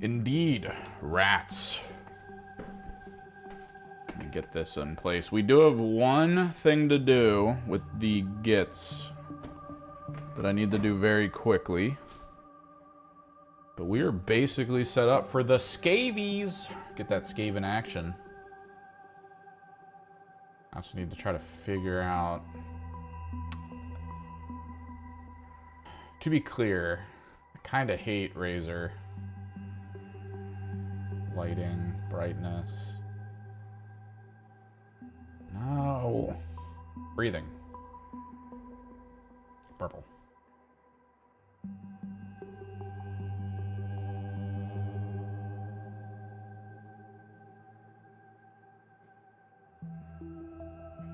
Indeed, rats. Let me get this in place. We do have one thing to do with the gits that I need to do very quickly. But we are basically set up for the scavies. Get that scave in action. I also need to try to figure out... To be clear, I kind of hate Razor. Lighting, brightness. No. Breathing. Purple.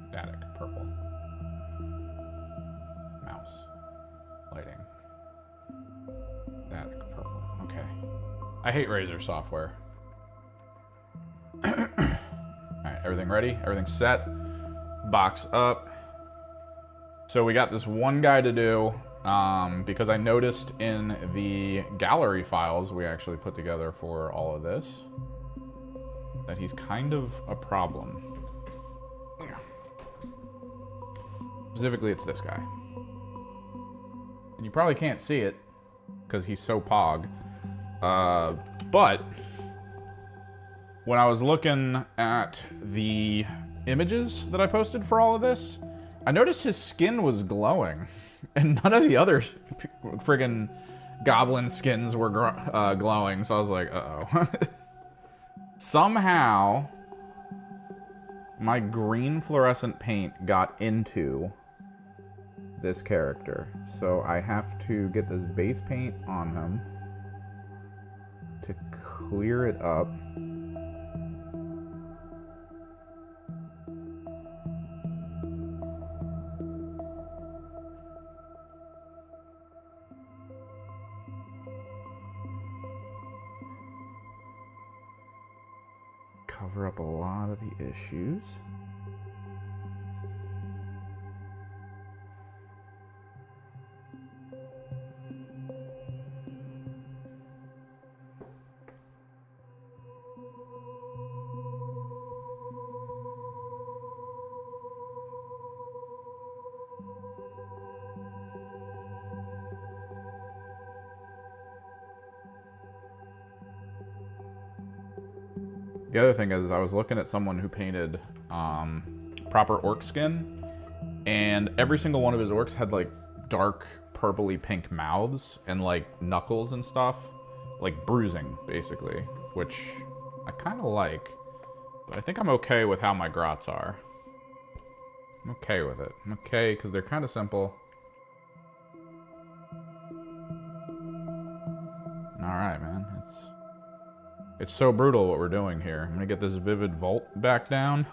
Static, purple. Mouse. Lighting. Static, purple. Okay. I hate Razor software. Alright, everything ready? Everything set. Box up. So we got this one guy to do, because I noticed in the gallery files we actually put together for all of this, that he's kind of a problem. Specifically, it's this guy. And you probably can't see it, because he's so pog. But when I was looking at the images that I posted for all of this, I noticed his skin was glowing, and none of the other friggin' goblin skins were glowing, so I was like, uh-oh. Somehow, my green fluorescent paint got into this character, so I have to get this base paint on him to clear it up. Cover up a lot of the issues. The other thing is, I was looking at someone who painted proper orc skin, and every single one of his orcs had like dark purpley pink mouths and like knuckles and stuff, like bruising basically, which I kind of like, but I think I'm okay with how my grots are. I'm okay with it. I'm okay because they're kind of simple. All right, man. It's so brutal what we're doing here. I'm gonna get this Vivid Vault back down.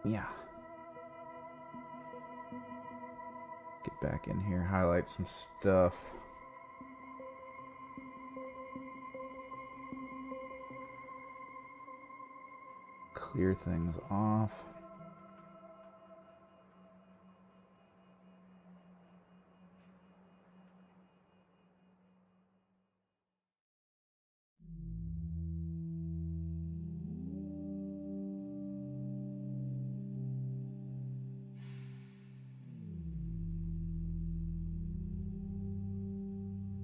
Yeah. Get back in here, highlight some stuff. Clear things off.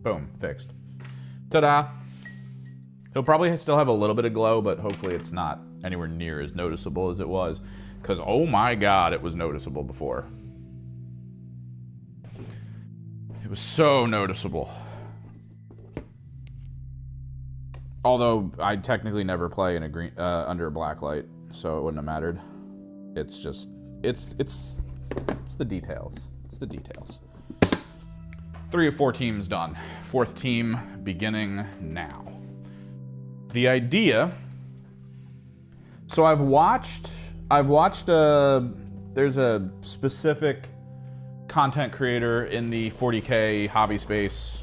Boom, fixed. Ta-da! He'll probably still have a little bit of glow, but hopefully it's not anywhere near as noticeable as it was. Because, oh my god, it was noticeable before. It was so noticeable. Although, I technically never play in a green, under a black light, so it wouldn't have mattered. It's just, it's the details. It's the details. 3 of 4 teams done. 4th team beginning now. The idea. So I've watched. There's a specific content creator in the 40K hobby space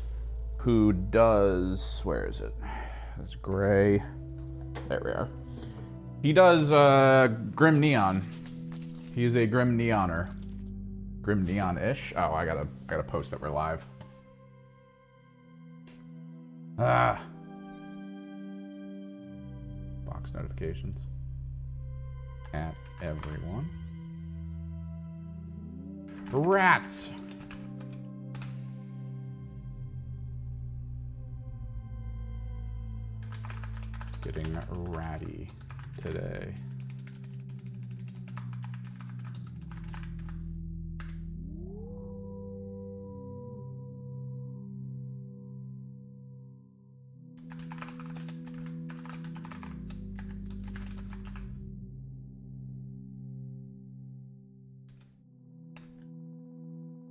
who does. Where is it? It's gray. There we are. He does Grim Neon. He is a Grim Neoner. Grim Neon-ish. Oh, I gotta post that we're live. Ah. Box notifications. At everyone. Rats! Getting ratty today.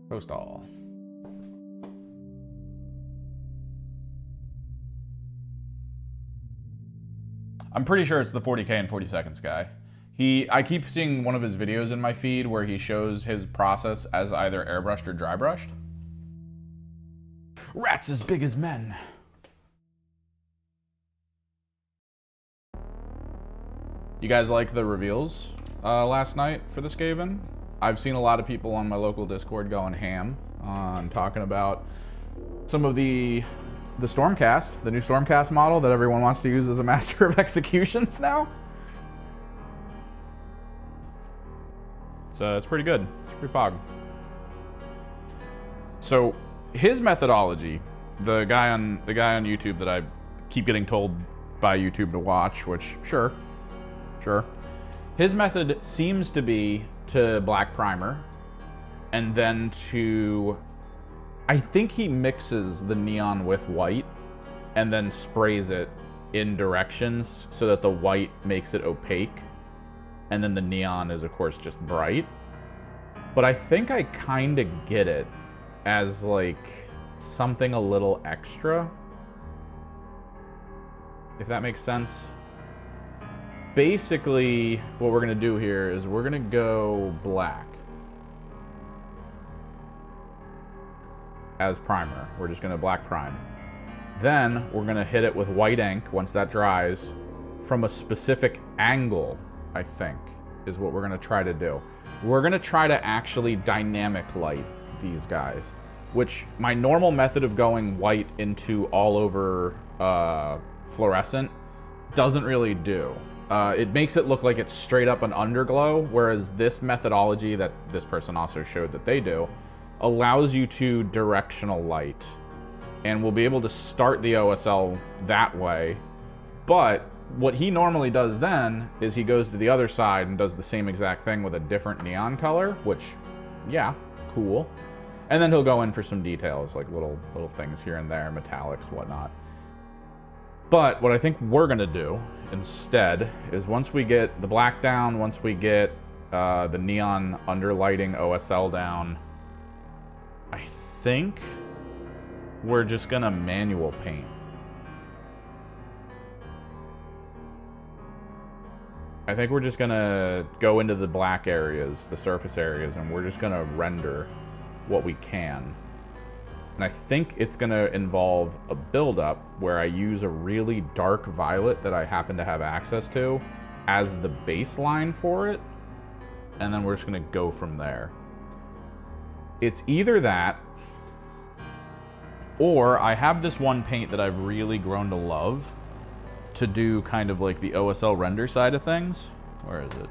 Post all. I'm pretty sure it's the 40K and 40 seconds guy. I keep seeing one of his videos in my feed where he shows his process as either airbrushed or dry brushed. Rats as big as men. You guys like the reveals last night for the Skaven? I've seen a lot of people on my local Discord going ham on talking about some of the Stormcast, the new Stormcast model that everyone wants to use as a master of executions now. So it's pretty good. It's pretty pog. So his methodology, the guy on YouTube that I keep getting told by YouTube to watch, which sure. His method seems to be to black primer and then to, I think he mixes the neon with white and then sprays it in directions so that the white makes it opaque and then the neon is of course just bright. But I think I kind of get it as like something a little extra, if that makes sense. Basically, what we're gonna do here is we're gonna go black as primer. We're just gonna black prime. Then we're gonna hit it with white ink once that dries from a specific angle, I think, is what we're gonna try to do. We're gonna try to actually dynamic light these guys, which my normal method of going white into all over fluorescent doesn't really do. It makes it look like it's straight up an underglow, whereas this methodology that this person also showed that they do allows you to directional light. And we'll be able to start the OSL that way. But what he normally does then is he goes to the other side and does the same exact thing with a different neon color, which, yeah, cool. And then he'll go in for some details, like little things here and there, metallics, whatnot. But what I think we're gonna do instead is once we get the black down, once we get the neon underlighting OSL down, I think we're just gonna manual paint. I think we're just gonna go into the black areas, the surface areas, and we're just gonna render what we can. And I think it's gonna involve a buildup where I use a really dark violet that I happen to have access to as the baseline for it. And then we're just gonna go from there. It's either that, or I have this one paint that I've really grown to love to do kind of like the OSL render side of things. Where is it?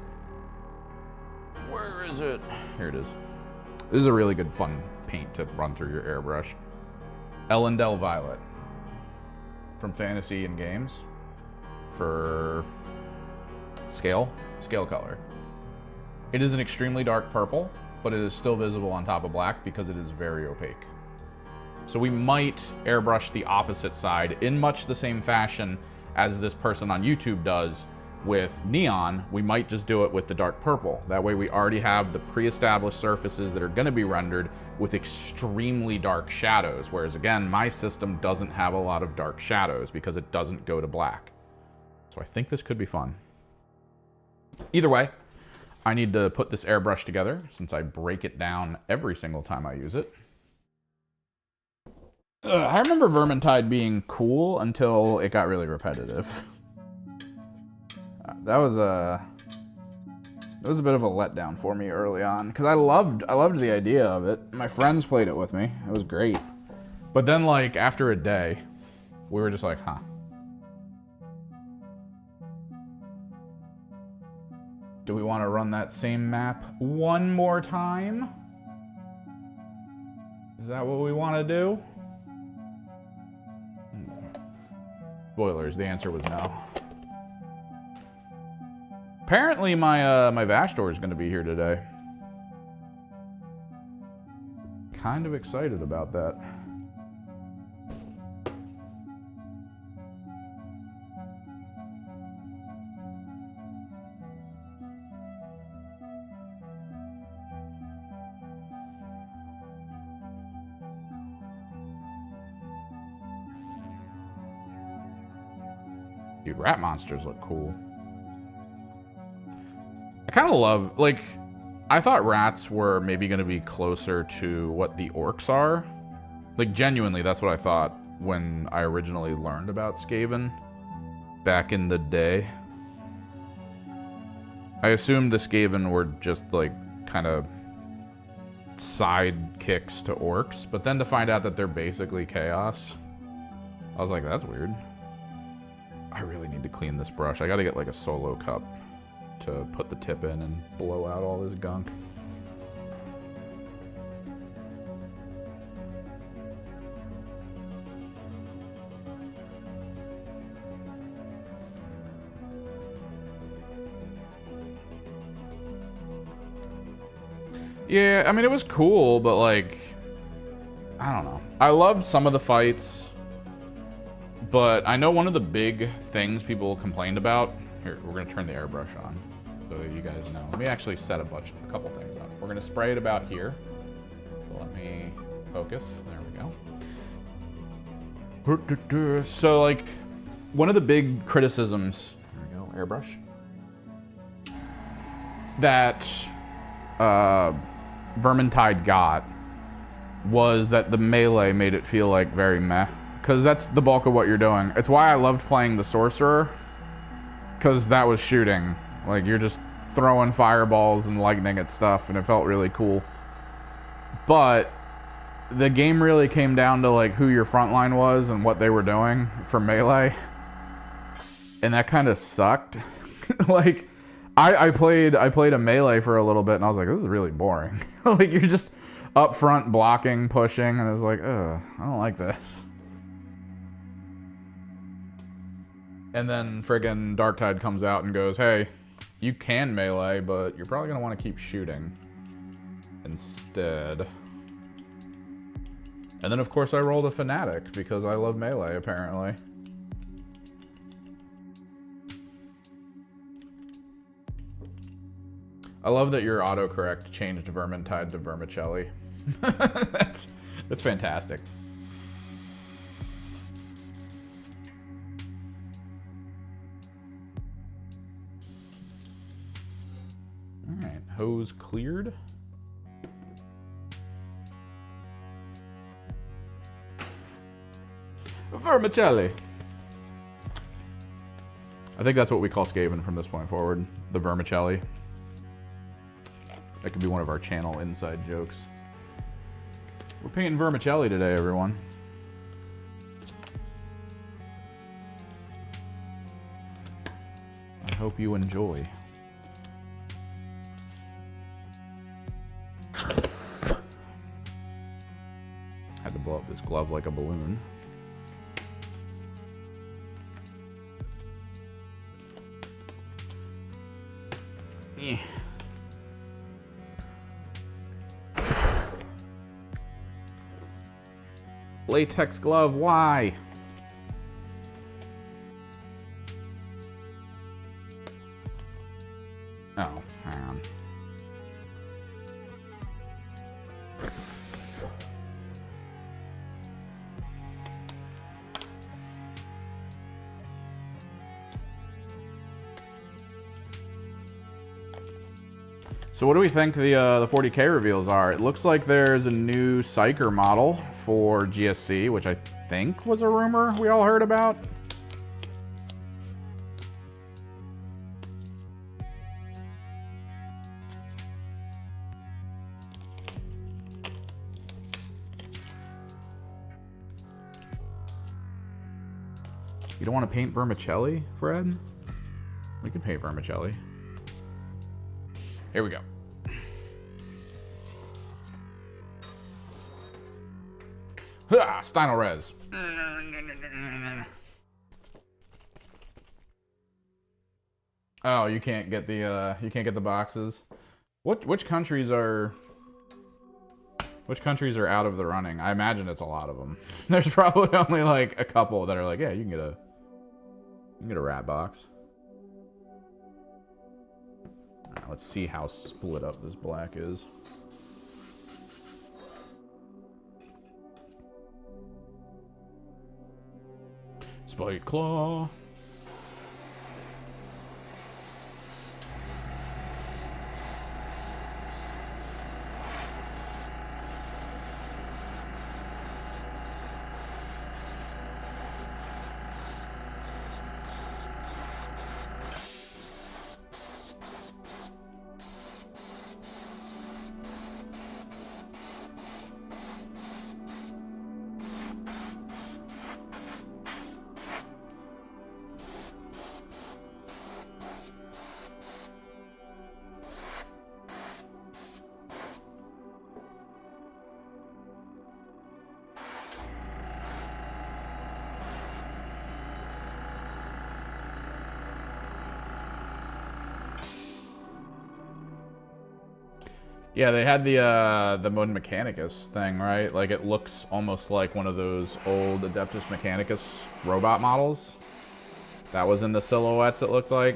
Where is it? Here it is. This is a really good fun paint to run through your airbrush. Ellendale Violet from Fantasy and Games for scale color. It is an extremely dark purple, but it is still visible on top of black because it is very opaque. So we might airbrush the opposite side in much the same fashion as this person on YouTube does with neon. We might just do it with the dark purple. That way we already have the pre-established surfaces that are going to be rendered with extremely dark shadows. Whereas again, my system doesn't have a lot of dark shadows because it doesn't go to black. So I think this could be fun. Either way, I need to put this airbrush together since I break it down every single time I use it. I remember Vermintide being cool until it got really repetitive. That was It was a bit of a letdown for me early on because I loved the idea of it. My friends played it with me. It was great. But then, like, after a day, we were just like, huh. Do we want to run that same map one more time? Is that what we want to do? Spoilers, the answer was no. Apparently my Vashtor is going to be here today. Kind of excited about that. Dude, rat monsters look cool. I kind of love, like, I thought rats were maybe going to be closer to what the orcs are. Like, genuinely, that's what I thought when I originally learned about Skaven back in the day. I assumed the Skaven were just, like, kind of sidekicks to orcs, but then to find out that they're basically chaos, I was like, that's weird. I really need to clean this brush. I gotta get like a solo cup to put the tip in and blow out all this gunk. Yeah, I mean, it was cool, but like, I don't know. I loved some of the fights. But I know one of the big things people complained about. Here, we're gonna turn the airbrush on so that you guys know. Let me actually set a couple things up. We're gonna spray it about here. So let me focus. There we go. So like, one of the big criticisms. There we go, airbrush. That Vermintide got was that the melee made it feel like very meh. Because that's the bulk of what you're doing. It's why I loved playing the Sorcerer. Because that was shooting. Like, you're just throwing fireballs and lightning at stuff, and it felt really cool. But the game really came down to, like, who your frontline was and what they were doing for melee. And that kind of sucked. Like, I played a melee for a little bit, and I was like, this is really boring. Like, you're just up front blocking, pushing, and I was like, ugh, I don't like this. And then friggin' Darktide comes out and goes, hey, you can melee, but you're probably going to want to keep shooting instead. And then, of course, I rolled a Fanatic because I love melee, apparently. I love that your autocorrect changed Vermintide to Vermicelli. That's fantastic. Alright, hose cleared. Vermicelli. I think that's what we call Skaven from this point forward. The Vermicelli. That could be one of our channel inside jokes. We're painting Vermicelli today, everyone. I hope you enjoy. Had to blow up this glove like a balloon. Yeah. Latex glove, why? Oh, hang on. So what do we think the 40K reveals are? It looks like there's a new Psyker model for GSC, which I think was a rumor we all heard about. You don't want to paint vermicelli, Fred? We can paint vermicelli. Here we go. Steino Res. Oh, you can't get the boxes. Which countries are out of the running? I imagine it's a lot of them. There's probably only like a couple that are like, yeah, you can get a rat box. All right, let's see how split up this black is. Spike Claw. Yeah, they had the Mode Mechanicus thing, right? Like, it looks almost like one of those old Adeptus Mechanicus robot models. That was in the silhouettes, it looked like.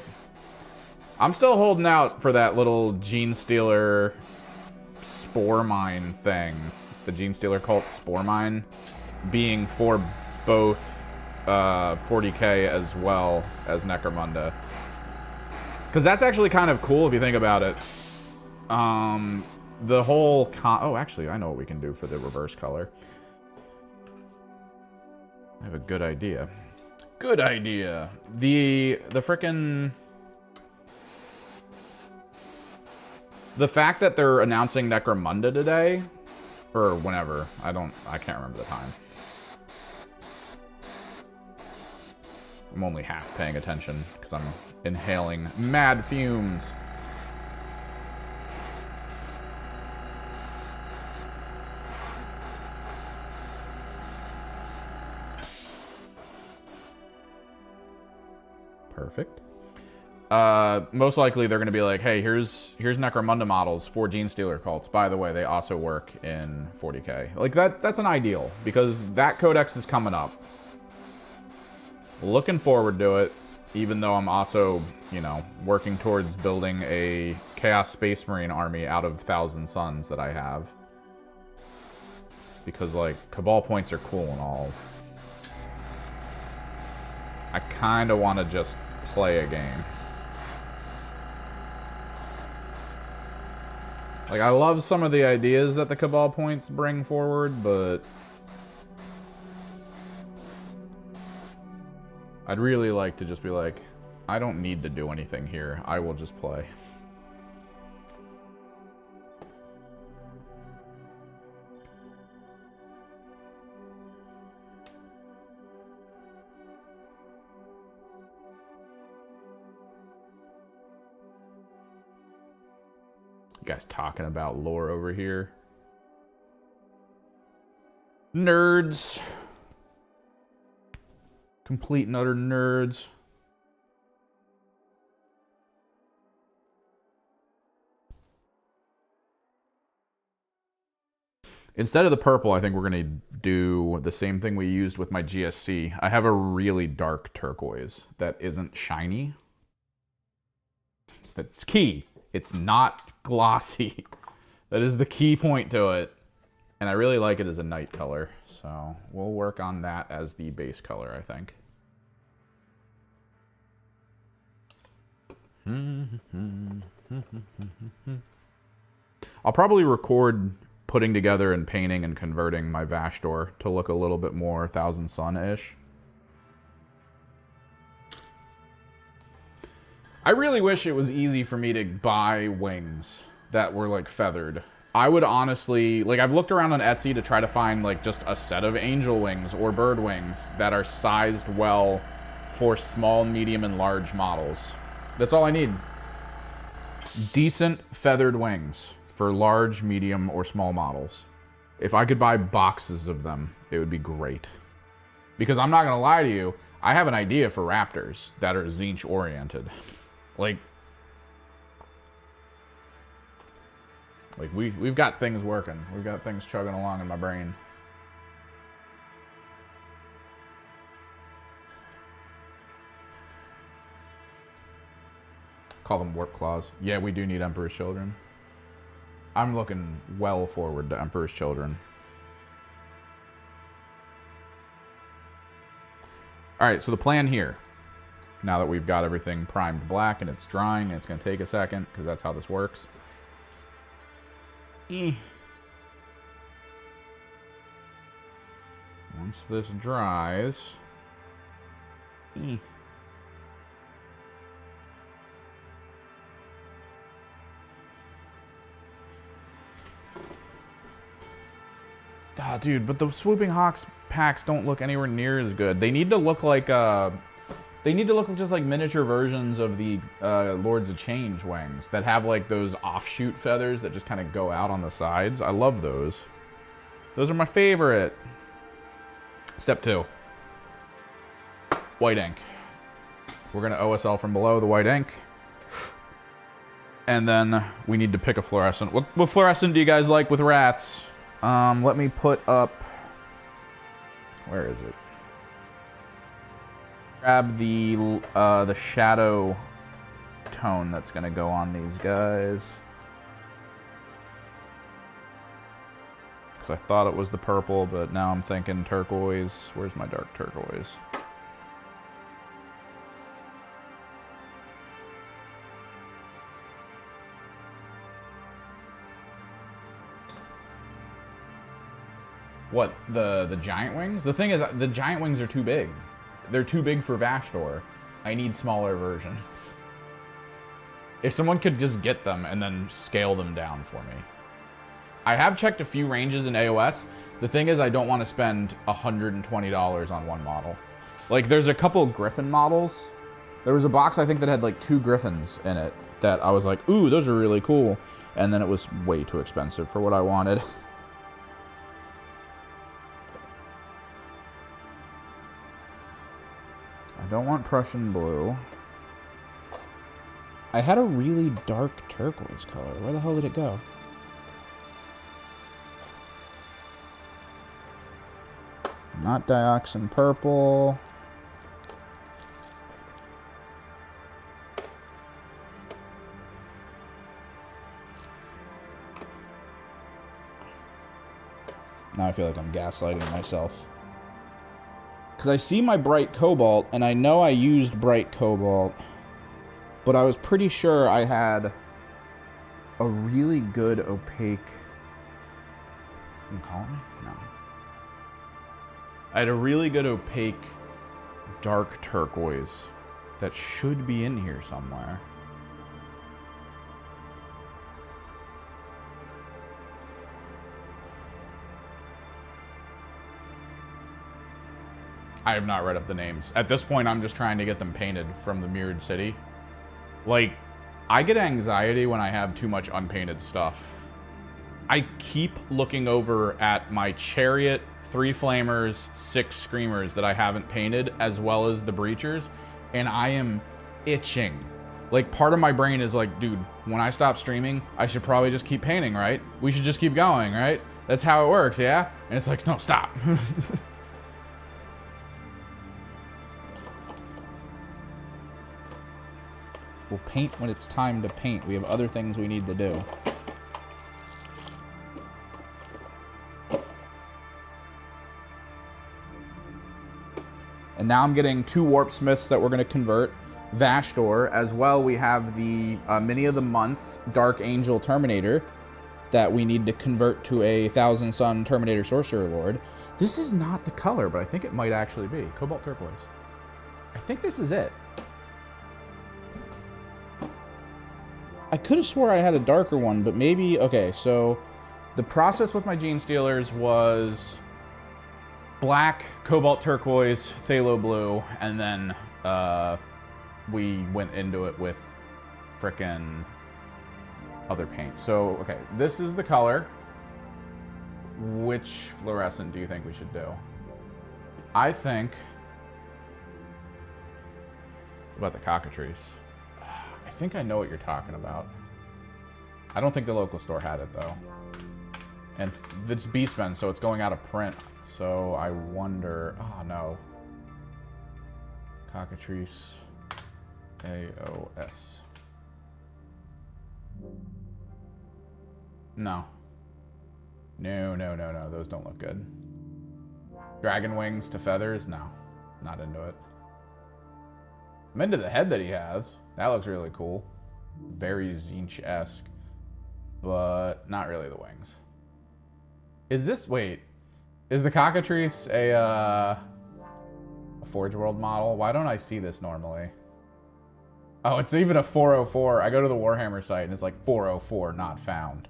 I'm still holding out for that little Gene Stealer Spore Mine thing. The Gene Stealer Cult Spore Mine being for both 40k as well as Necromunda. Because that's actually kind of cool if you think about it. The whole oh, actually, I know what we can do for the reverse color. I have a good idea. Good idea. The frickin'... The fact that they're announcing Necromunda today, or whenever, I can't remember the time. I'm only half paying attention because I'm inhaling mad fumes. Perfect. Most likely they're going to be like, hey, here's Necromunda models for Gene Stealer cults. By the way, they also work in 40k. Like, that's an ideal, because that codex is coming up. Looking forward to it, even though I'm also, you know, working towards building a Chaos Space Marine army out of 1,000 Suns that I have. Because, like, Cabal points are cool and all. I kind of want to just play a game. Like, I love some of the ideas that the Cabal points bring forward, but I'd really like to just be like, I don't need to do anything here. I will just play. Guys talking about lore over here. Nerds. Complete and utter nerds. Instead of the purple, I think we're going to do the same thing we used with my GSC. I have a really dark turquoise that isn't shiny. That's key. It's not glossy. That is the key point to it. And I really like it as a night color. So we'll work on that as the base color, I think. I'll probably record putting together and painting and converting my Vashdor to look a little bit more 1,000 Sun-ish. I really wish it was easy for me to buy wings that were, like, feathered. I would honestly... Like, I've looked around on Etsy to try to find, like, just a set of angel wings or bird wings that are sized well for small, medium, and large models. That's all I need. Decent feathered wings for large, medium, or small models. If I could buy boxes of them, it would be great. Because I'm not gonna lie to you, I have an idea for Raptors that are Tzeentch oriented. Like we've got things working. We've got things chugging along in my brain. Call them warp claws. Yeah, we do need Emperor's Children. I'm looking well forward to Emperor's Children. Alright, so the plan here, now that we've got everything primed black and it's drying, and it's going to take a second, because that's how this works. Once this dries... Ah, dude, but the Swooping Hawks packs don't look anywhere near as good. They need to look like they need to look just like miniature versions of the Lords of Change wings that have like those offshoot feathers that just kind of go out on the sides. I love those. Those are my favorite. Step 2. White ink. We're gonna OSL from below the white ink. And then we need to pick a fluorescent. What fluorescent do you guys like with rats? Let me put up... Where is it? Grab the shadow tone that's gonna go on these guys. Because I thought it was the purple, but now I'm thinking turquoise. Where's my dark turquoise? What, the giant wings? The thing is, the giant wings are too big. They're too big for Vashtor. I need smaller versions. If someone could just get them and then scale them down for me. I have checked a few ranges in AOS. The thing is, I don't want to spend $120 on one model. Like, there's a couple Griffin models. There was a box, I think, that had like 2 Griffins in it that I was like, ooh, those are really cool. And then it was way too expensive for what I wanted. I don't want Prussian blue. I had a really dark turquoise color. Where the hell did it go? Not dioxin purple. Now I feel like I'm gaslighting myself. Because I see my bright cobalt, and I know I used bright cobalt, but I was pretty sure I had a really good opaque... You call me? No. I had a really good opaque dark turquoise that should be in here somewhere. I have not read up the names. At this point, I'm just trying to get them painted from the Mirrored City. Like, I get anxiety when I have too much unpainted stuff. I keep looking over at my Chariot, 3 Flamers, 6 Screamers that I haven't painted, as well as the Breachers, and I am itching. Like, part of my brain is like, dude, when I stop streaming, I should probably just keep painting, right? We should just keep going, right? That's how it works, yeah? And it's like, no, stop. We'll paint when it's time to paint. We have other things we need to do. And now I'm getting 2 Warp Smiths that we're going to convert. Vashtor, as well we have the Mini of the Month Dark Angel Terminator that we need to convert to a 1000 Sun Terminator Sorcerer Lord. This is not the color, but I think it might actually be. Cobalt Turquoise. I think this is it. I could have swore I had a darker one, but maybe... Okay, so the process with my Gene Stealers was black, cobalt turquoise, phthalo blue, and then we went into it with frickin' other paint. So, okay, this is the color. Which fluorescent do you think we should do? I think... What about the cockatrice? I think I know what you're talking about. I don't think the local store had it, though. And it's Beastmen, so it's going out of print. So I wonder... Oh, no. Cockatrice. AOS. No. No. Those don't look good. Dragon wings to feathers? No. Not into it. I'm into the head that he has. That looks really cool. Very Zinch-esque. But not really the wings. Is this... Wait. Is the cockatrice a Forge World model? Why don't I see this normally? Oh, it's even a 404. I go to the Warhammer site and it's like 404 not found.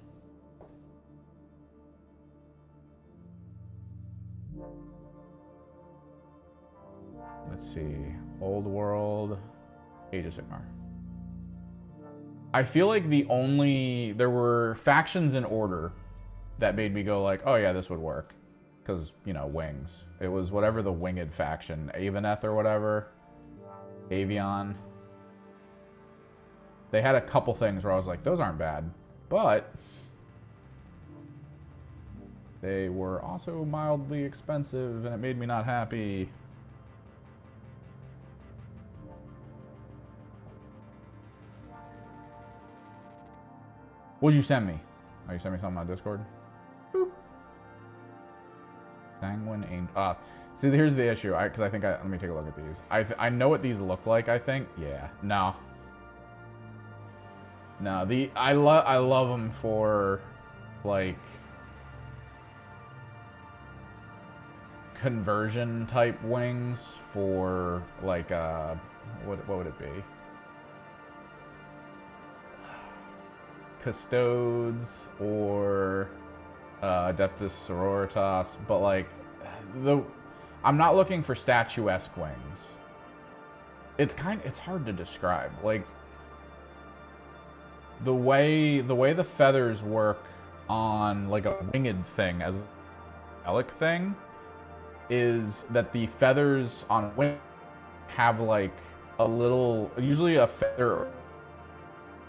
Let's see. Old World. Age of Sigmar. I feel like there were factions in order that made me go like, oh yeah, this would work. Because, you know, wings. It was whatever the winged faction. Aveneth or whatever. Avion. They had a couple things where I was like, those aren't bad. But they were also mildly expensive and it made me not happy. What'd you send me? Oh, you sent me something on Discord? Boop. Sanguine Angel. See, here's the issue. Because I think let me take a look at these. I know what these look like, I think. Yeah. No. No, I love them for, like, conversion type wings for, like, what would it be? Custodes or Adeptus Sororitas, but like I'm not looking for statuesque wings. It's hard to describe. Like the way the feathers work on like a winged thing as a relic thing is that the feathers on wing have like a little, usually a feather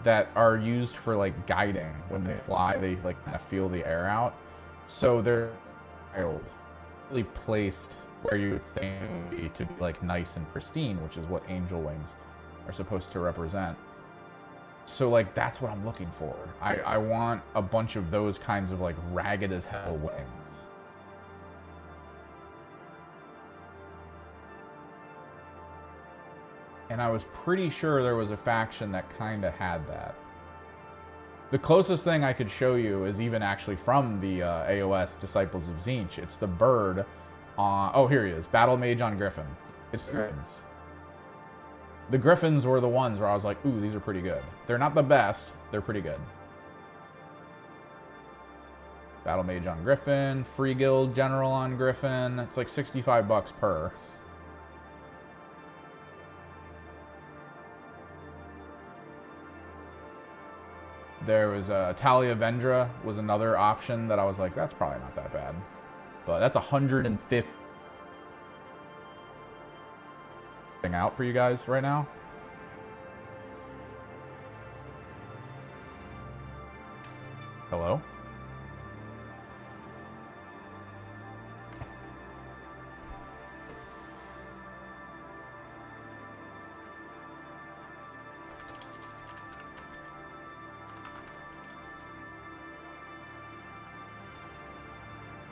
that are used for like guiding. When they fly, they like kind of feel the air out. So they're really placed where you would think it would be to be like nice and pristine, which is what angel wings are supposed to represent. So like that's what I'm looking for. I want a bunch of those kinds of like ragged as hell wings. And I was pretty sure there was a faction that kind of had that. The closest thing I could show you is even actually from the AOS Disciples of Tzeentch. It's the bird on... Oh, here he is. Battle Mage on Griffin. It's the Griffins. The Griffins were the ones where I was like, ooh, these are pretty good. They're not the best. They're pretty good. Battle Mage on Griffin. Free Guild General on Griffin. It's like $65 per. There was Talia Vendra was another option that I was like, that's probably not that bad. But that's 150 out for you guys right now. Hello?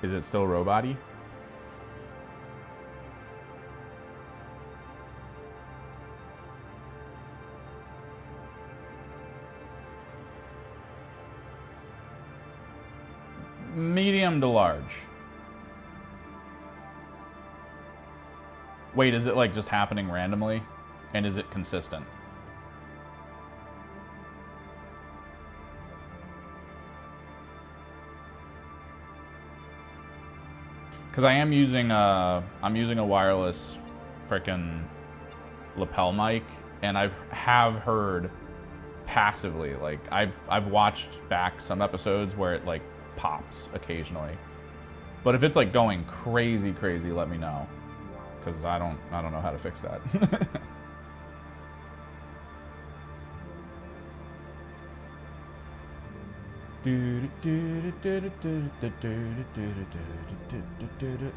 Is it still robot-y? Medium to large. Wait, is it like just happening randomly? And is it consistent? Because I am using I'm using a wireless frickin' lapel mic, and have heard passively, like I've watched back some episodes where it like pops occasionally. But if it's like going crazy, let me know, because I don't know how to fix that.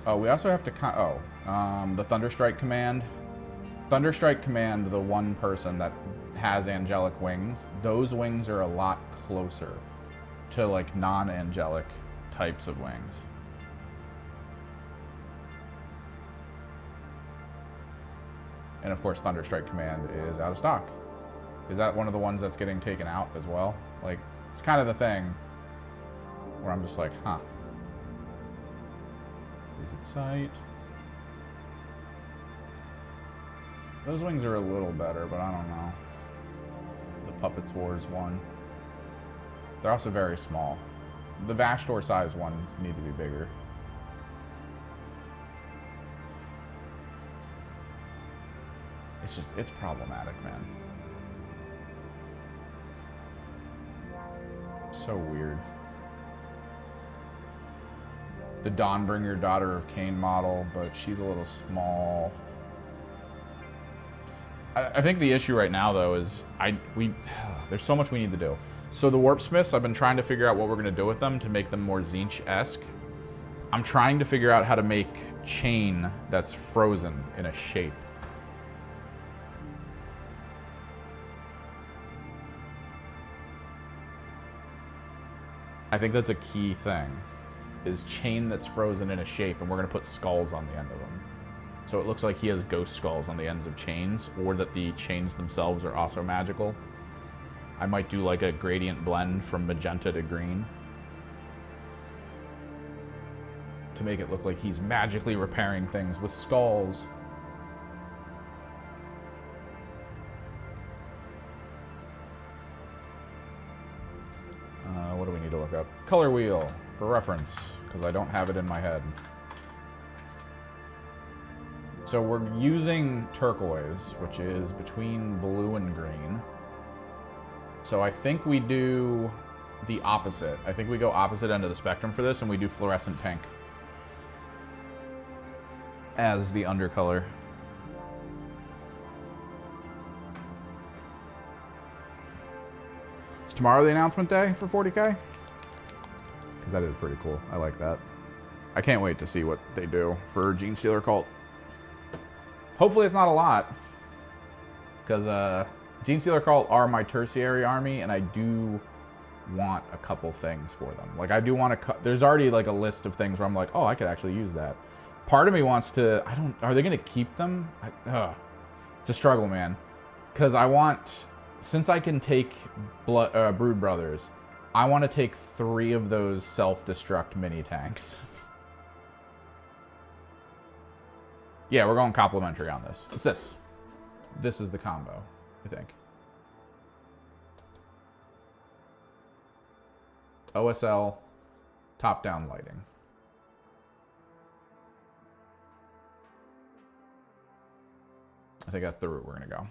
Oh, we also have to the Thunderstrike command. Thunderstrike command, the one person that has angelic wings, those wings are a lot closer to like non-angelic types of wings. And of course, Thunderstrike command is out of stock. Is that one of the ones that's getting taken out as well? Like, it's kind of the thing where I'm just like, huh. Visit site. Those wings are a little better, but I don't know. The Puppets Wars one. They're also very small. The Vashtor size ones need to be bigger. It's problematic, man. So weird. The Dawnbringer Daughter of Cain model, but she's a little small. I think the issue right now, though, is there's so much we need to do. So the Warp Smiths, I've been trying to figure out what we're going to do with them to make them more Tzeentch-esque. I'm trying to figure out how to make chain that's frozen in a shape. I think that's a key thing, is chain that's frozen in a shape, and we're going to put skulls on the end of them. So it looks like he has ghost skulls on the ends of chains, or that the chains themselves are also magical. I might do like a gradient blend from magenta to green to make it look like he's magically repairing things with skulls. What do we need to look up? Color wheel, for reference, because I don't have it in my head. So we're using turquoise, which is between blue and green. So I think we do the opposite. I think we go opposite end of the spectrum for this, and we do fluorescent pink as the undercolor. Is tomorrow the announcement day for 40K? Because that is pretty cool. I like that. I can't wait to see what they do for Genestealer Cult. Hopefully it's not a lot, because Genestealer Cult are my tertiary army, and I do want a couple things for them. Like, I do want to there's already like a list of things where I'm like, oh, I could actually use that. Part of me wants to, are they going to keep them? It's a struggle, man. Because I want, since I can take Brood Brothers, I want to take 3 of those self-destruct mini tanks. Yeah, we're going complimentary on this. It's this. This is the combo, I think. OSL, top-down lighting. I think that's the route we're going to go.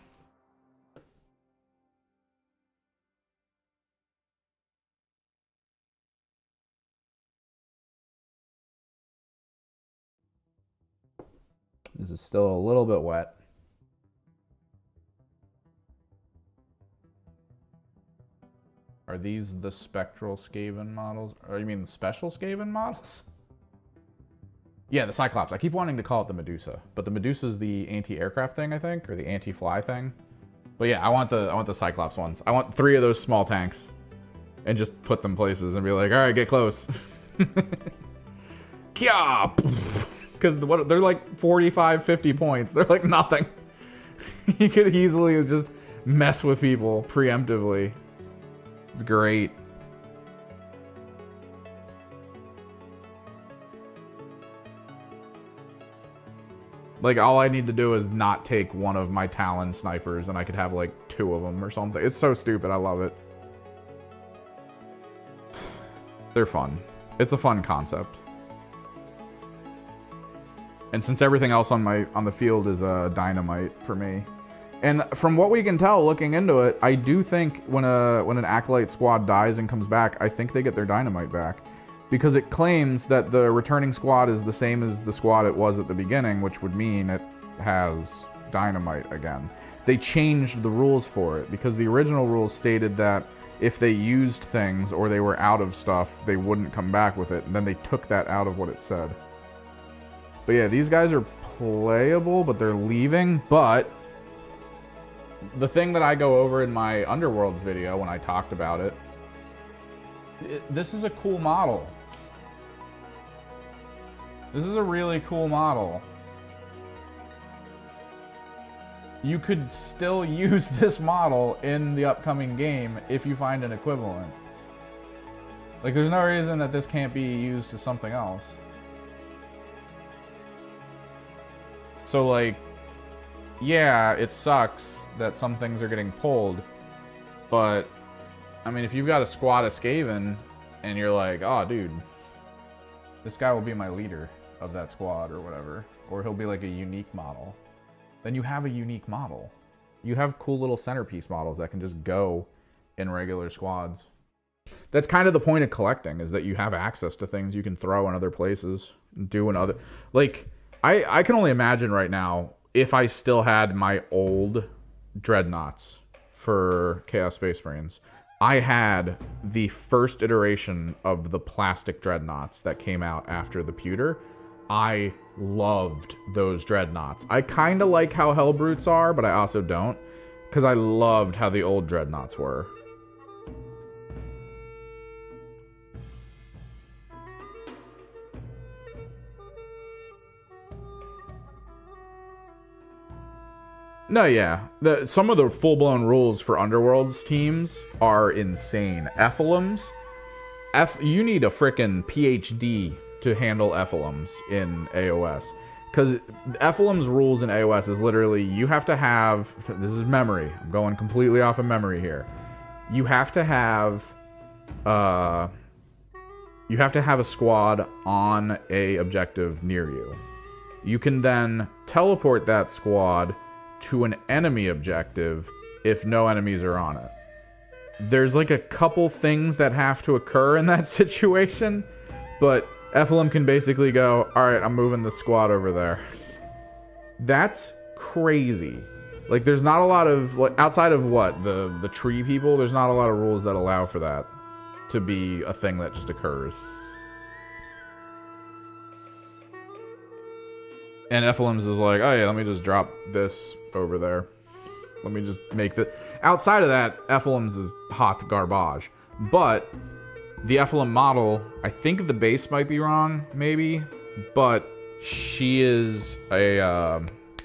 This is still a little bit wet. Are these the spectral Skaven models? Or you mean the special Skaven models? Yeah, the Cyclops. I keep wanting to call it the Medusa, but the Medusa's the anti-aircraft thing, I think, or the anti-fly thing. But yeah, I want the Cyclops ones. I want 3 of those small tanks, and just put them places and be like, all right, get close. Kya! Because they're like 45, 50 points. They're like nothing. You could easily just mess with people preemptively. It's great. Like, all I need to do is not take one of my Talon snipers, and I could have like 2 of them or something. It's so stupid. I love it. They're fun. It's a fun concept. And since everything else on the field is dynamite for me, And from what we can tell, looking into it, I do think when an Acolyte squad dies and comes back, I think they get their dynamite back. Because it claims that the returning squad is the same as the squad it was at the beginning, which would mean it has dynamite again. They changed the rules for it, because the original rules stated that if they used things or they were out of stuff, they wouldn't come back with it. And then they took that out of what it said. But yeah, these guys are playable, but they're leaving. But the thing that I go over in my Underworlds video when I talked about it, this is a cool model. This is a really cool model. You could still use this model in the upcoming game if you find an equivalent. Like, there's no reason that this can't be used to something else. So, like, yeah, it sucks that some things are getting pulled, but, I mean, if you've got a squad of Skaven, and you're like, oh, dude, this guy will be my leader of that squad, or whatever, or he'll be like a unique model, then you have a unique model. You have cool little centerpiece models that can just go in regular squads. That's kind of the point of collecting, is that you have access to things you can throw in other places, do in other... Like, I can only imagine right now, if I still had my old Dreadnoughts for Chaos Space Marines. I had the first iteration of the plastic Dreadnoughts that came out after the pewter. I loved those Dreadnoughts. I kind of like how Hellbrutes are, but I also don't, because I loved how the old Dreadnoughts were. No, yeah. Some of the full-blown rules for Underworlds teams are insane. Ephilums, you need a frickin' PhD to handle Ephilums in AOS. Because Ephilum's rules in AOS is literally, you have to have... This is memory. I'm going completely off of memory here. You have to have... you have to have a squad on a objective near you. You can then teleport that squad to an enemy objective if no enemies are on it. There's like a couple things that have to occur in that situation, but Ephilum can basically go, alright, I'm moving the squad over there. That's crazy. Like, there's not a lot of, like, outside of what, the tree people, there's not a lot of rules that allow for that to be a thing that just occurs. And Ephilum's is like, oh yeah, let me just drop this over there. Let me just make the... Outside of that, Ephilum's is hot garbage. But the Ephilum model, I think the base might be wrong, maybe. But she is a,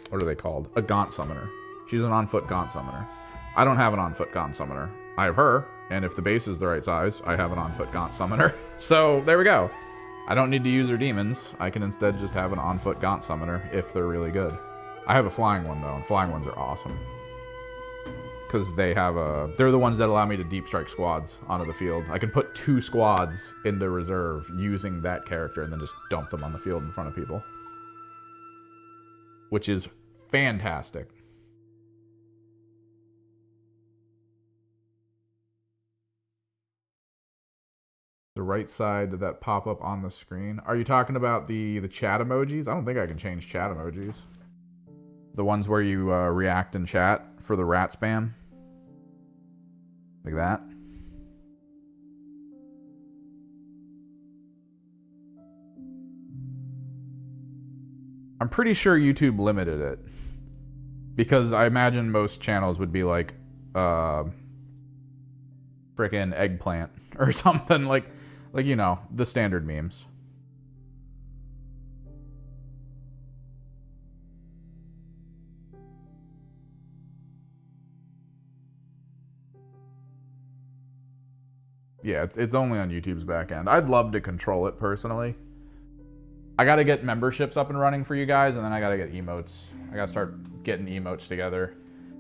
what are they called? A Gaunt Summoner. She's an on-foot Gaunt Summoner. I don't have an on-foot Gaunt Summoner. I have her, and if the base is the right size, I have an on-foot Gaunt Summoner. So, there we go. I don't need to use her demons. I can instead just have an on-foot Gaunt Summoner if they're really good. I have a flying one, though, and flying ones are awesome. Because they have a... They're the ones that allow me to deep strike squads onto the field. I can put 2 squads into reserve using that character and then just dump them on the field in front of people. Which is fantastic. The right side, did that pop up on the screen? Are you talking about the chat emojis? I don't think I can change chat emojis. The ones where you react in chat for the rat spam. Like that. I'm pretty sure YouTube limited it. Because I imagine most channels would be like, frickin' eggplant or something like, you know, the standard memes. Yeah, it's only on YouTube's back end. I'd love to control it personally. I gotta get memberships up and running for you guys, and then I gotta get emotes. I gotta start getting emotes together.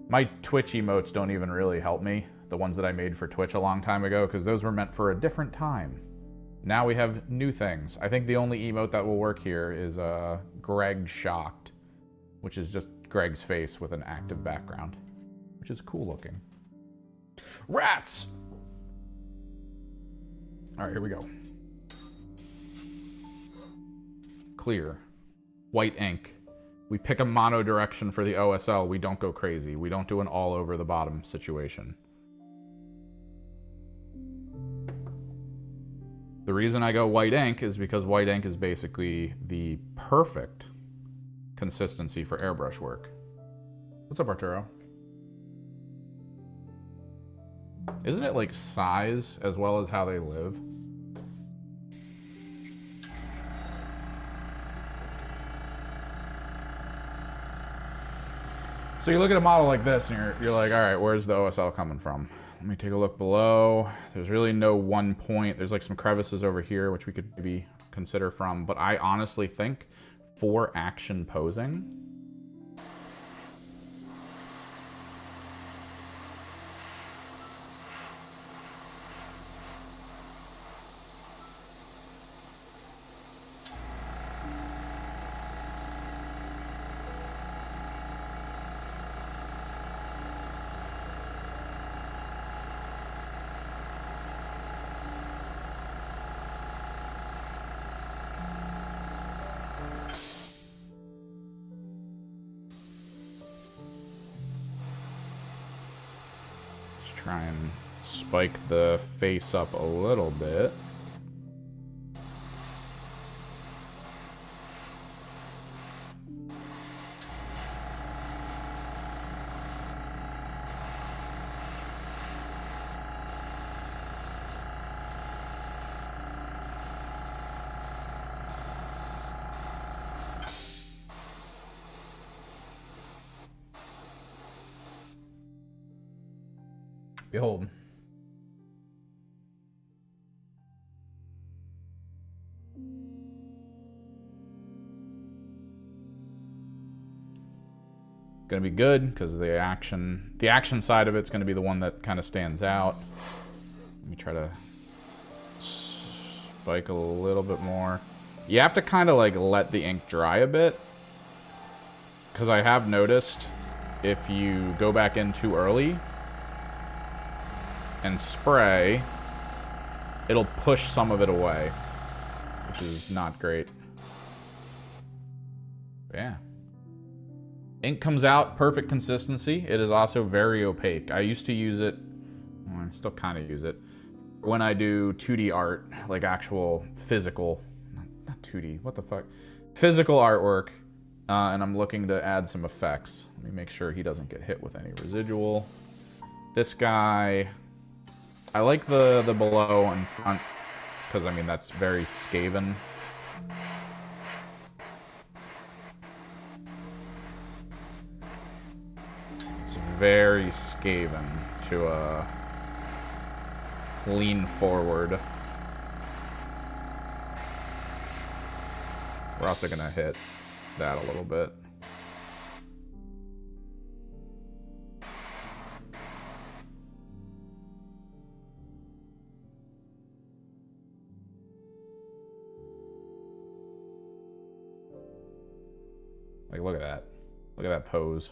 My Twitch emotes don't even really help me. The ones that I made for Twitch a long time ago, because those were meant for a different time. Now we have new things. I think the only emote that will work here is Greg Shocked, which is just Greg's face with an active background. which is cool looking. Rats! All right, here we go. Clear. White ink. We pick a mono direction for the OSL. We don't go crazy. We don't do an all over the bottom situation. The reason I go white ink is because white ink is basically the perfect consistency for airbrush work. What's up, Arturo? Isn't it like size as well as how they live? So you look at a model like this and you're like, all right, where's the OSL coming from? Let me take a look below. There's really no one point. There's like some crevices over here, which we could maybe consider from, but I honestly think for action posing, try and spike the face up a little bit. Behold. Gonna be good because the action side of it's gonna be the one that kind of stands out. Let me try to spike a little bit more. You have to kind of like let the ink dry a bit, because I have noticed if you go back in too early and spray, it'll push some of it away, which is not great. But yeah. Ink comes out, perfect consistency. It is also very opaque. I used to use it, well, I still kind of use it, when I do 2D art, like actual physical, not 2D, what the fuck? Physical artwork, and I'm looking to add some effects. Let me make sure he doesn't get hit with any residual. This guy, I like the below and front, because I mean that's very scaven. It's very scaven to lean forward. We're also gonna hit that a little bit. Like, look at that. Look at that pose.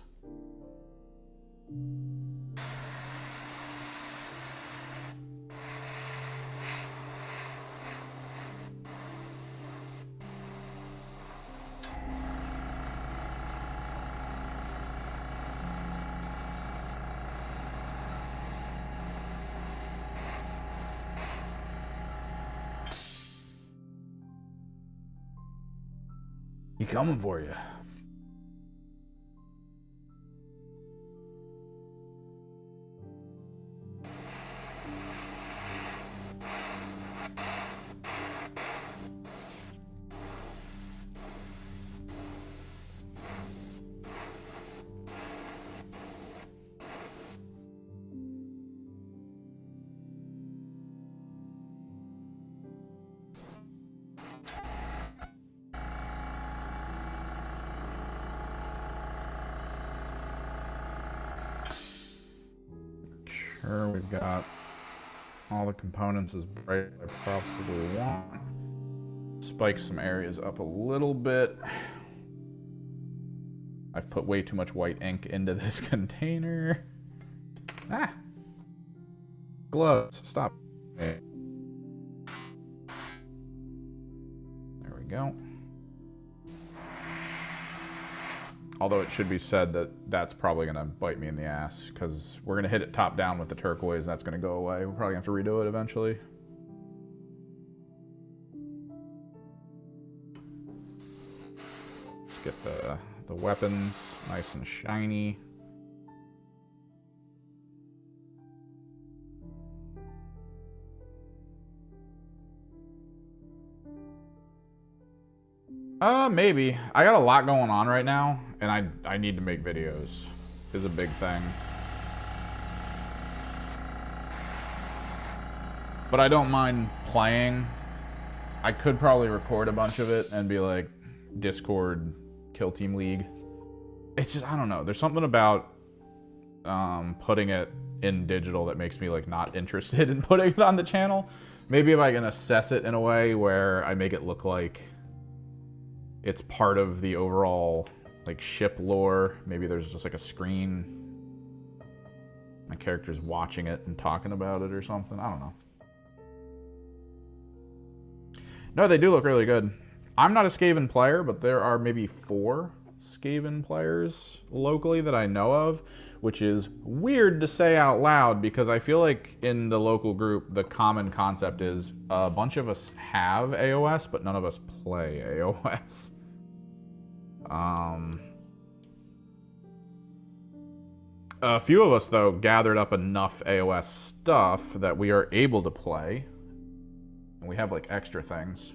He coming for you. Sure, we've got all the components as bright as I possibly want. Spike some areas up a little bit. I've put way too much white ink into this container. Ah! Gloves. Stop. There we go. Although it should be said that that's probably going to bite me in the ass, because we're going to hit it top down with the turquoise, and that's going to go away. We're probably going to have to redo it eventually. Let's get the weapons nice and shiny. Maybe. I got a lot going on right now, and I need to make videos. Is a big thing. But I don't mind playing. I could probably record a bunch of it and be like, Discord, Kill Team League. It's just, I don't know. There's something about putting it in digital that makes me like not interested in putting it on the channel. Maybe if I can assess it in a way where I make it look like it's part of the overall like ship lore. Maybe there's just like a screen. My character's watching it and talking about it or something. I don't know. No, they do look really good. I'm not a Skaven player, but there are maybe 4 Skaven players locally that I know of, which is weird to say out loud because I feel like in the local group, the common concept is a bunch of us have AOS, but none of us play AOS. A few of us, though, gathered up enough AOS stuff that we are able to play. And we have, like, extra things.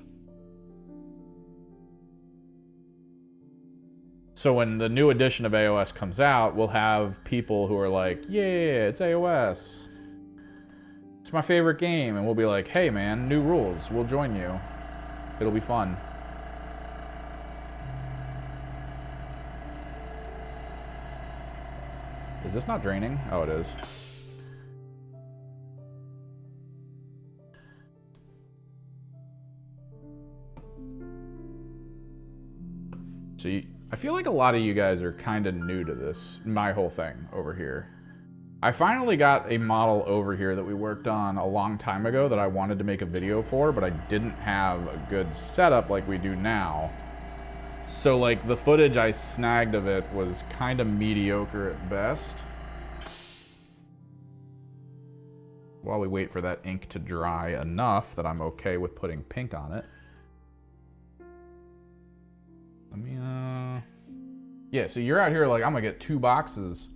So when the new edition of AOS comes out, we'll have people who are like, yeah, it's AOS. It's my favorite game. And we'll be like, hey, man, new rules. We'll join you. It'll be fun. Is this not draining? Oh, it is. See, I feel like a lot of you guys are kind of new to this, my whole thing over here. I finally got a model over here that we worked on a long time ago that I wanted to make a video for, but I didn't have a good setup like we do now. So, like, the footage I snagged of it was kind of mediocre at best. While we wait for that ink to dry enough that I'm okay with putting pink on it. Let me, yeah, so you're out here like, I'm gonna get 2 boxes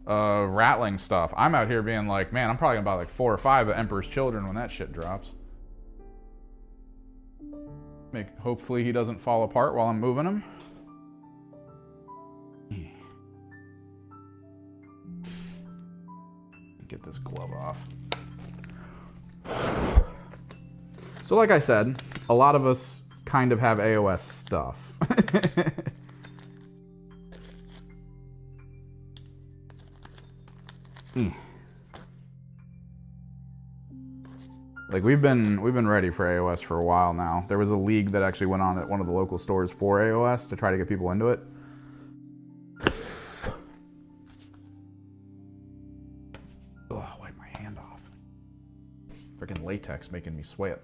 of rattling stuff. I'm out here being like, man, I'm probably gonna buy like 4 or 5 of Emperor's Children when that shit drops. Hopefully he doesn't fall apart while I'm moving him. Get this glove off. So like I said, a lot of us kind of have AOS stuff. Like we've been ready for AOS for a while now. There was a league that actually went on at one of the local stores for AOS to try to get people into it. Oh, wipe my hand off. Freaking latex making me sweat.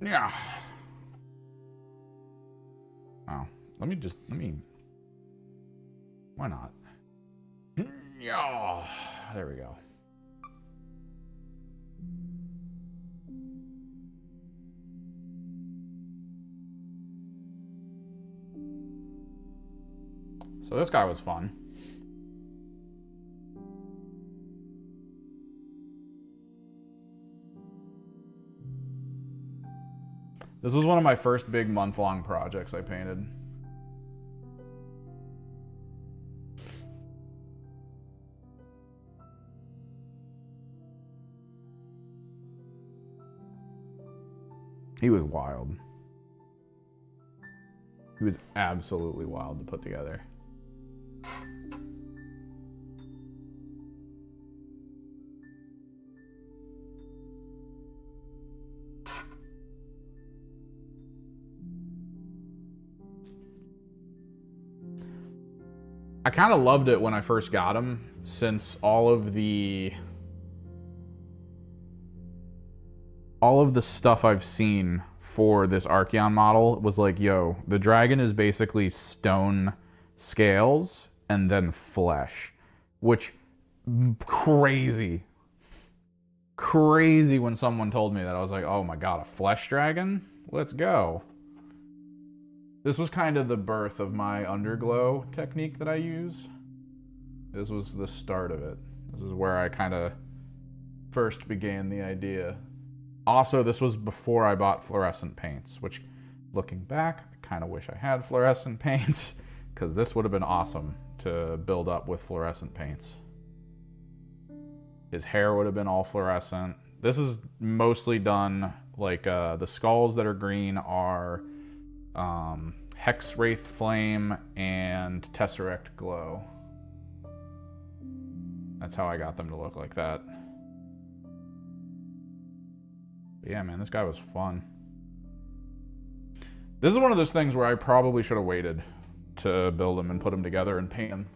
Yeah. Oh, let me. Why not? Yeah. There we go. So this guy was fun. This was one of my first big month-long projects I painted. He was wild. He was absolutely wild to put together. I kind of loved it when I first got him, since all of the stuff I've seen for this Archeon model was like, yo, the dragon is basically stone scales and then flesh, which crazy when someone told me that. I was like, oh my god, a flesh dragon? Let's go. This was kind of the birth of my underglow technique that I use. This was the start of it. This is where I kind of first began the idea. Also, this was before I bought fluorescent paints, which, looking back, I kind of wish I had fluorescent paints, because this would have been awesome to build up with fluorescent paints. His hair would have been all fluorescent. This is mostly done, like, the skulls that are green are Hex Wraith Flame and Tesseract Glow. That's how I got them to look like that. But yeah, man, this guy was fun. This is one of those things where I probably should have waited to build him and put him together and paint him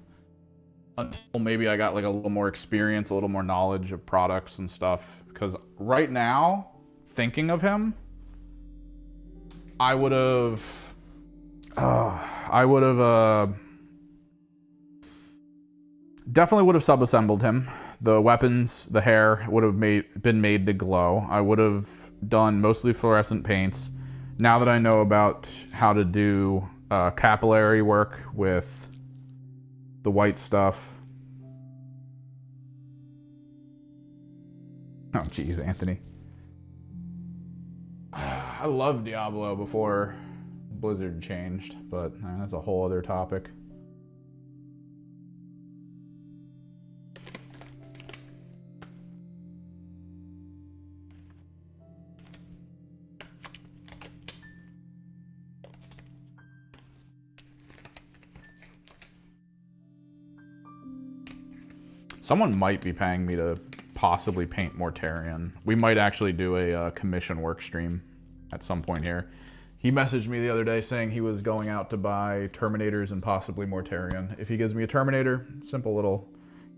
until maybe I got like a little more experience, a little more knowledge of products and stuff. Because right now, thinking of him, I would have definitely would have sub-assembled him. The weapons, the hair would have been made to glow. I would have done mostly fluorescent paints. Now that I know about how to do capillary work with the white stuff. Oh, geez, Anthony. I loved Diablo before Blizzard changed, but that's a whole other topic. Someone might be paying me to possibly paint Mortarion. We might actually do a commission work stream at some point here. He messaged me the other day saying he was going out to buy Terminators and possibly Mortarion. If he gives me a Terminator, simple little...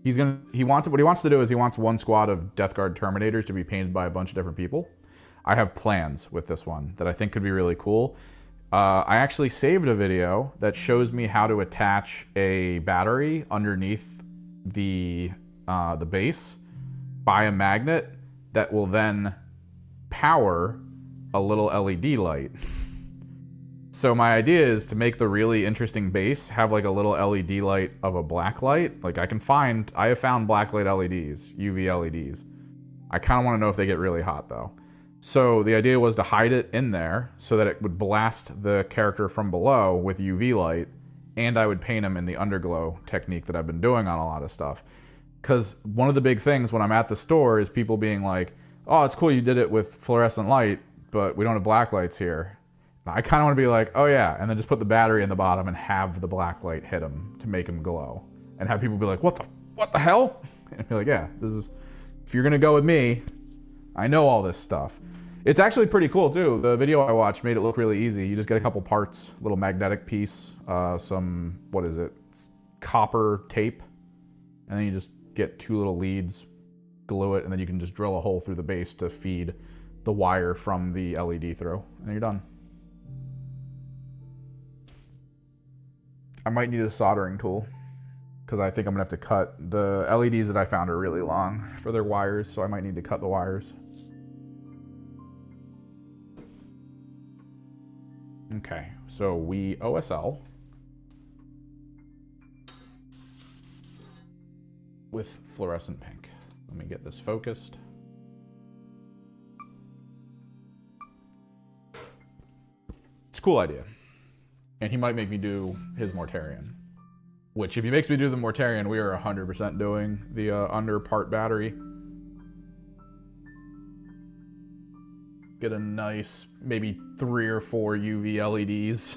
what he wants to do is he wants one squad of Death Guard Terminators to be painted by a bunch of different people. I have plans with this one that I think could be really cool. I actually saved a video that shows me how to attach a battery underneath the base by a magnet that will then power a little LED light. So my idea is to make the really interesting base have like a little LED light of a black light. Like I have found black light LEDs, UV LEDs. I kind of want to know if they get really hot though. So the idea was to hide it in there so that it would blast the character from below with UV light, and I would paint him in the underglow technique that I've been doing on a lot of stuff. Because one of the big things when I'm at the store is people being like, oh, it's cool you did it with fluorescent light, but we don't have black lights here. And I kind of want to be like, oh yeah, and then just put the battery in the bottom and have the black light hit him to make him glow. And have people be like, what the hell? And be like, yeah, if you're going to go with me, I know all this stuff. It's actually pretty cool too. The video I watched made it look really easy. You just get a couple parts, little magnetic piece, some, what is it? It's copper tape. And then you just get two little leads, glue it, and then you can just drill a hole through the base to feed the wire from the LED through. And you're done. I might need a soldering tool because I think I'm gonna have to cut the LEDs that I found are really long for their wires, so I might need to cut the wires. Okay, so we OSL with fluorescent pink. Let me get this focused. It's a cool idea. And he might make me do his Mortarion. Which, if he makes me do the Mortarion, we are 100% doing the under part battery. Get a nice, maybe 3 or 4 UV LEDs.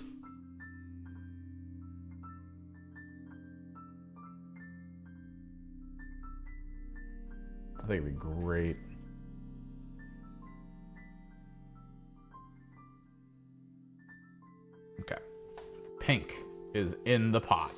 I think it'd be great. Okay. Pink is in the pot.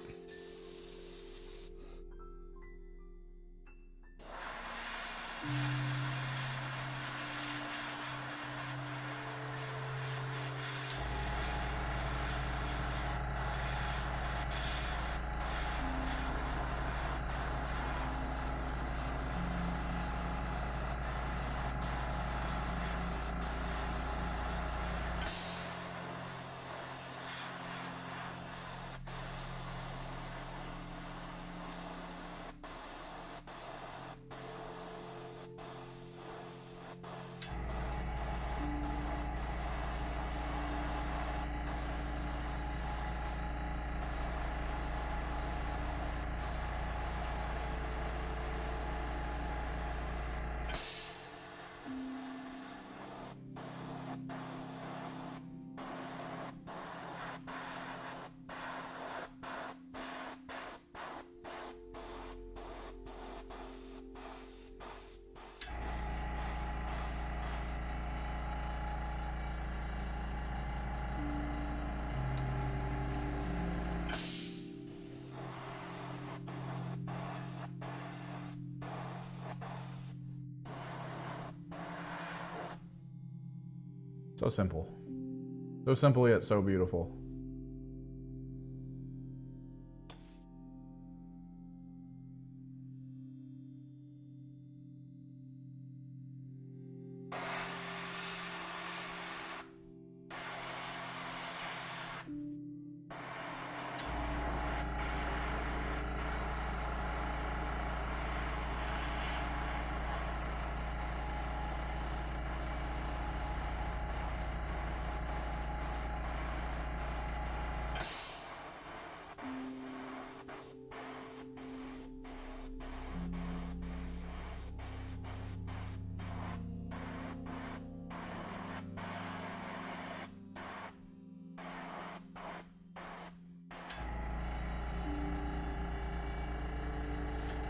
So simple. So simple yet so beautiful.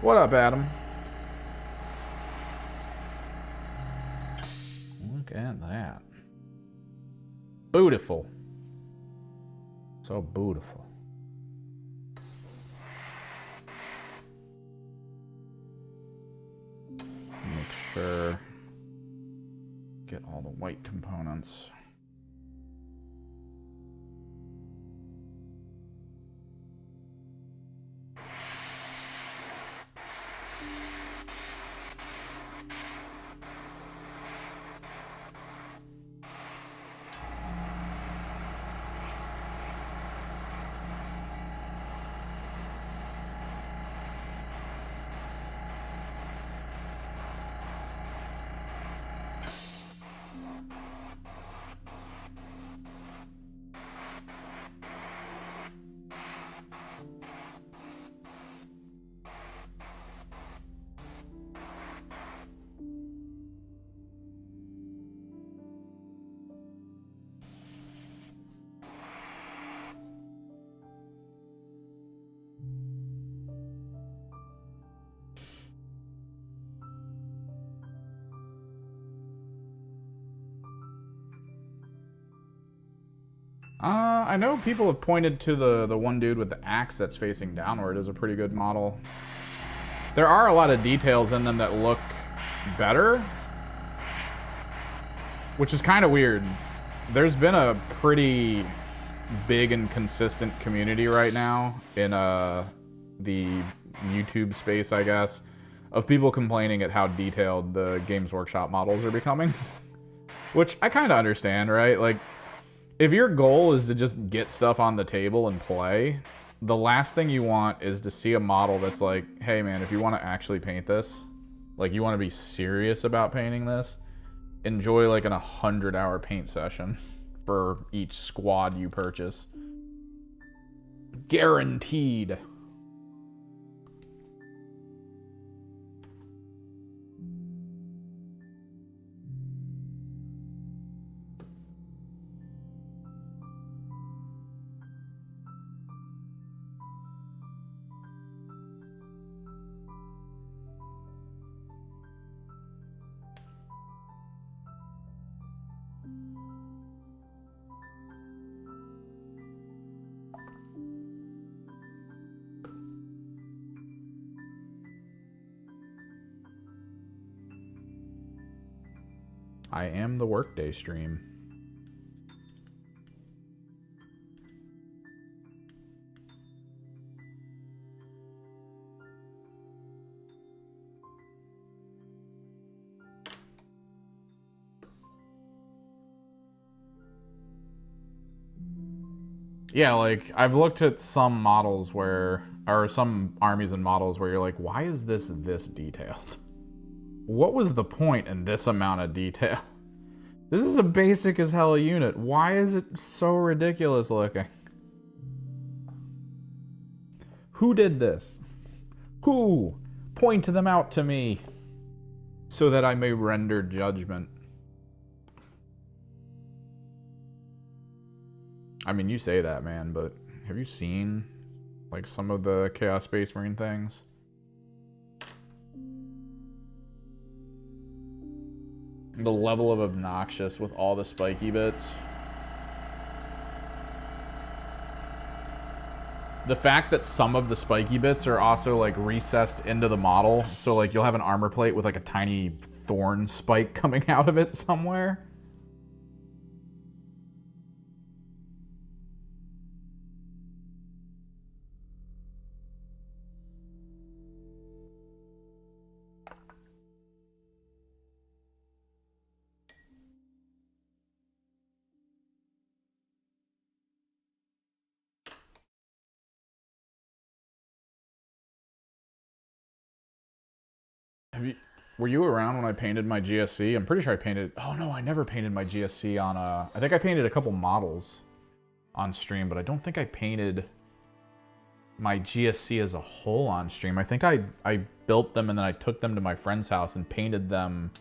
What up, Adam? Look at that. Beautiful. So beautiful. Make sure. Get all the white components. I know people have pointed to the one dude with the axe that's facing downward as a pretty good model. There are a lot of details in them that look better, which is kind of weird. There's been a pretty big and consistent community right now in the YouTube space, I guess, of people complaining at how detailed the Games Workshop models are becoming. Which I kind of understand, right? Like, if your goal is to just get stuff on the table and play, the last thing you want is to see a model that's like, hey man, if you want to actually paint this, like you want to be serious about painting this, enjoy like an 100-hour paint session for each squad you purchase. Guaranteed. I am the workday stream. Yeah, like, I've looked at some models where, or some armies and models where you're like, why is this detailed? What was the point in this amount of detail? This is a basic as hell unit. Why is it so ridiculous looking? Who did this? Who? Point them out to me so that I may render judgment. I mean, you say that, man, but have you seen like some of the Chaos Space Marine things? The level of obnoxious with all the spiky bits. The fact that some of the spiky bits are also like recessed into the model. So like you'll have an armor plate with like a tiny thorn spike coming out of it somewhere. were you around when I painted my GSC? I'm pretty sure I painted... Oh, no, I never painted my GSC on a... I think I painted a couple models on stream, but I don't think I painted my GSC as a whole on stream. I think I built them and then I took them to my friend's house and painted them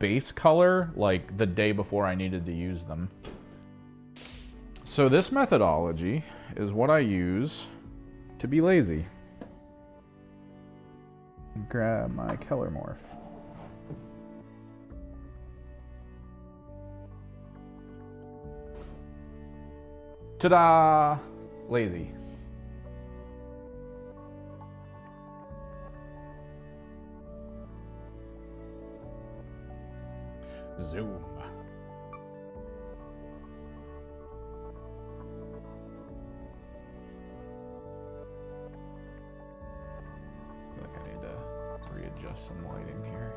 base color, like, the day before I needed to use them. So this methodology is what I use to be lazy. Grab my color morph. Ta-da! Lazy. Zoom. Readjust some lighting here.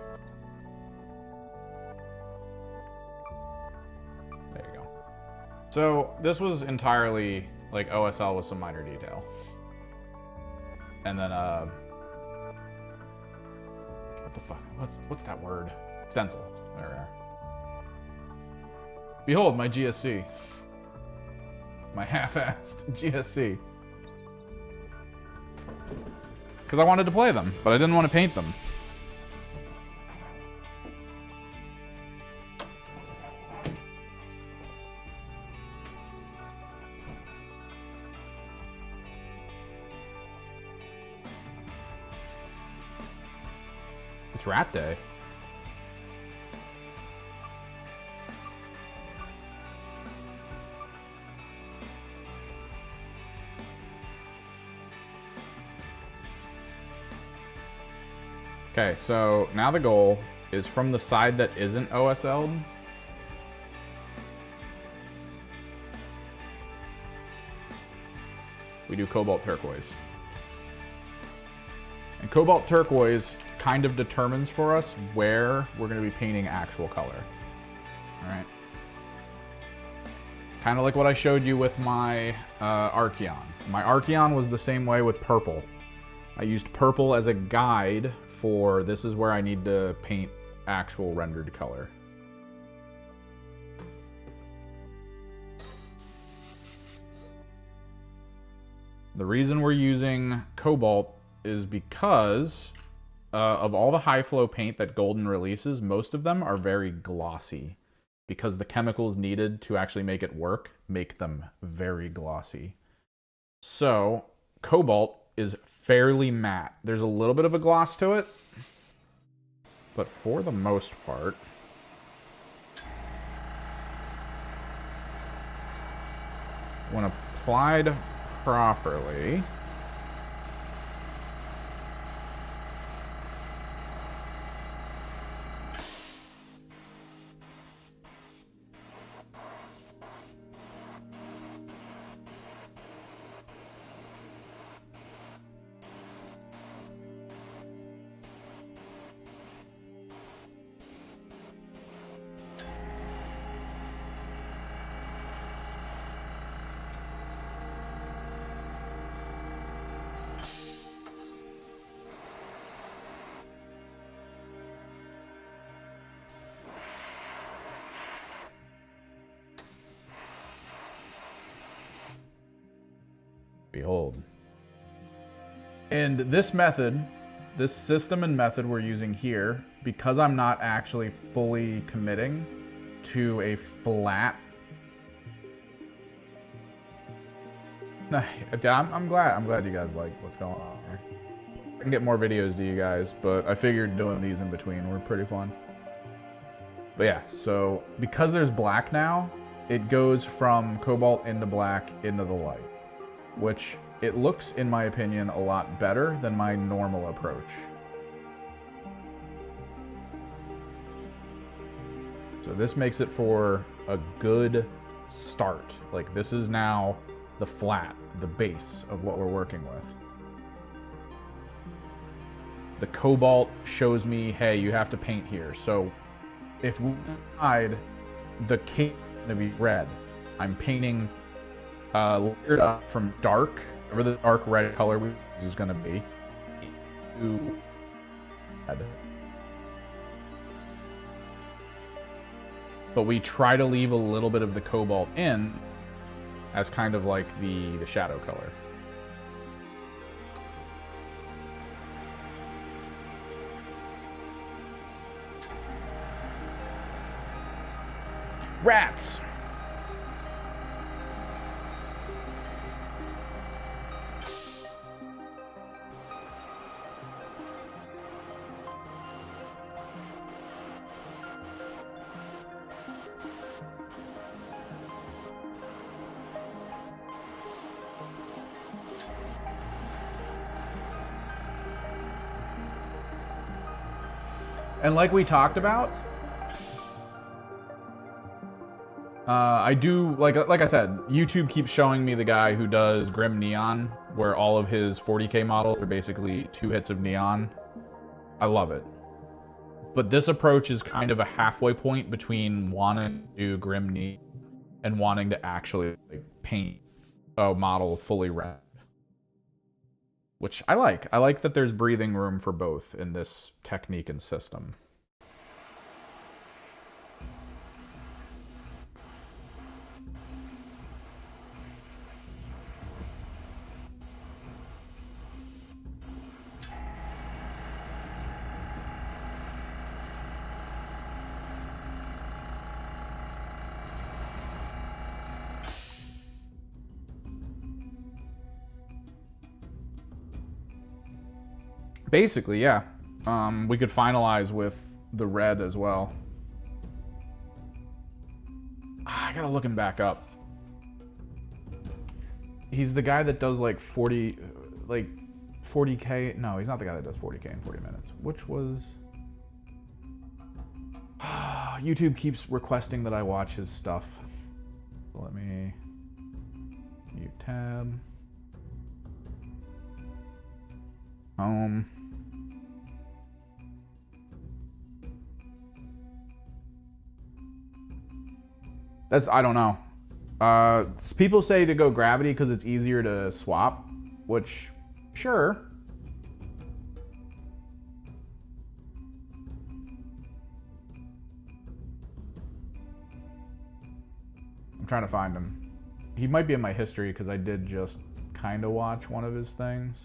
There you go. So this was entirely like OSL with some minor detail. And then what the fuck? What's that word? Stencil. There we are. Behold my GSC. My half-assed GSC. Because I wanted to play them, but I didn't want to paint them. It's Rat Day. Okay, so now the goal is from the side that isn't OSL'd. We do Cobalt Turquoise. And Cobalt Turquoise kind of determines for us where we're going to be painting actual color. Alright. Kind of like what I showed you with my Archeon. My Archeon was the same way with purple. I used purple as a guide for this is where I need to paint actual rendered color. The reason we're using Cobalt is because of all the high flow paint that Golden releases, most of them are very glossy because the chemicals needed to actually make it work make them very glossy. So Cobalt is fairly matte. There's a little bit of a gloss to it, but for the most part, when applied properly, behold. And this method, this system and method we're using here, because I'm not actually fully committing to a flat... I'm glad you guys like what's going on here. I can get more videos to you guys, but I figured doing these in between were pretty fun. But yeah, so because there's black now, it goes from Cobalt into black into the light, which it looks, in my opinion, a lot better than my normal approach. So this makes it for a good start. Like, this is now the flat, the base of what we're working with. The Cobalt shows me, hey, you have to paint here. So if we decide the cape is going to be red, I'm painting layered up from dark, whatever the dark red color we use is going to be, to red. but we try to leave a little bit of the cobalt in as kind of like the shadow color. Rats! And like we talked about, I do, like I said, YouTube keeps showing me the guy who does Grim Neon, where all of his 40K models are basically 2 hits of neon. I love it. But this approach is kind of a halfway point between wanting to do Grim Neon and wanting to actually like, paint a model fully red. Which I like. I like that there's breathing room for both in this technique and system. Basically, yeah. We could finalize with the red as well. I gotta look him back up. He's the guy that does like 40K. No, he's not the guy that does 40K in 40 minutes. Which was... YouTube keeps requesting that I watch his stuff. So let me... Mute tab. Home. That's, I don't know. People say to go gravity because it's easier to swap, which, sure. I'm trying to find him. He might be in my history because I did just kind of watch one of his things.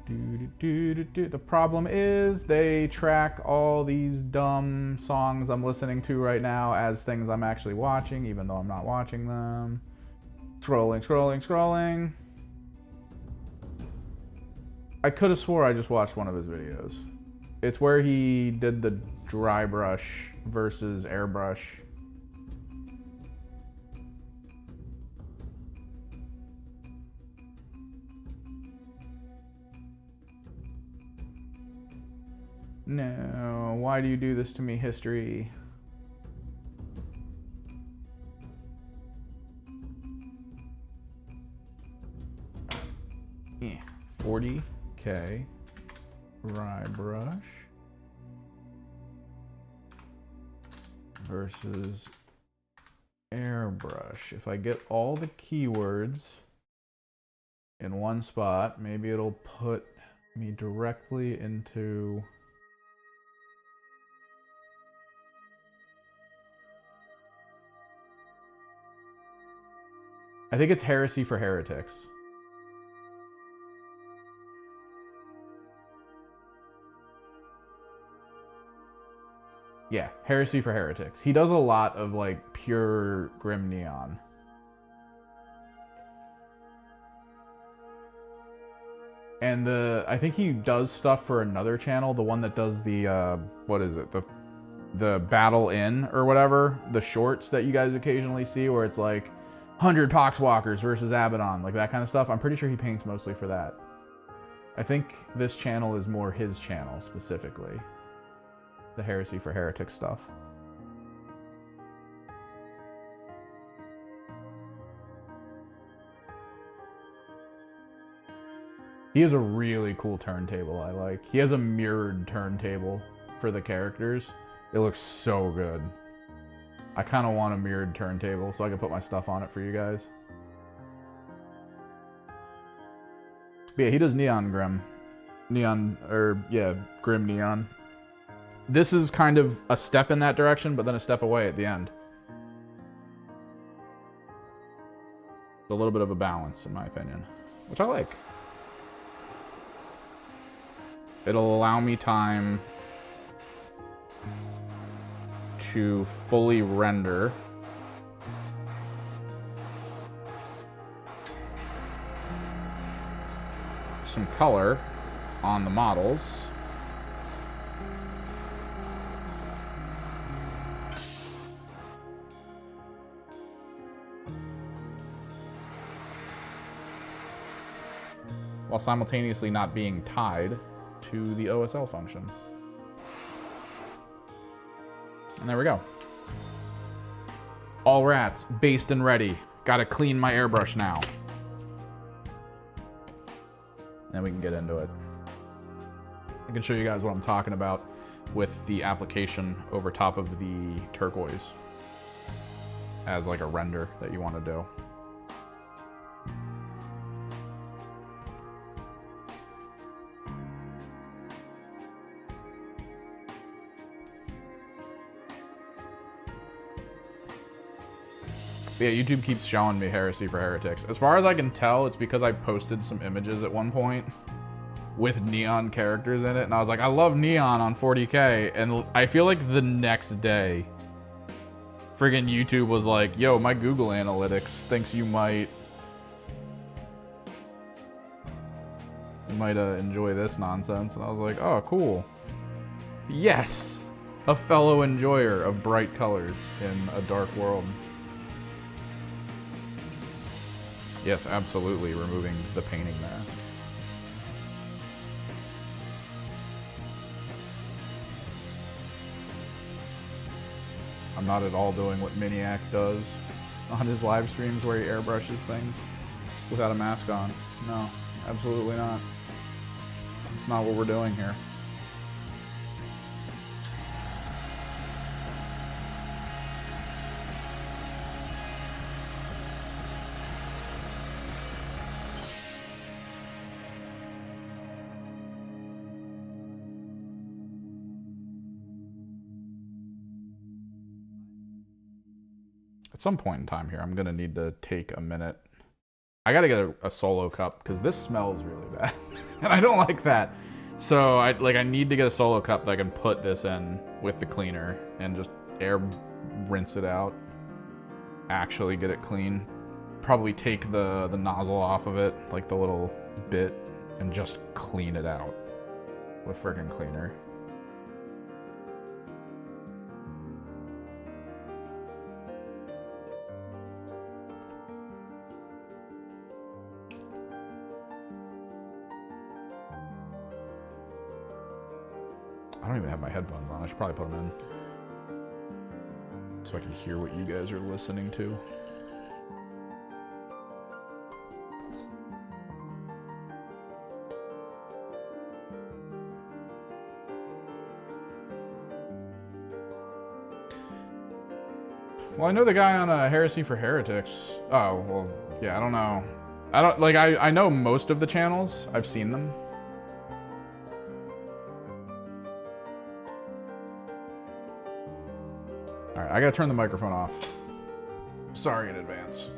The problem is they track all these dumb songs I'm listening to right now as things I'm actually watching, even though I'm not watching them. Scrolling, scrolling, scrolling. I could have swore I just watched one of his videos. It's where he did the dry brush versus airbrush. No, why do you do this to me, history? Yeah, 40K dry brush versus airbrush. If I get all the keywords in one spot, maybe it'll put me directly into... I think it's Heresy for Heretics. Yeah, Heresy for Heretics. He does a lot of like pure Grim Neon. And I think he does stuff for another channel, the one that does the what is it? The Battle In or whatever, the shorts that you guys occasionally see where it's like 100 Poxwalkers versus Abaddon, like that kind of stuff. I'm pretty sure he paints mostly for that. I think this channel is more his channel specifically. The Heresy for Heretic stuff. He has a really cool turntable I like. He has a mirrored turntable for the characters. It looks so good. I kind of want a mirrored turntable so I can put my stuff on it for you guys. But yeah, he does Neon Grim. Neon, or yeah, Grim Neon. this is kind of a step in that direction, but then a step away at the end. A little bit of a balance, in my opinion, which I like. It'll allow me time to fully render some color on the models. While simultaneously not being tied to the OSL function. And there we go. All rats, based and ready. Gotta clean my airbrush now. Then we can get into it. I can show you guys what I'm talking about with the application over top of the turquoise as like a render that you want to do. Yeah, YouTube keeps showing me Heresy for Heretics. As far as I can tell, it's because I posted some images at one point with neon characters in it, and I was like, I love neon on 40K, and I feel like the next day, friggin' YouTube was like, yo, my Google Analytics thinks you might enjoy this nonsense, and I was like, oh, cool. Yes, a fellow enjoyer of bright colors in a dark world. Yes, absolutely, removing the painting there. I'm not at all doing what Miniac does on his live streams where he airbrushes things without a mask on. No, absolutely not. It's not what we're doing here. At some point in time here, I'm gonna need to take a minute. I gotta get a solo cup because this smells really bad, and I don't like that. So I need to get a solo cup that I can put this in with the cleaner and just air rinse it out. Actually get it clean. Probably take the nozzle off of it, like the little bit, and just clean it out with friggin' cleaner. I don't even have my headphones on. I should probably put them in so I can hear what you guys are listening to. Well, I know the guy on Heresy for Heretics. Oh, well, yeah, I don't know. I know most of the channels. I've seen them. Alright, I gotta turn the microphone off. Sorry in advance.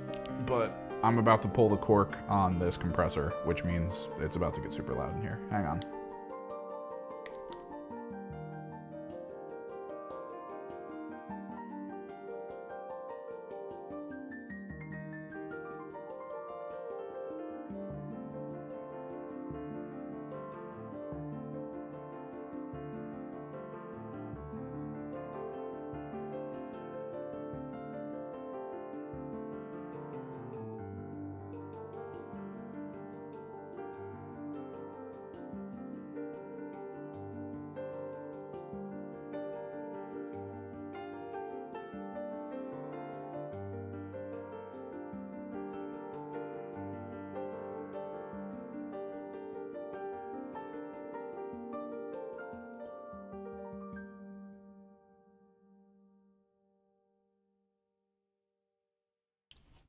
But I'm about to pull the cork on this compressor, which means it's about to get super loud in here. Hang on.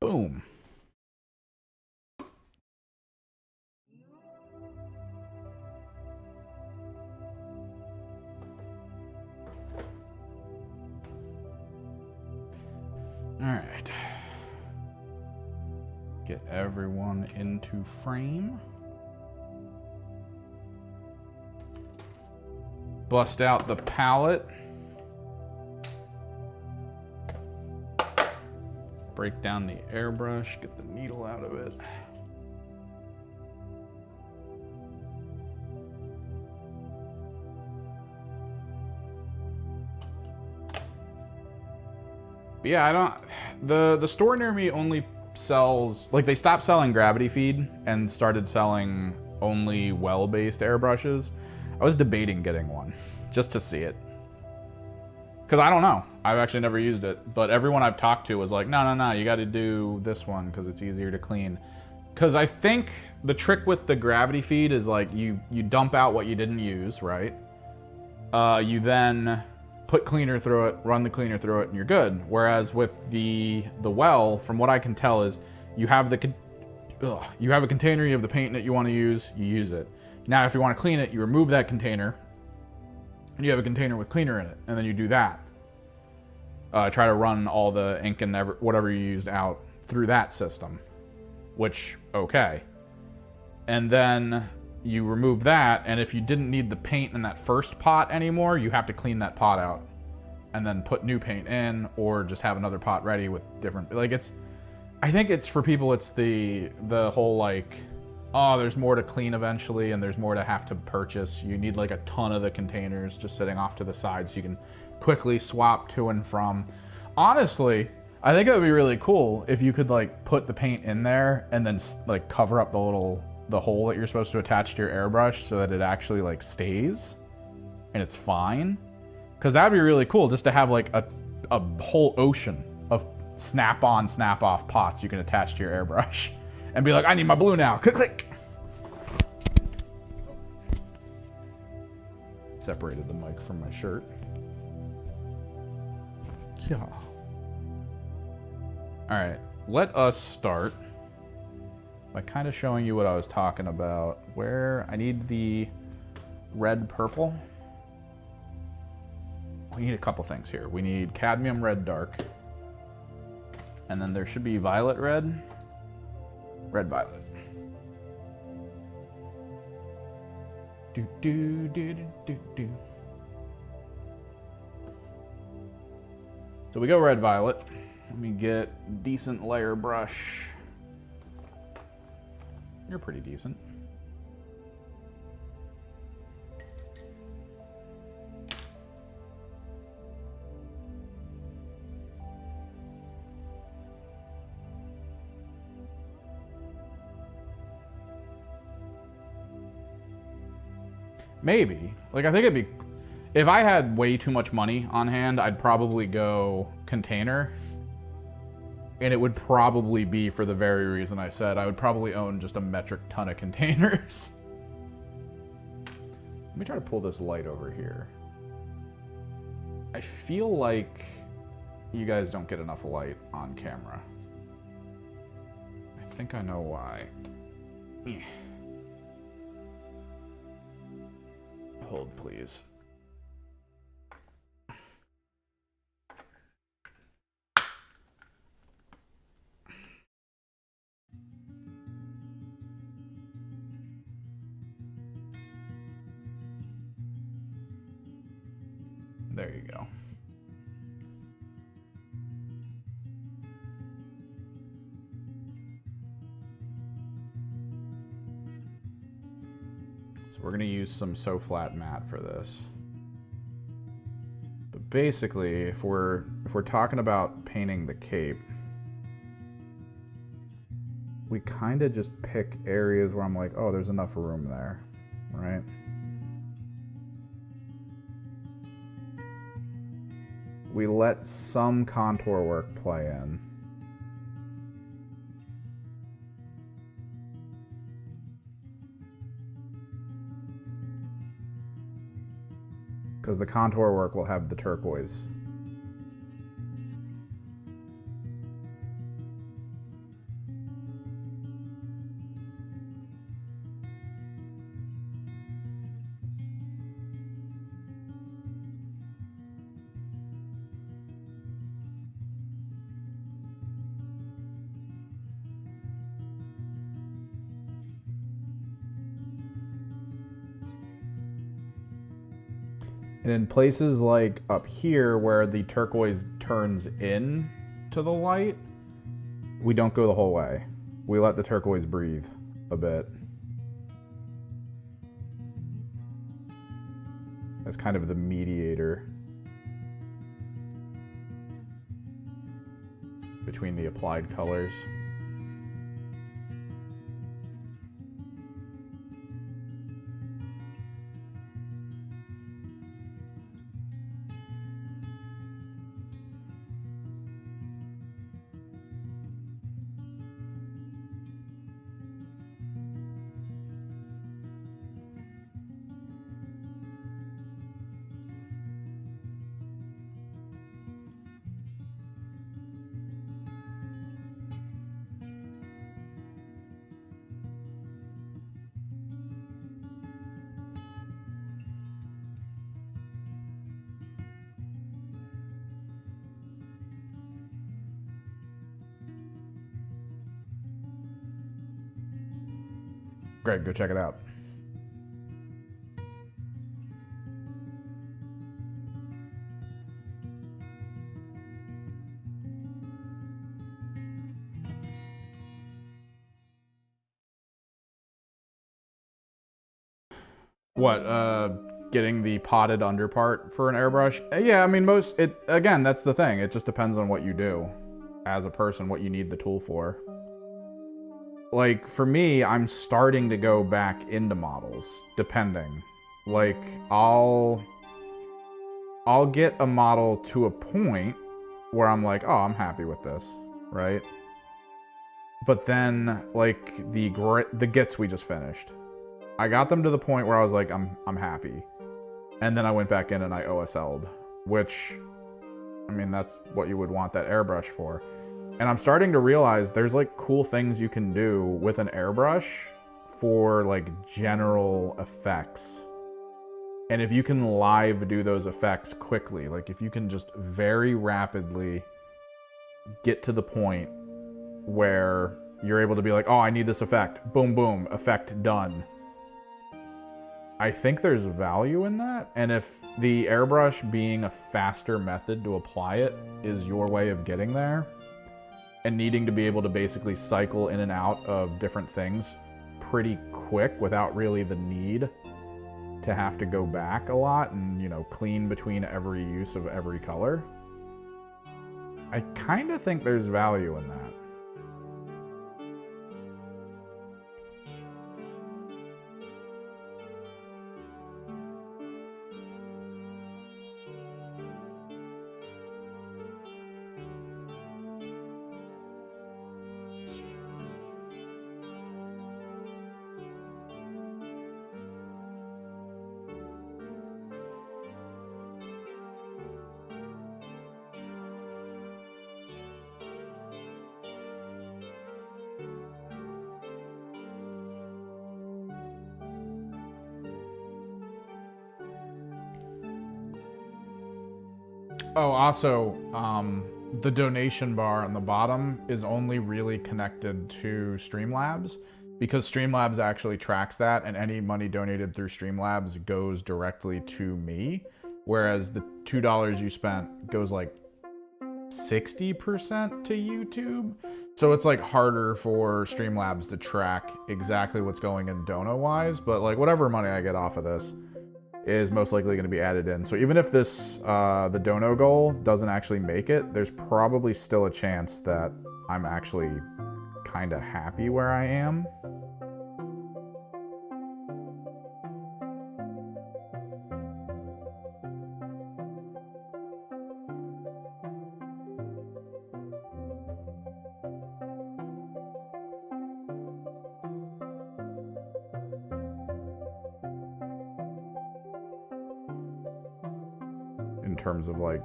Boom. Get everyone into frame. Bust out the palette. Break down the airbrush, get the needle out of it. But yeah, I don't... The store near me only sells... Like, they stopped selling gravity feed and started selling only well-based airbrushes. I was debating getting one, just to see it. Because I don't know. I've actually never used it. But everyone I've talked to was like, no, you got to do this one because it's easier to clean. Because I think the trick with the gravity feed is like you dump out what you didn't use, right? You then put cleaner through it, run the cleaner through it, and you're good. Whereas with the well, from what I can tell is you have a container, you have the paint that you want to use, you use it. Now, if you want to clean it, you remove that container, and you have a container with cleaner in it, and then you do that. Try to run all the ink and whatever you used out through that system, which, okay. And then you remove that, and if you didn't need the paint in that first pot anymore, you have to clean that pot out and then put new paint in, or just have another pot ready with different, like, it's, I think it's for people, it's the whole like, oh, there's more to clean eventually and there's more to have to purchase. You need like a ton of the containers just sitting off to the side so you can quickly swap to and from. Honestly, I think it would be really cool if you could like put the paint in there and then like cover up the hole that you're supposed to attach to your airbrush so that it actually like stays and it's fine. Because that'd be really cool just to have like a whole ocean of snap-on, snap-off pots you can attach to your airbrush. And be like, I need my blue now. Click, click. Separated the mic from my shirt. Yeah. All right, let us start by kind of showing you what I was talking about. Where I need the red purple. We need a couple things here. We need cadmium red dark. And then there should be violet red. Red violet. Do. So we go red violet. Let me get decent layer brush. You're pretty decent. Maybe. Like, I think it'd be... If I had way too much money on hand, I'd probably go container. And it would probably be for the very reason I said. I would probably own just a metric ton of containers. Let me try to pull this light over here. I feel like you guys don't get enough light on camera. I think I know why. Hold, please. There you go. So we're going to use some So Flat Matte for this. But basically, if we're talking about painting the cape, we kind of just pick areas where I'm like, oh, there's enough room there, right? We let some contour work play in. Because the contour work will have the turquoise. And in places like up here where the turquoise turns in to the light, we don't go the whole way. We let the turquoise breathe a bit. As kind of the mediator between the applied colors. Greg, go check it out. What, getting the potted under part for an airbrush? Yeah, I mean, again, that's the thing. It just depends on what you do as a person, what you need the tool for. Like, for me, I'm starting to go back into models, depending. Like, I'll get a model to a point where I'm like, oh, I'm happy with this, right? But then, like, the Gits we just finished, I got them to the point where I was like, I'm happy. And then I went back in and I OSL'd, which, I mean, that's what you would want that airbrush for. And I'm starting to realize there's like cool things you can do with an airbrush for like general effects. And if you can live do those effects quickly, like if you can just very rapidly get to the point where you're able to be like, oh, I need this effect. Boom, boom, effect done. I think there's value in that. And if the airbrush being a faster method to apply it is your way of getting there, and needing to be able to basically cycle in and out of different things pretty quick without really the need to have to go back a lot and, you know, clean between every use of every color, I kind of think there's value in that. Oh, also, the donation bar on the bottom is only really connected to Streamlabs because Streamlabs actually tracks that, and any money donated through Streamlabs goes directly to me, whereas the $2 you spent goes like 60% to YouTube. So it's like harder for Streamlabs to track exactly what's going in dono-wise, but like whatever money I get off of this is most likely going to be added in. So even if this, the dono goal doesn't actually make it, there's probably still a chance that I'm actually kind of happy where I am. In terms of like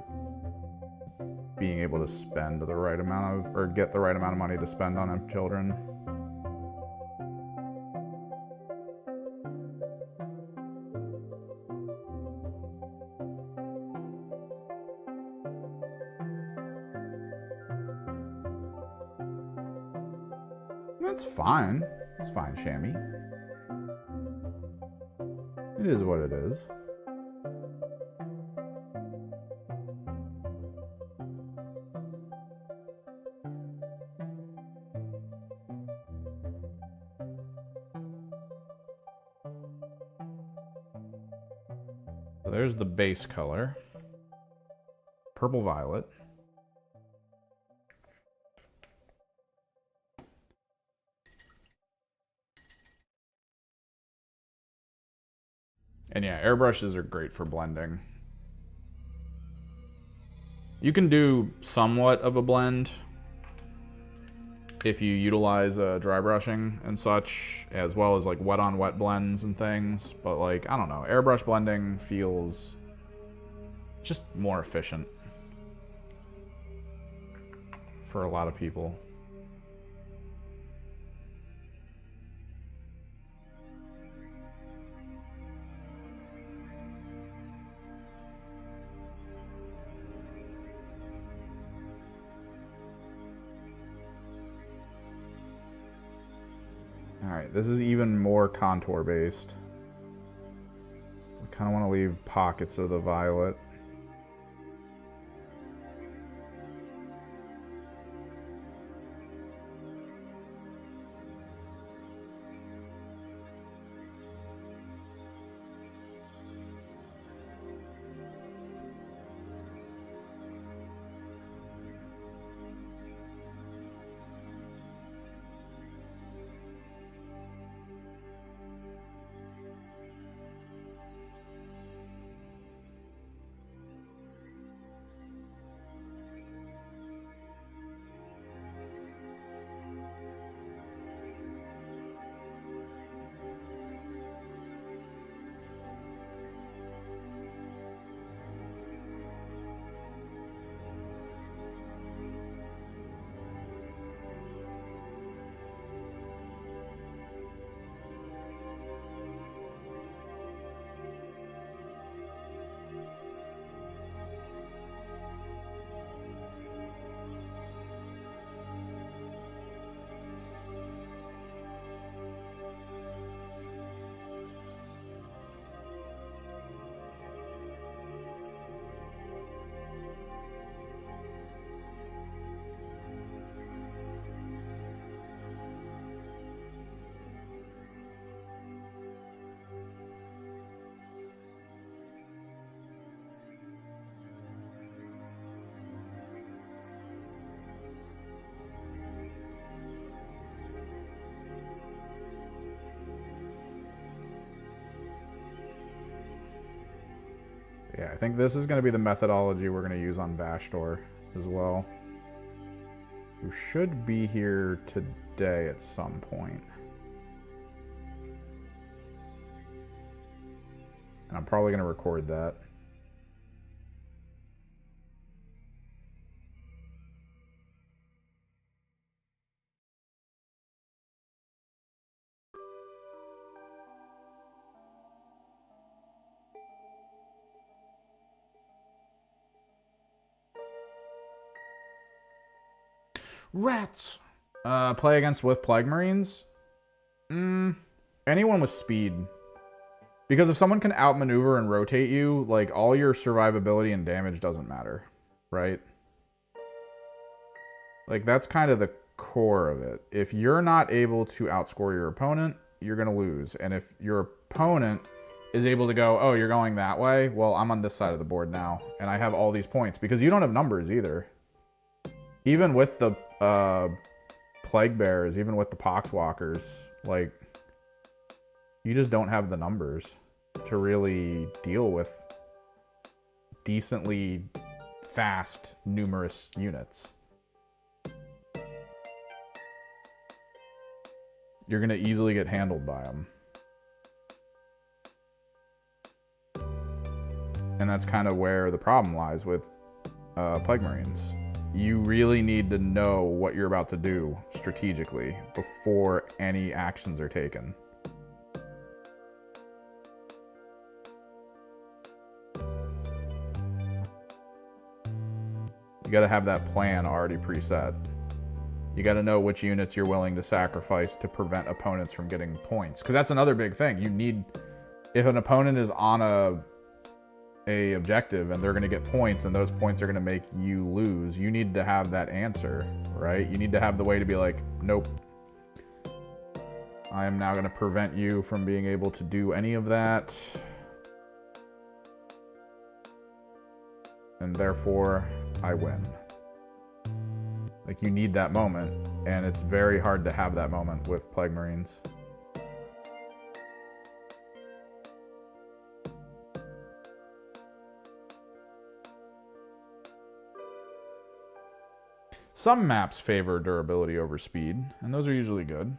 being able to spend the right amount of, or get the right amount of money to spend on children. That's fine. It's fine, Shammy. It is what it is. So there's the base color. Purple violet. And yeah, airbrushes are great for blending. You can do somewhat of a blend if you utilize dry brushing and such, as well as like wet on wet blends and things. But like, I don't know, airbrush blending feels just more efficient for a lot of people. Alright, this is even more contour based. We kind of want to leave pockets of the violet. Yeah, I think this is going to be the methodology we're going to use on Vashtor as well. Who should be here today at some point. And I'm probably going to record that. Rats! Play against with Plague Marines? Anyone with speed. Because if someone can outmaneuver and rotate you, like, all your survivability and damage doesn't matter, right? Like, that's kind of the core of it. If you're not able to outscore your opponent, you're going to lose. And if your opponent is able to go, oh, you're going that way? Well, I'm on this side of the board now, and I have all these points. Because you don't have numbers either. Even with the Plague Bears, even with the Poxwalkers, like, you just don't have the numbers to really deal with decently fast, numerous units. You're going to easily get handled by them. And that's kind of where the problem lies with Plague Marines. You really need to know what you're about to do strategically before any actions are taken. You got to have that plan already preset. You got to know which units you're willing to sacrifice to prevent opponents from getting points. Because that's another big thing. You need, if an opponent is on a objective and they're going to get points and those points are going to make you lose, you need to have that answer, right? You need to have the way to be like, nope, I am now going to prevent you from being able to do any of that. and therefore I win. Like, you need that moment, and it's very hard to have that moment with Plague Marines. Some maps favor durability over speed, and those are usually good.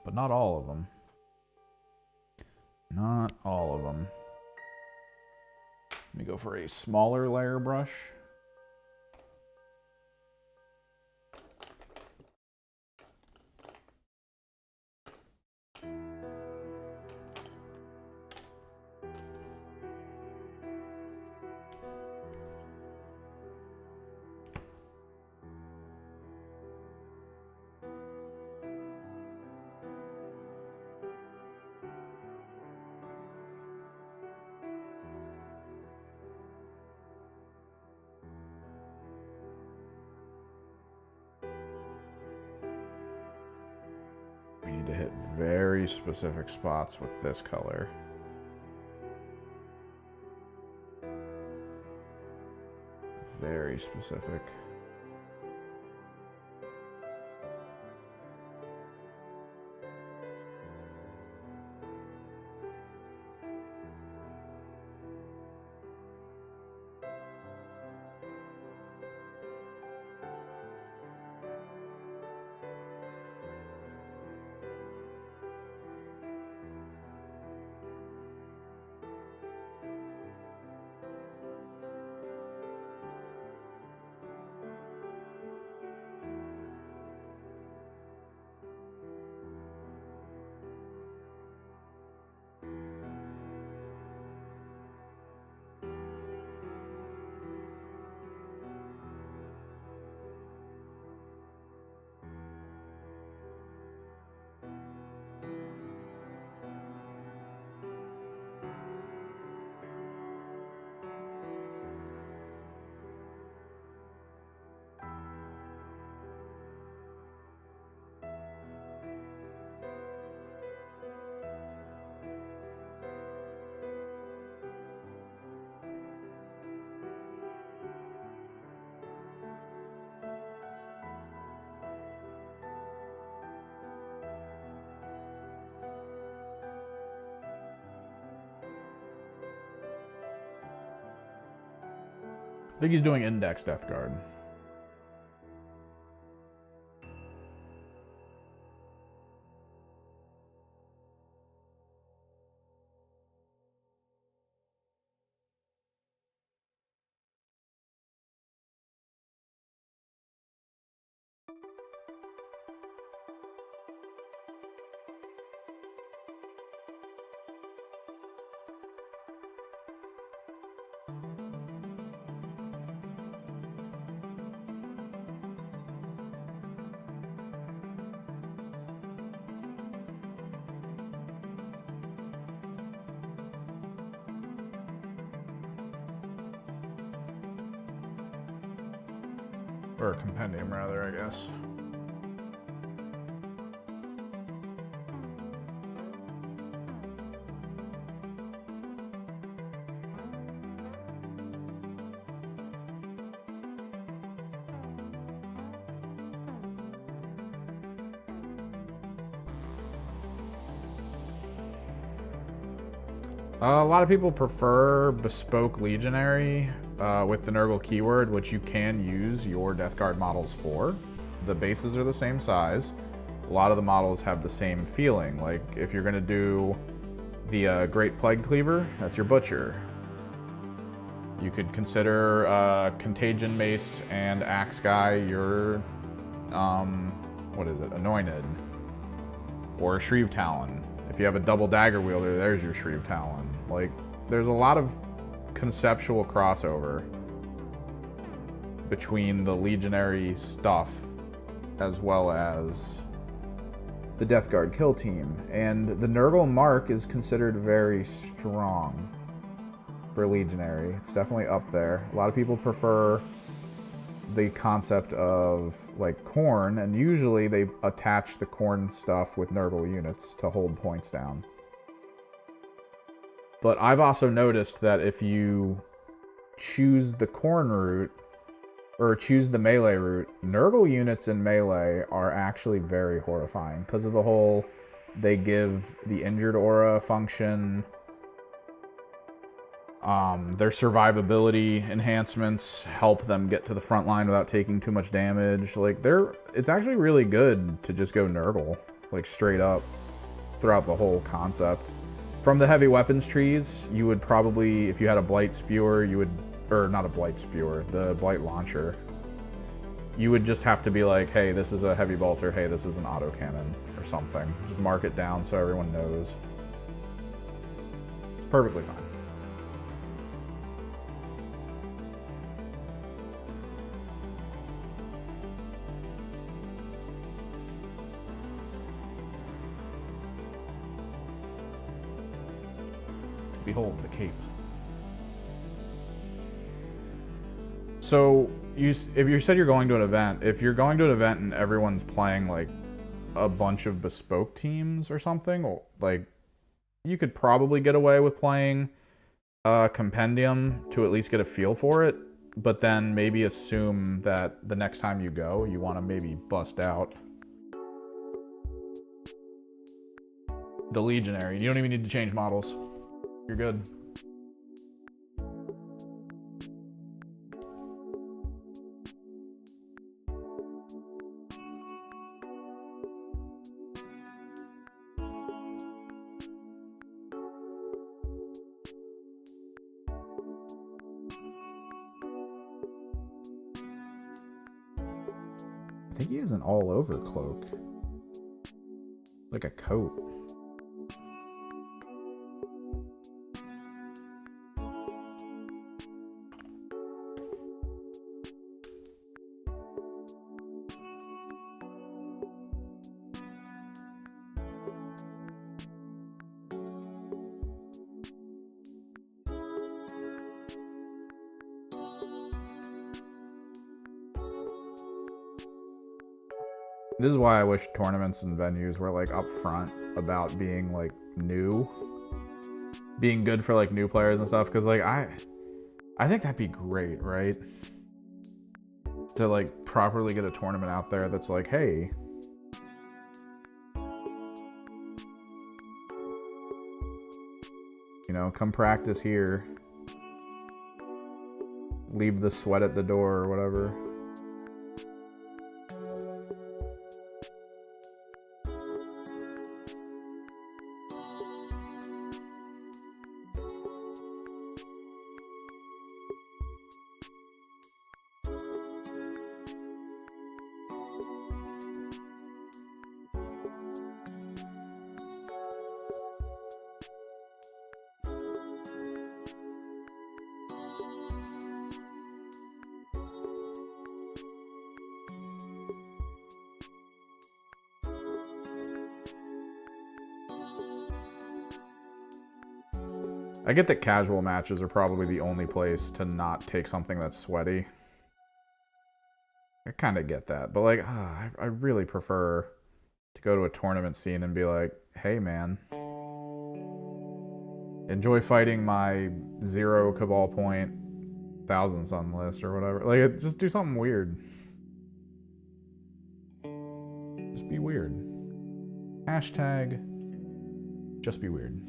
But not all of them. Not all of them. Let me go for a smaller layer brush. We need to hit very specific spots with this color. Very specific. I think he's doing Index Death Guard. Or a compendium, rather, I guess. A lot of people prefer Bespoke Legionary with the Nurgle keyword, which you can use your Death Guard models for. The bases are the same size. A lot of the models have the same feeling. Like, if you're going to do the Great Plague Cleaver, that's your Butcher. You could consider Contagion Mace and Axe Guy your, what is it, Anointed. Or Shrieve Talon. If you have a double dagger wielder, there's your Shrieve Talon. Like, there's a lot of conceptual crossover between the Legionary stuff as well as the Death Guard kill team. And the Nurgle mark is considered very strong. for Legionary. It's definitely up there. A lot of people prefer the concept of like Corn, and usually they attach the Corn stuff with Nurgle units to hold points down. But I've also noticed that if you choose the Corn route, or choose the melee route, Nurgle units in melee are actually very horrifying because of the whole, they give the injured aura function, their survivability enhancements help them get to the front line without taking too much damage. Like, it's actually really good to just go Nurgle, like straight up, throughout the whole concept. From the heavy weapons trees, you would probably, if you had a Blight Spewer, you would, or not a Blight Spewer, the Blight Launcher, you would just have to be like, hey, this is a heavy bolter, hey, this is an autocannon, or something. Just mark it down so everyone knows. It's perfectly fine. Behold the cape. So, if you said you're going to an event, if you're going to an event and everyone's playing like a bunch of bespoke teams or something, like you could probably get away with playing a compendium to at least get a feel for it, but then maybe assume that the next time you go, you want to maybe bust out the Legionary. You don't even need to change models. You're good. I think he has an all-over cloak. Like a coat. This is why I wish tournaments and venues were like up front about being like new, being good for like new players and stuff. Cause like I think that'd be great, right? To like properly get a tournament out there that's like, hey, you know, come practice here. Leave the sweat at the door or whatever. I get that casual matches are probably the only place to not take something that's sweaty. I kind of get that, but like, I really prefer to go to a tournament scene and be like, hey man, enjoy fighting my 0 Cabal point 1,000 Sun list or whatever. Like, just do something weird. Just be weird. Hashtag just be weird.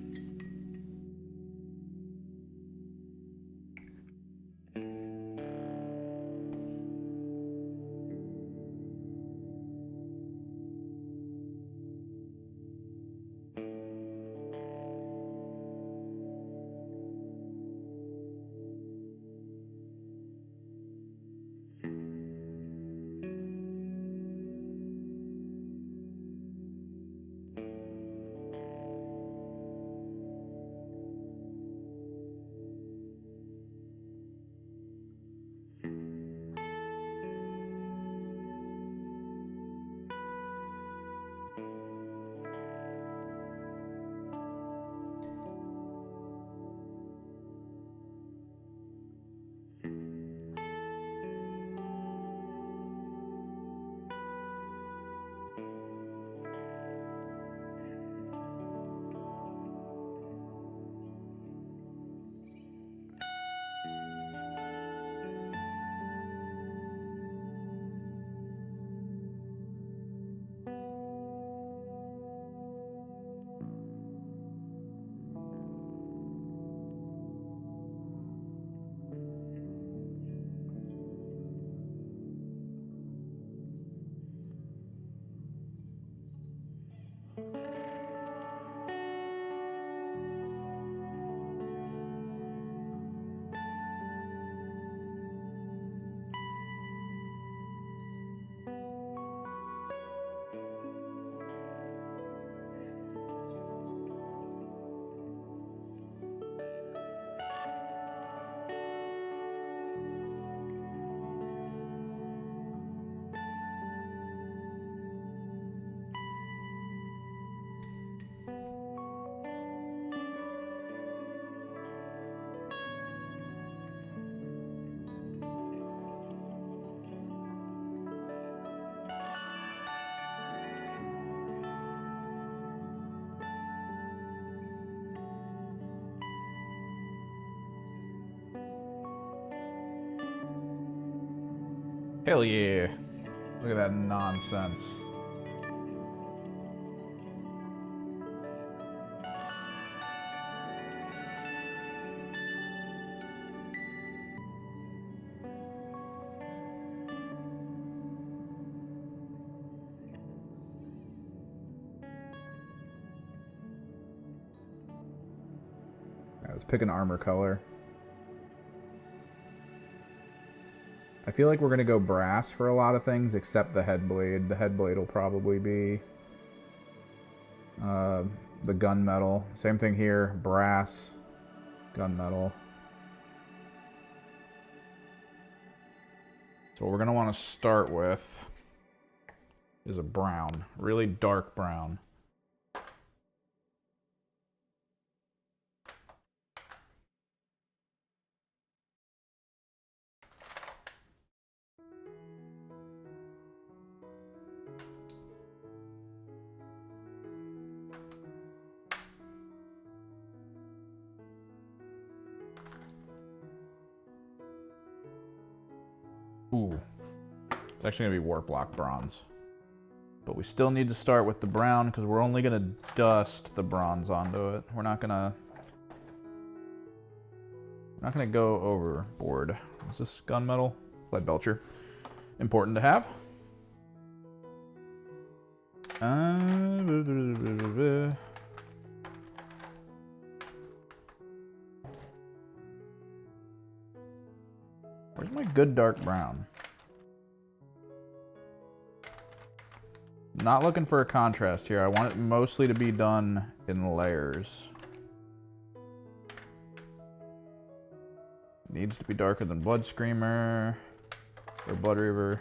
Hell yeah. Look at that nonsense. Let's pick an armor color. I feel like we're going to go brass for a lot of things except the head blade. The head blade will probably be the gunmetal. Same thing here, brass, gunmetal. So what we're going to want to start with is a brown, really dark brown. Ooh, it's actually going to be warp block bronze. But we still need to start with the brown because we're only going to dust the bronze onto it. We're not going to go overboard. Is this gunmetal? Lead belcher. Important to have. Where's my good dark brown? Not looking for a contrast here. I want it mostly to be done in layers. Needs to be darker than Blood Screamer or Blood Reaver.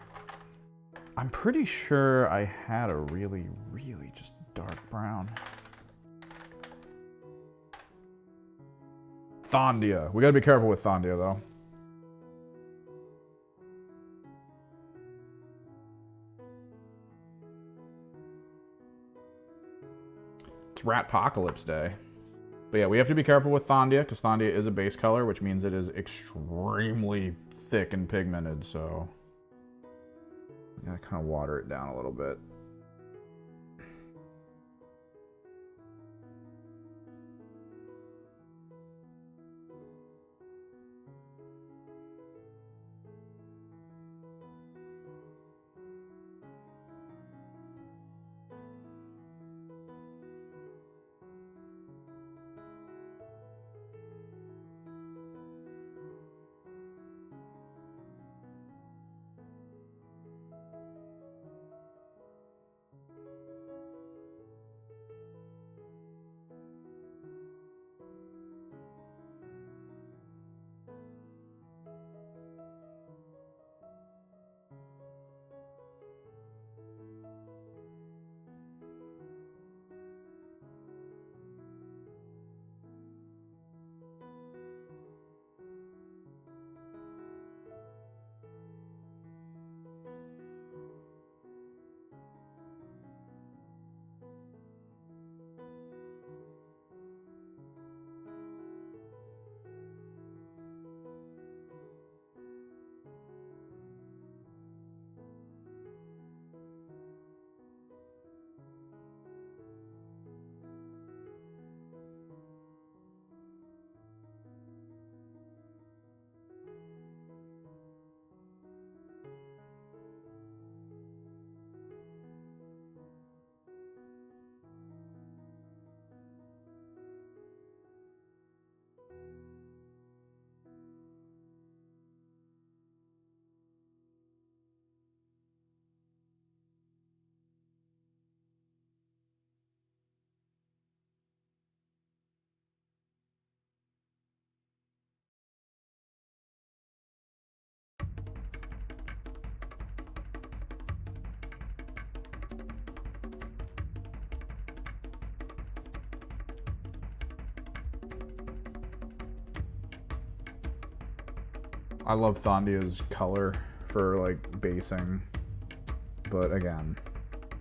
I'm pretty sure I had a really, really just dark brown. Thondia. We gotta be careful with Thondia though. It's Ratpocalypse Day. But yeah, we have to be careful with Thondia, because Thondia is a base color, which means it is extremely thick and pigmented, so I gotta kind of water it down a little bit. I love Thondia's color for like basing, but again,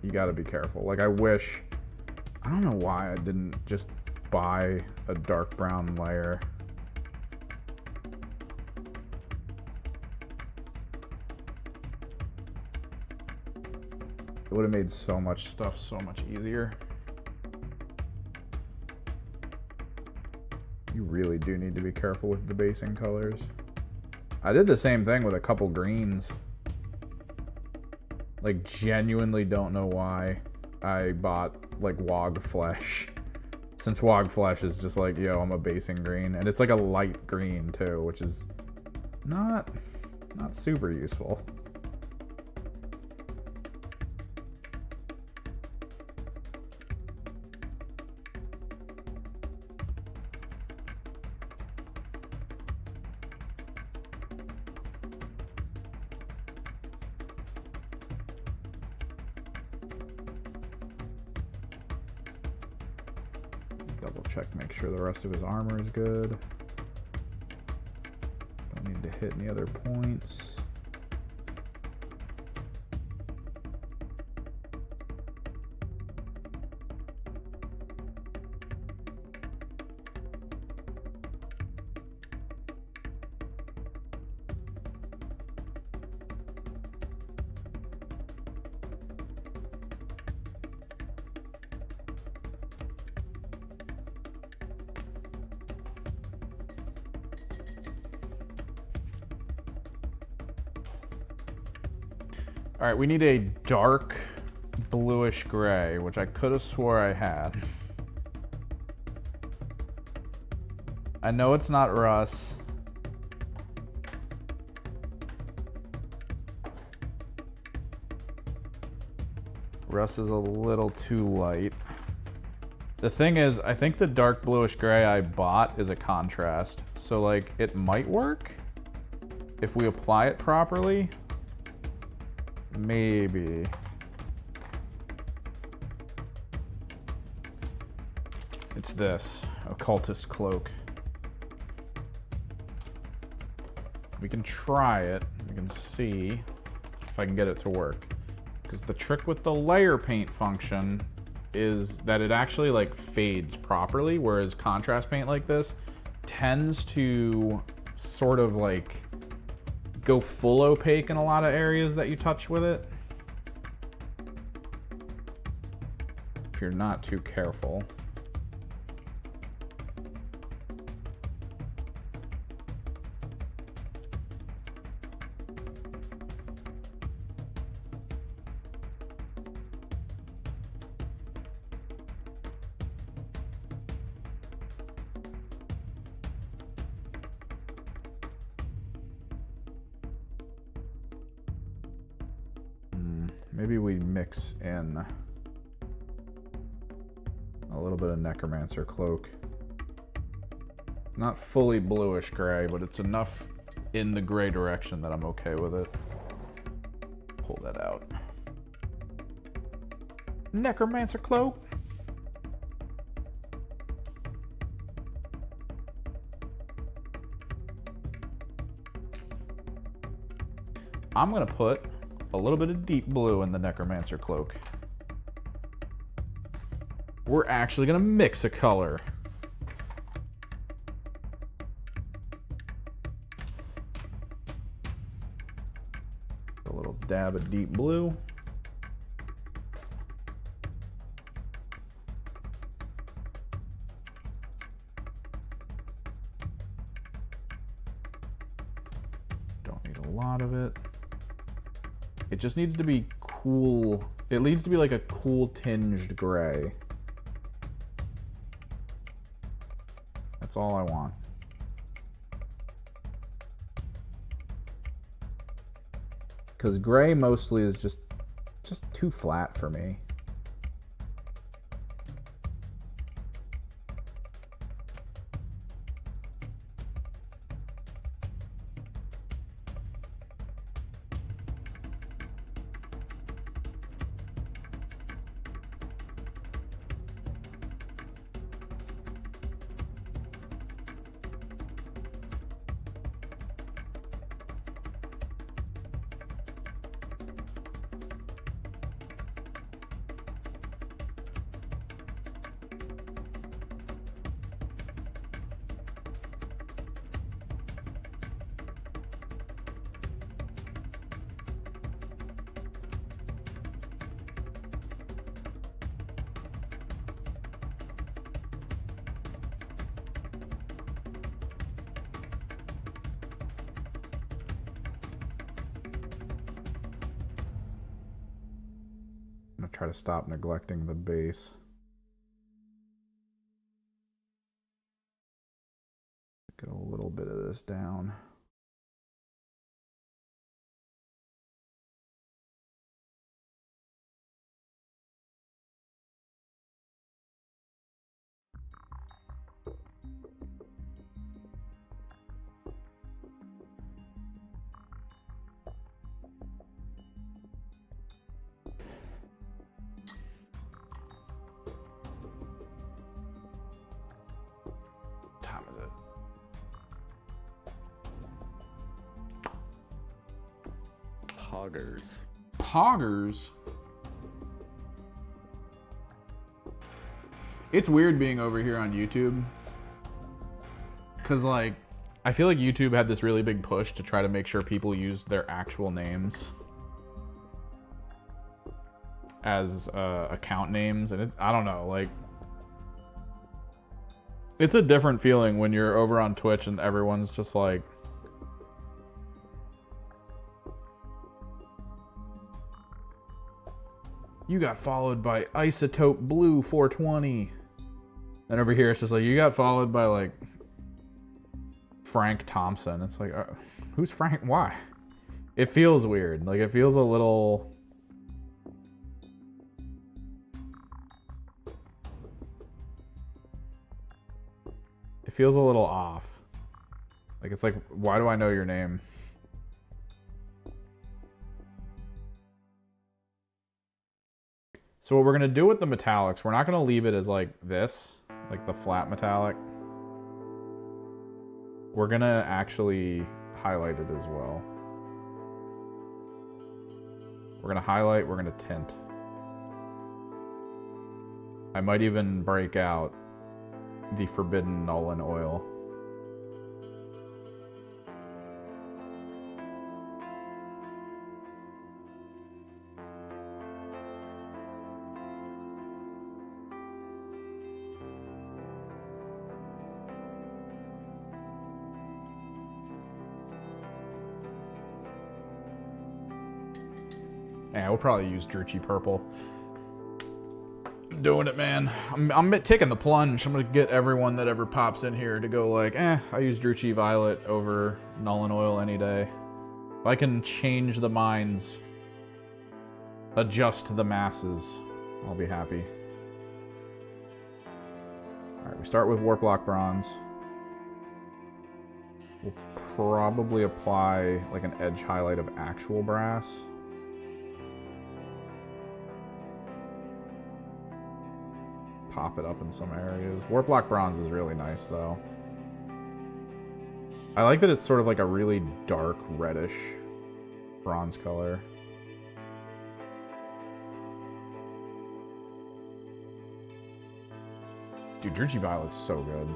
you gotta be careful. Like I don't know why I didn't just buy a dark brown layer. It would have made so much stuff so much easier. You really do need to be careful with the basing colors. I did the same thing with a couple greens. Like, genuinely don't know why I bought, like, Wog Flesh. Since Wog Flesh is just like, yo, I'm a basing green. And it's like a light green, too, which is not super useful. Double check, make sure the rest of his armor is good. Don't need to hit any other points. All right, we need a dark bluish gray, which I could have swore I had. I know it's not Russ. Russ is a little too light. The thing is, I think the dark bluish gray I bought is a contrast. So, like, it might work if we apply it properly. Maybe. It's this occultist cloak. We can try it. We can see if I can get it to work. Because the trick with the layer paint function is that it actually like fades properly, whereas contrast paint like this tends to sort of like go full opaque in a lot of areas that you touch with it. If you're not too careful. Maybe we mix in a little bit of Necromancer Cloak. Not fully bluish gray, but it's enough in the gray direction that I'm okay with it. Pull that out. Necromancer Cloak. I'm gonna put a little bit of deep blue in the Necromancer Cloak. We're actually gonna mix a color. A little dab of deep blue. Don't need a lot of it. It just needs to be cool. It needs to be like a cool tinged gray. That's all I want. Because gray mostly is just too flat for me. gonna try to stop neglecting the bass. Get a little bit of this down. Poggers. It's weird being over here on YouTube. Because, like, I feel like YouTube had this really big push to try to make sure people use their actual names as account names. And I don't know, like, it's a different feeling when you're over on Twitch and everyone's just like, you got followed by Isotope Blue 420. And over here, it's just like, you got followed by, like, Frank Thompson. It's like, who's Frank? Why? It feels weird. Like, it feels a little... It feels a little off. Like, it's like, why do I know your name? So what we're gonna do with the metallics, we're not gonna leave it as like this, like the flat metallic. We're gonna actually highlight it as well. We're gonna highlight, we're gonna tint. I might even break out the forbidden Nolan oil. Yeah, we'll probably use Druchii Purple. I'm doing it, man. I'm taking the plunge. I'm gonna get everyone that ever pops in here to go like, I use Druchii Violet over Nolan Oil any day. If I can change the minds, adjust the masses, I'll be happy. Alright, we start with Warplock Bronze. We'll probably apply like an edge highlight of actual brass. Pop it up in some areas. Warplock Bronze is really nice, though. I like that it's sort of like a really dark reddish bronze color. Dude, Druchii Violet's so good.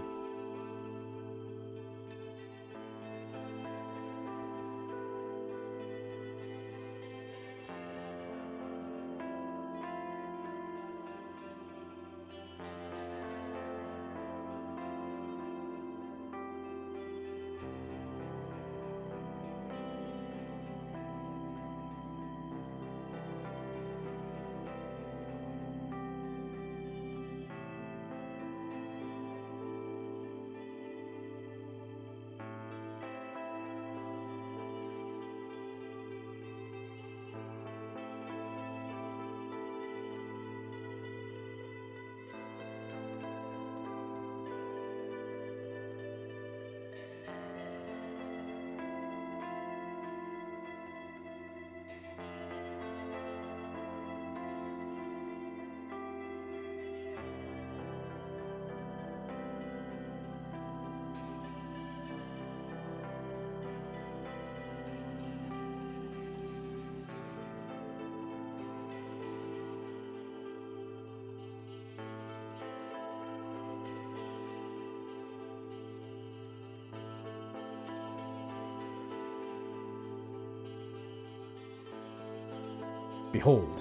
Behold,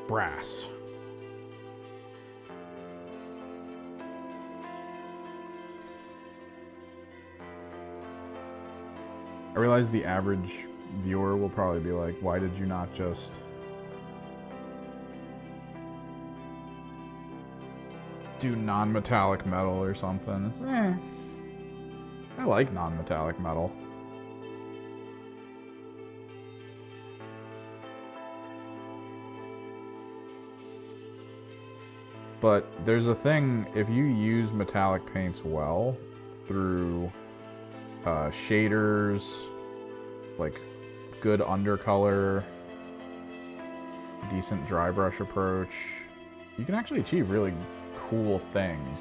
brass. I realize the average viewer will probably be like, why did you not just do non-metallic metal or something. It's I like non-metallic metal. But there's a thing, if you use metallic paints well through shaders, like good undercolor, decent dry brush approach, you can actually achieve really cool things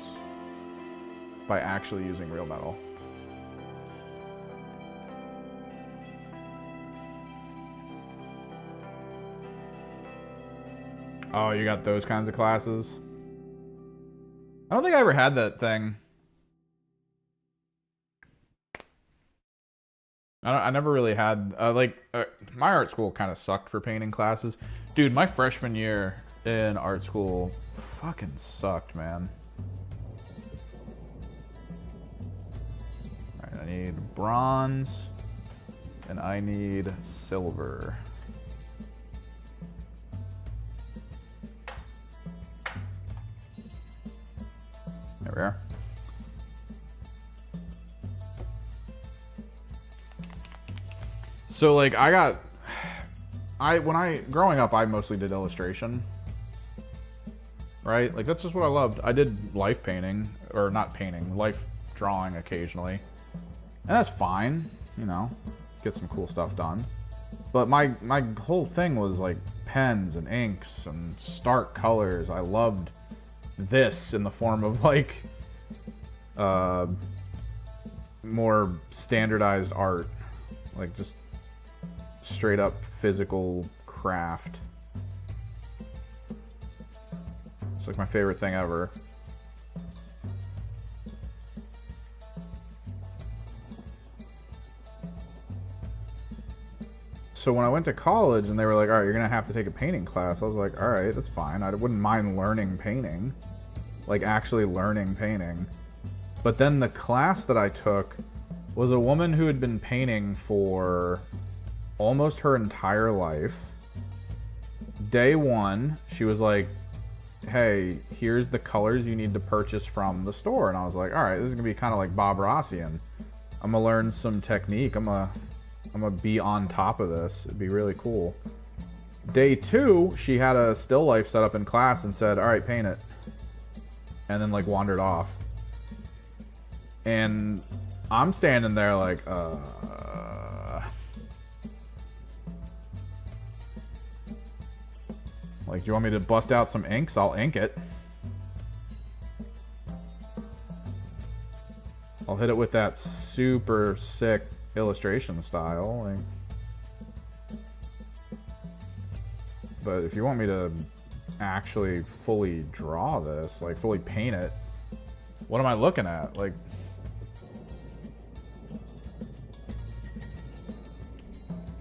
by actually using real metal. Oh, you got those kinds of classes? I don't think I ever had that thing. I never really had, my art school kind of sucked for painting classes. Dude, my freshman year in art school fucking sucked, man. Alright, I need bronze, and I need silver. There we are. So like growing up, I mostly did illustration, right? Like that's just what I loved. I did life painting, or not painting, life drawing occasionally. And that's fine, you know, get some cool stuff done. But my whole thing was like pens and inks and stark colors. I loved this in the form of like more standardized art, like just straight up physical craft. It's like my favorite thing ever. So when I went to college and they were like, all right, you're gonna have to take a painting class, I was like, all right, that's fine. I wouldn't mind learning painting, like actually learning painting. But then the class that I took was a woman who had been painting for almost her entire life. Day one, she was like, hey, here's the colors you need to purchase from the store. And I was like, all right, this is gonna be kind of like Bob Rossian. I'm gonna learn some technique. I'm gonna be on top of this. It'd be really cool. Day two, she had a still life set up in class and said, all right, paint it. And then like wandered off. And I'm standing there like, like, do you want me to bust out some inks? I'll ink it. I'll hit it with that super sick illustration style. Like, but if you want me to actually fully draw this, like fully paint it, what am I looking at? Like,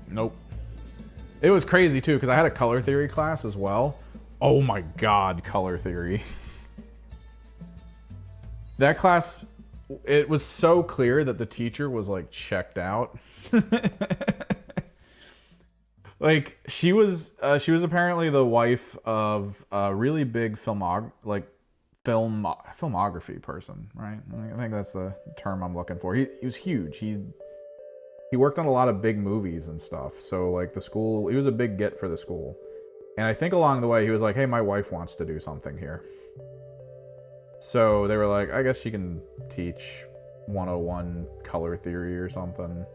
nope. It was crazy too, because I had a color theory class as well. Oh my god, color theory. That class, it was so clear that the teacher was like checked out. Like she was apparently the wife of a really big filmography person, right? I think that's the term I'm looking for. He was huge. He worked on a lot of big movies and stuff. So like the school, he was a big get for the school. And I think along the way he was like, hey, my wife wants to do something here. So they were like, I guess she can teach 101 color theory or something.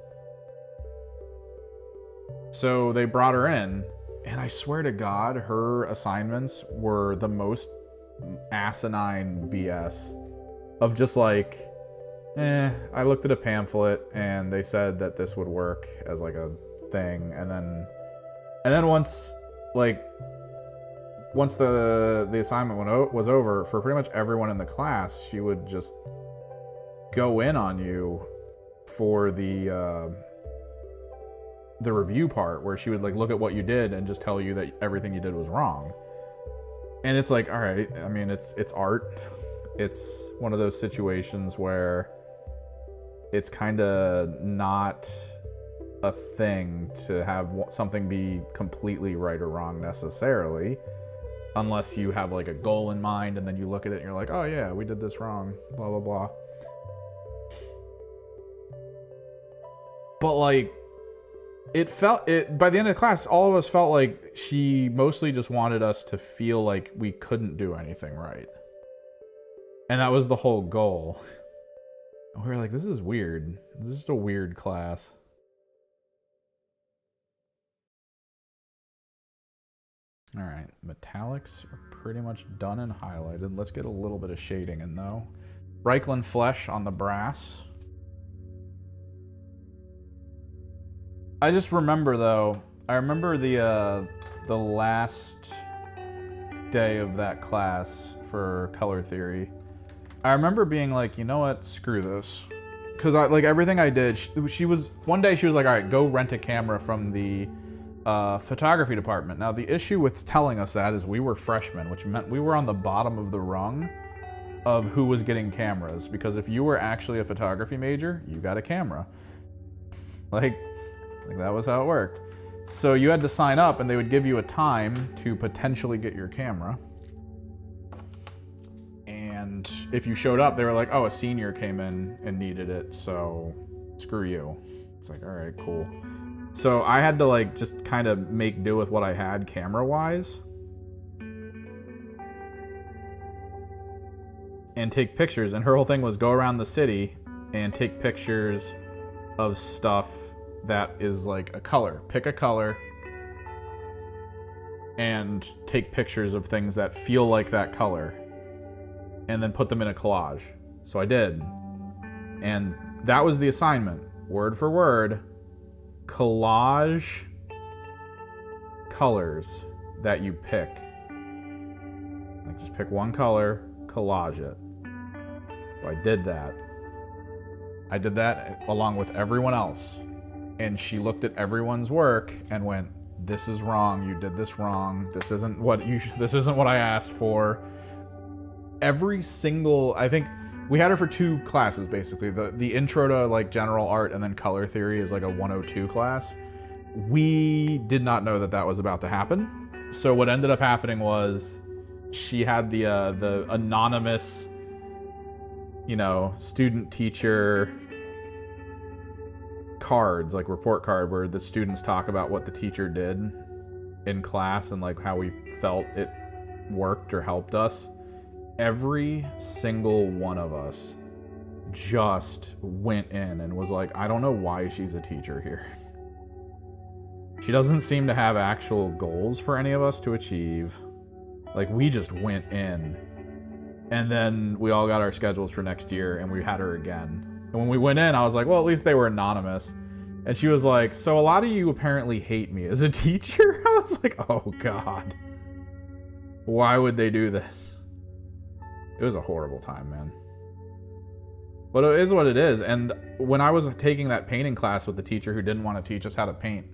So they brought her in, and I swear to God, her assignments were the most asinine BS of just like, I looked at a pamphlet and they said that this would work as like a thing, and then once the assignment was over, for pretty much everyone in the class, she would just go in on you for the review part, where she would like look at what you did and just tell you that everything you did was wrong. And it's like, all right, I mean, it's art. It's one of those situations where it's kind of not a thing to have something be completely right or wrong necessarily. unless you have like a goal in mind and then you look at it and you're like, oh yeah, we did this wrong, blah, blah, blah. But like, by the end of the class, all of us felt like she mostly just wanted us to feel like we couldn't do anything right. And that was the whole goal. We were like, this is weird. This is just a weird class. All right, metallics are pretty much done and highlighted. Let's get a little bit of shading in though. Reichland flesh on the brass. I just remember though, I remember the last day of that class for color theory. I remember being like, you know what, screw this. Cause like everything I did, one day she was like, all right, go rent a camera from the photography department. Now the issue with telling us that is we were freshmen, which meant we were on the bottom of the rung of who was getting cameras. Because if you were actually a photography major, you got a camera. Like that was how it worked. So you had to sign up and they would give you a time to potentially get your camera. And if you showed up, they were like, oh, a senior came in and needed it, so screw you. It's like, all right, cool. So I had to like just kind of make do with what I had camera-wise. And take pictures. And her whole thing was go around the city and take pictures of stuff that is like a color. Pick a color and take pictures of things that feel like that color and then put them in a collage. So I did. And that was the assignment. Word for word, collage colors that you pick. Like just pick one color, collage it. So I did that. I did that along with everyone else. And she looked at everyone's work and went, this is wrong, you did this wrong, this isn't what I asked for. Every single, I think we had her for 2 classes basically. The intro to like general art and then color theory is like a 102 class. We did not know that that was about to happen. So what ended up happening was she had the anonymous, you know, student teacher cards, like report card, where the students talk about what the teacher did in class and like how we felt it worked or helped us. Every single one of us just went in and was like, I don't know why she's a teacher here. She doesn't seem to have actual goals for any of us to achieve. Like, we just went in. And then we all got our schedules for next year and we had her again. And when we went in, I was like, well, at least they were anonymous. And she was like, so a lot of you apparently hate me as a teacher? I was like, oh God. Why would they do this? It was a horrible time, man. But it is what it is. And when I was taking that painting class with the teacher who didn't want to teach us how to paint,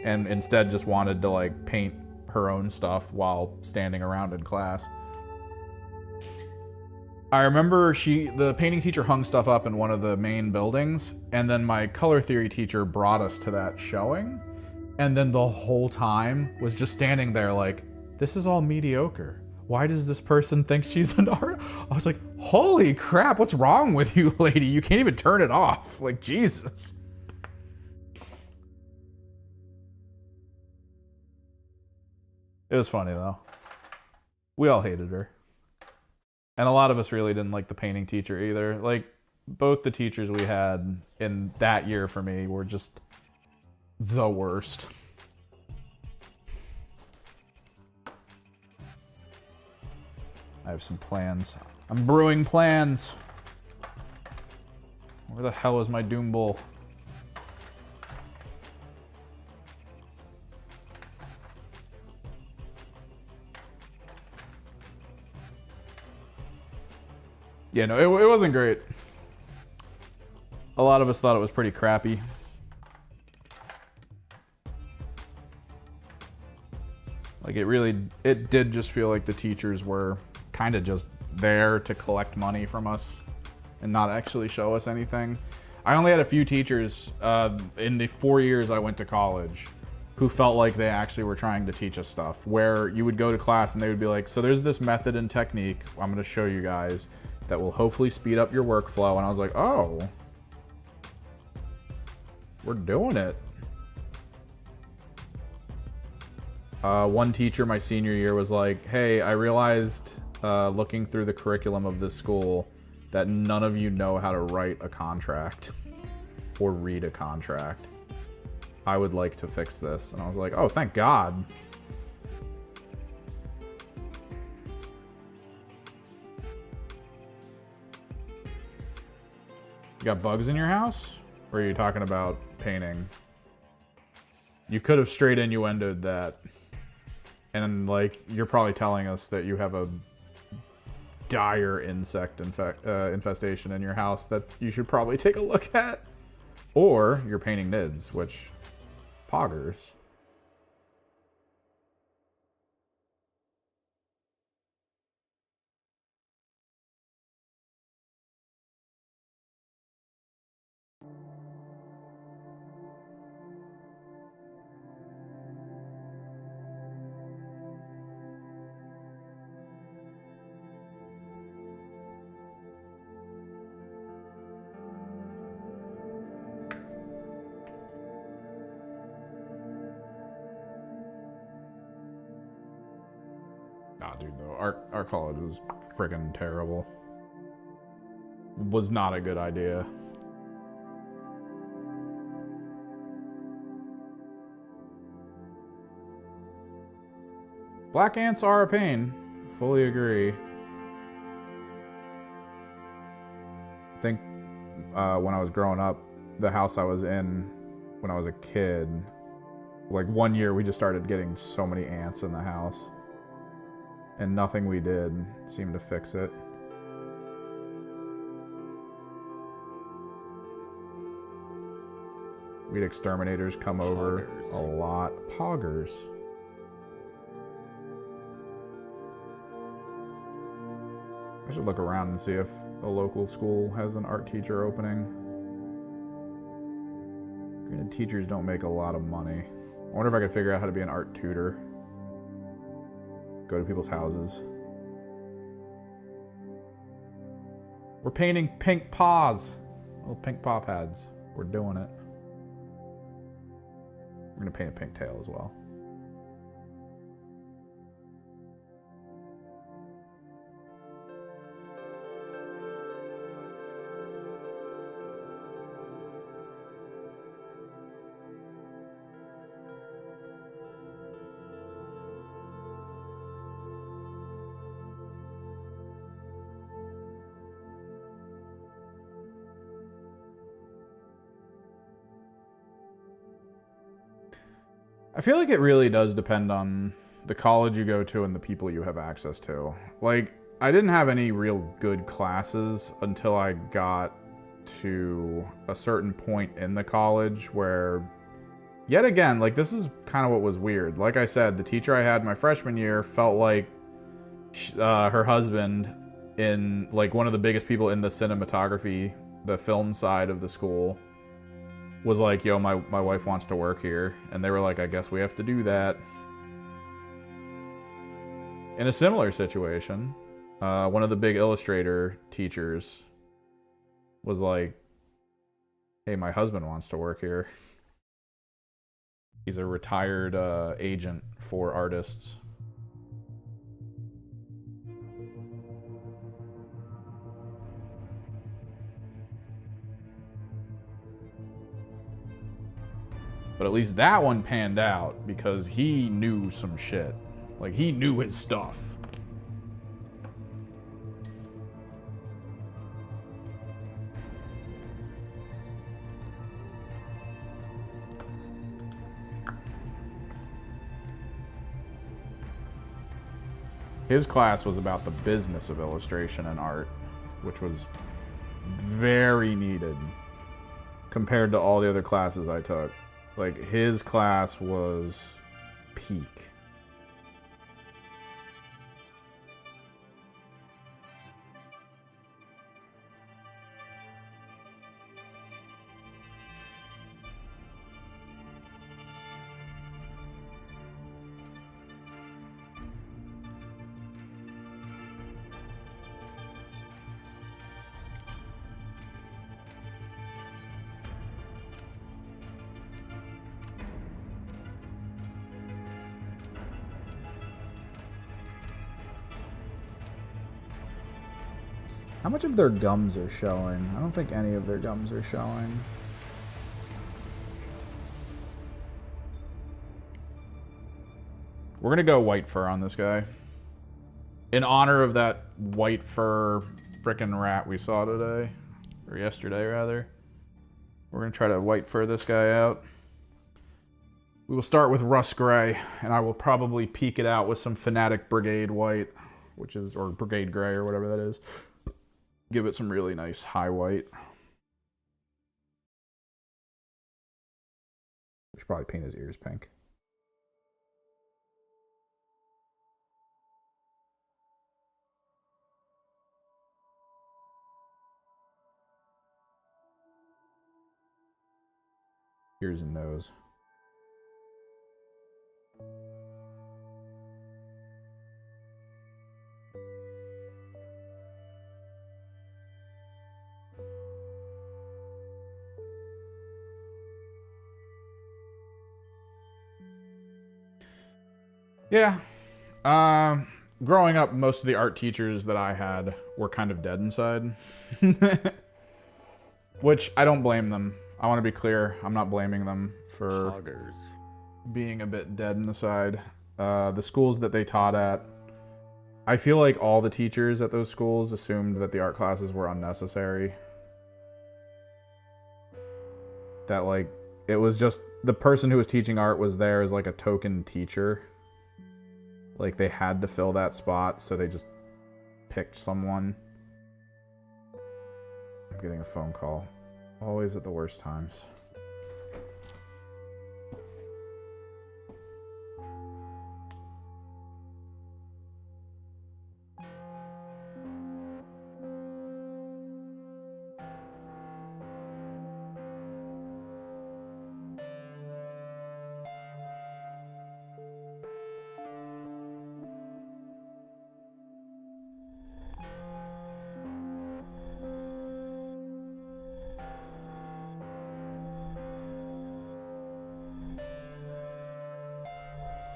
and instead just wanted to like paint her own stuff while standing around in class, I remember the painting teacher hung stuff up in one of the main buildings, and then my color theory teacher brought us to that showing, and then the whole time was just standing there like, this is all mediocre. Why does this person think she's an artist? I was like, holy crap, what's wrong with you, lady? You can't even turn it off. Like, Jesus. It was funny, though. We all hated her. And a lot of us really didn't like the painting teacher either. Like, both the teachers we had in that year for me were just the worst. I have some plans. I'm brewing plans. Where the hell is my Doom Bowl? Yeah, no, it wasn't great. A lot of us thought it was pretty crappy. Like, it did just feel like the teachers were kind of just there to collect money from us and not actually show us anything. I only had a few teachers in the 4 years I went to college who felt like they actually were trying to teach us stuff, where you would go to class and they would be like, so there's this method and technique I'm going to show you guys that will hopefully speed up your workflow. And I was like, oh, we're doing it. One teacher my senior year was like, hey, I realized looking through the curriculum of this school that none of you know how to write a contract or read a contract. I would like to fix this. And I was like, oh, thank God. You got bugs in your house? Or are you talking about painting? You could have straight innuendoed that. And, like, you're probably telling us that you have a dire insect infestation in your house that you should probably take a look at. Or you're painting nids, which... poggers. Nah, dude, though, our college was friggin' terrible. Was not a good idea. Black ants are a pain. Fully agree. I think when I was growing up, the house I was in when I was a kid, like 1 year we just started getting so many ants in the house. And nothing we did seemed to fix it. We had exterminators come over a lot. Poggers. I should look around and see if a local school has an art teacher opening. Granted, teachers don't make a lot of money. I wonder if I could figure out how to be an art tutor. Go to people's houses. We're painting pink paws. Little pink paw pads. We're doing it. We're gonna paint a pink tail as well. I feel like it really does depend on the college you go to and the people you have access to. Like, I didn't have any real good classes until I got to a certain point in the college where, yet again, like, this is kind of what was weird. Like I said, the teacher I had my freshman year felt like her husband, in like one of the biggest people in the cinematography, the film side of the school, was like, yo, my wife wants to work here. And they were like, I guess we have to do that. In a similar situation, one of the big illustrator teachers was like, hey, my husband wants to work here. He's a retired agent for artists. But at least that one panned out because he knew some shit. Like, he knew his stuff. His class was about the business of illustration and art, which was very needed compared to all the other classes I took. Like, his class was peak. How much of their gums are showing? I don't think any of their gums are showing. We're gonna go white fur on this guy. In honor of that white fur frickin' rat we saw today. Or yesterday, rather. We're gonna try to white fur this guy out. We will start with rust gray, and I will probably peek it out with some Fanatic Brigade white, which is, or Brigade gray, or whatever that is. Give it some really nice high white. We should probably paint his ears pink. Ears and nose. Yeah. Growing up, most of the art teachers that I had were kind of dead inside. Which, I don't blame them. I want to be clear. I'm not blaming them for being a bit dead in the side. The schools that they taught at, I feel like all the teachers at those schools assumed that the art classes were unnecessary. That, like, it was just, the person who was teaching art was there as, like, a token teacher. Like, they had to fill that spot, so they just picked someone. I'm getting a phone call. Always at the worst times.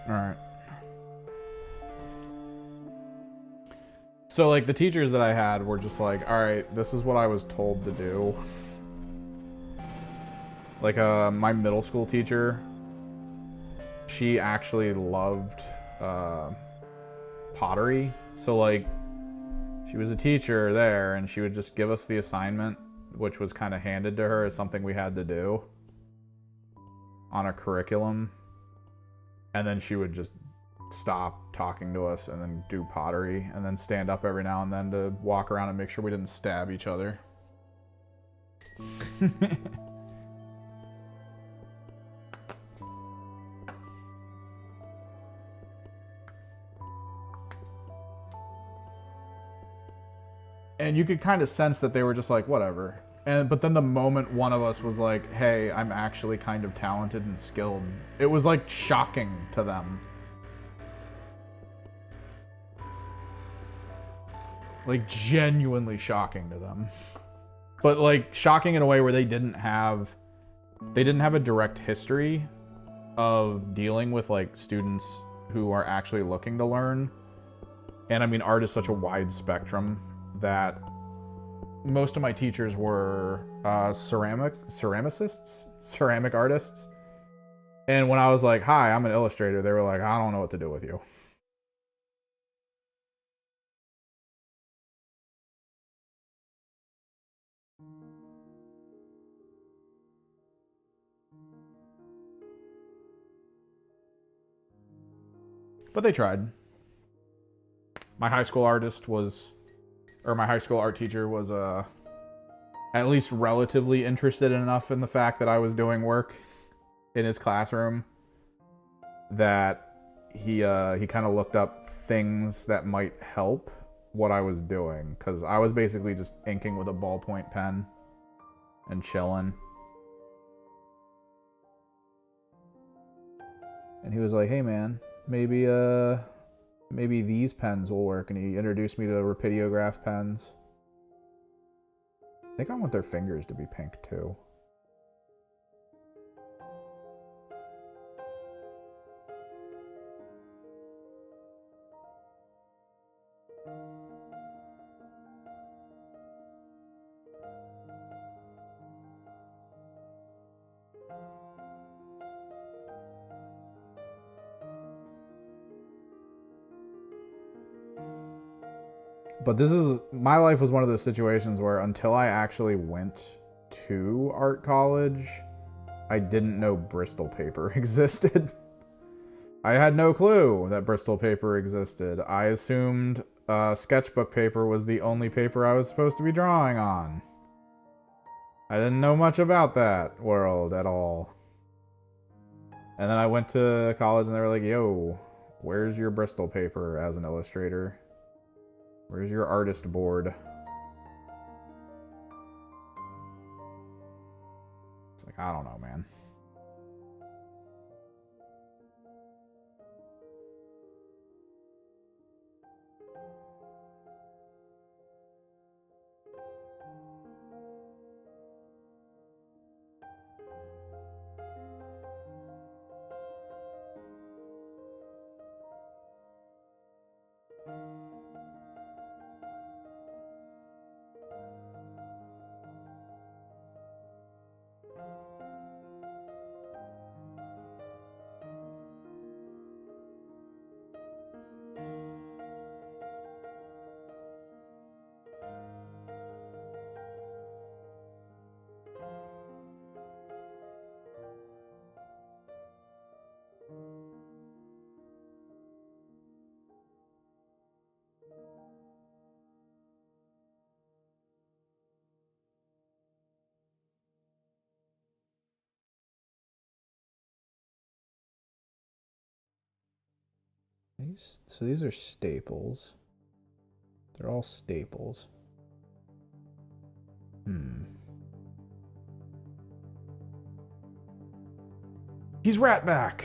Alright. So, like, the teachers that I had were just like, alright, this is what I was told to do. Like, my middle school teacher, she actually loved, pottery. So, like, she was a teacher there, and she would just give us the assignment, which was kind of handed to her as something we had to do on a curriculum. And then she would just stop talking to us and then do pottery and then stand up every now and then to walk around and make sure we didn't stab each other. And you could kind of sense that they were just like, whatever. But then the moment one of us was like, hey, I'm actually kind of talented and skilled, it was like shocking to them. Like genuinely shocking to them. But like shocking in a way where they didn't have a direct history of dealing with like students who are actually looking to learn. And I mean, art is such a wide spectrum that most of my teachers were ceramic artists. And when I was like, hi, I'm an illustrator, they were like, I don't know what to do with you. But they tried. My high school art teacher was at least relatively interested enough in the fact that I was doing work in his classroom that he kind of looked up things that might help what I was doing, because I was basically just inking with a ballpoint pen and chilling. And he was like, hey man, maybe these pens will work, and he introduced me to Rapidograph pens. I think I want their fingers to be pink too. But my life was one of those situations where until I actually went to art college, I didn't know Bristol paper existed. I had no clue that Bristol paper existed. I assumed sketchbook paper was the only paper I was supposed to be drawing on. I didn't know much about that world at all. And then I went to college and they were like, yo, where's your Bristol paper as an illustrator? Where's your artist board? It's like, I don't know, man. So these are staples. They're all staples. He's Ratback.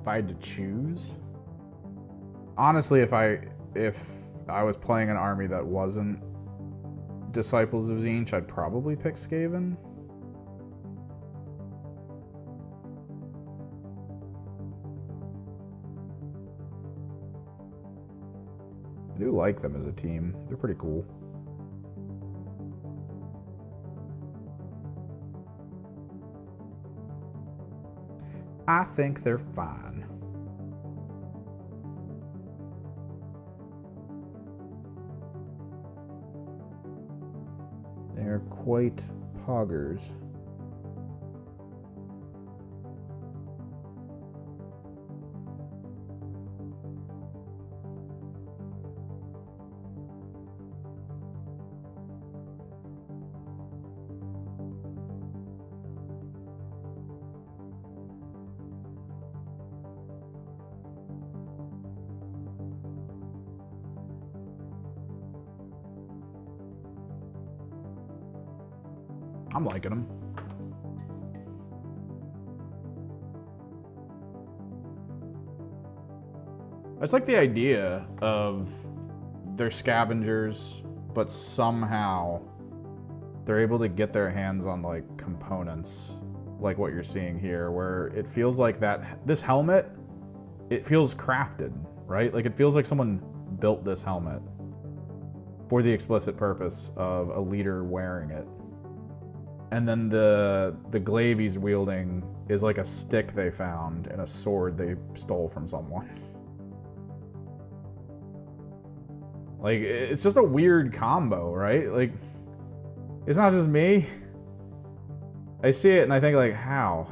If I had to choose, honestly, if I was playing an army that wasn't Disciples of Tzeentch, I'd probably pick Skaven. I do like them as a team. They're pretty cool. I think they're fine. They're quite poggers. I'm liking them. I just like the idea of they're scavengers, but somehow they're able to get their hands on like components like what you're seeing here, where it feels like that this helmet, it feels crafted, right? Like it feels like someone built this helmet for the explicit purpose of a leader wearing it. And then the glaive he's wielding is like a stick they found and a sword they stole from someone. Like, it's just a weird combo, right? Like, it's not just me. I see it and I think like, how?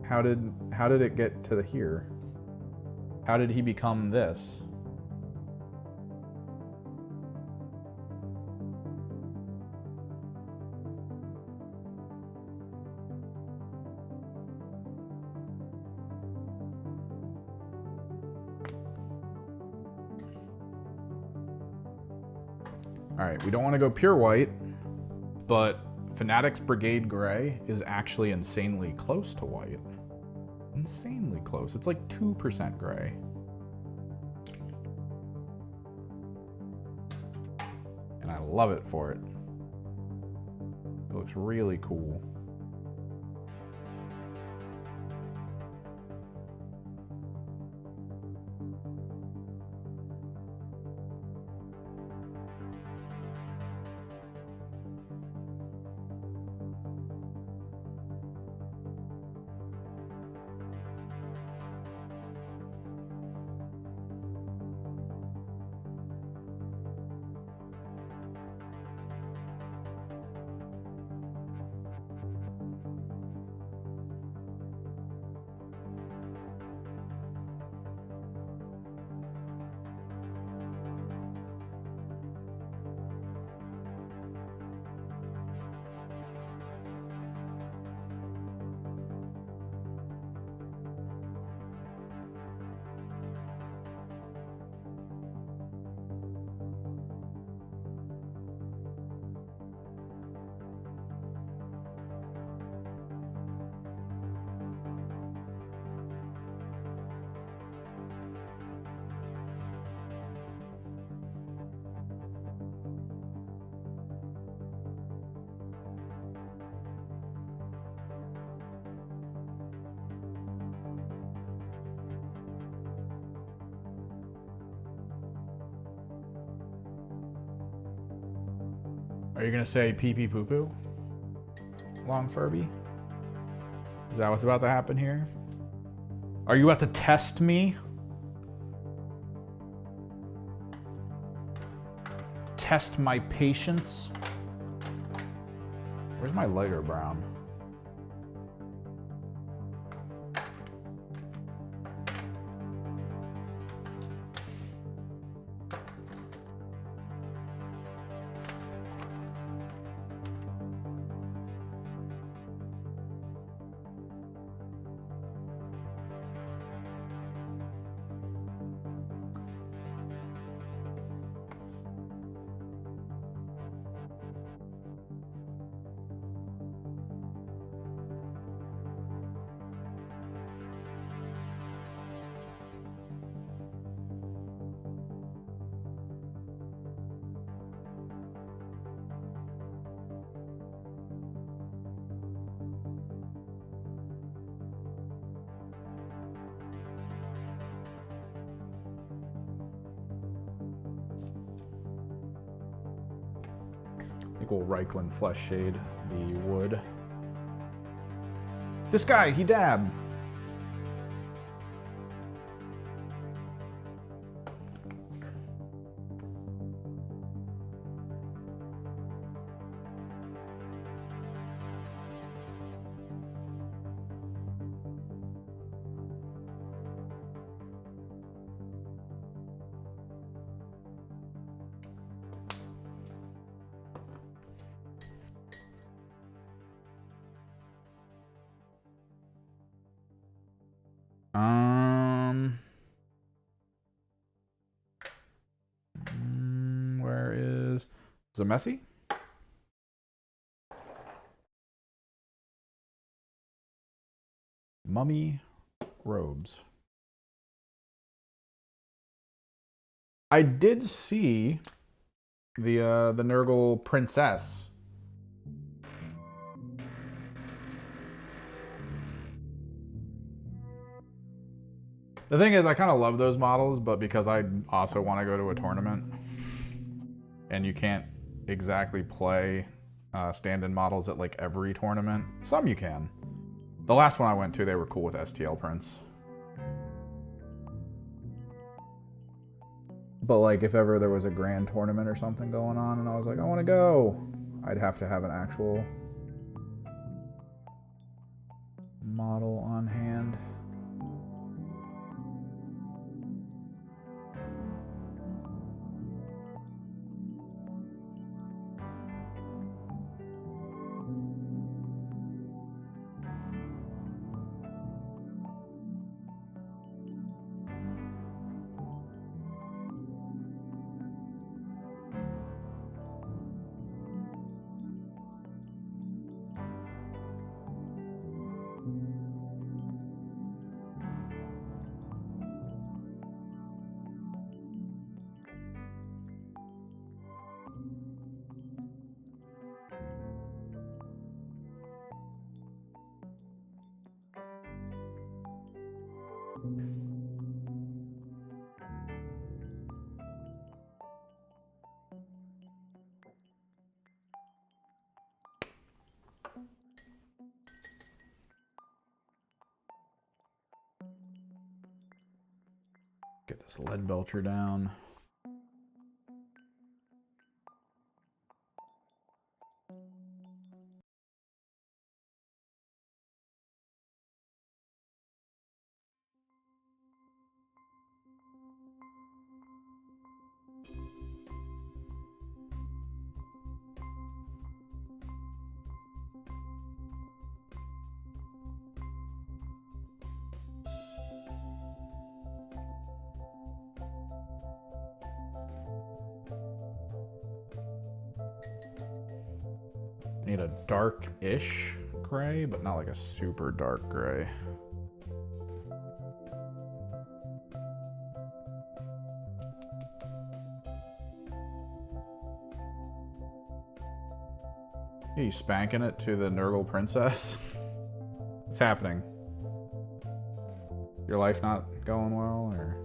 How did it get to here? How did he become this? All right, we don't want to go pure white, but Fanatic's Brigade Gray is actually insanely close to white. Insanely close. It's like 2% gray. And I love it for it. It looks really cool. Are you gonna say pee pee poo poo? Long Furby? Is that what's about to happen here? Are you about to test me? Test my patience? Where's my lighter brown? I think we'll Reichland Flesh Shade the wood. This guy, he dabbed. Where is it messy? Mummy robes. I did see the Nurgle princess. The thing is, I kind of love those models, but because I also want to go to a tournament, and you can't exactly play stand-in models at like every tournament. Some you can. The last one I went to, they were cool with STL prints. But like if ever there was a grand tournament or something going on and I was like, I want to go, I'd have to have an actual model on hand. Get this lead belcher down. Need a dark-ish gray, but not like a super dark gray. Are you spanking it to the Nurgle princess? What's happening? Your life not going well, or?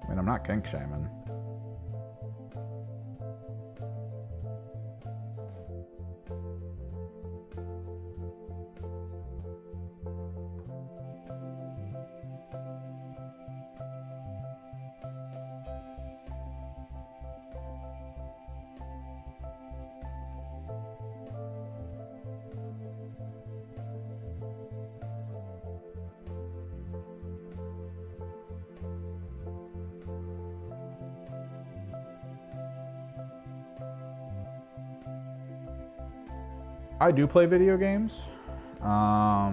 I mean, I'm not kink shaming. I do play video games. I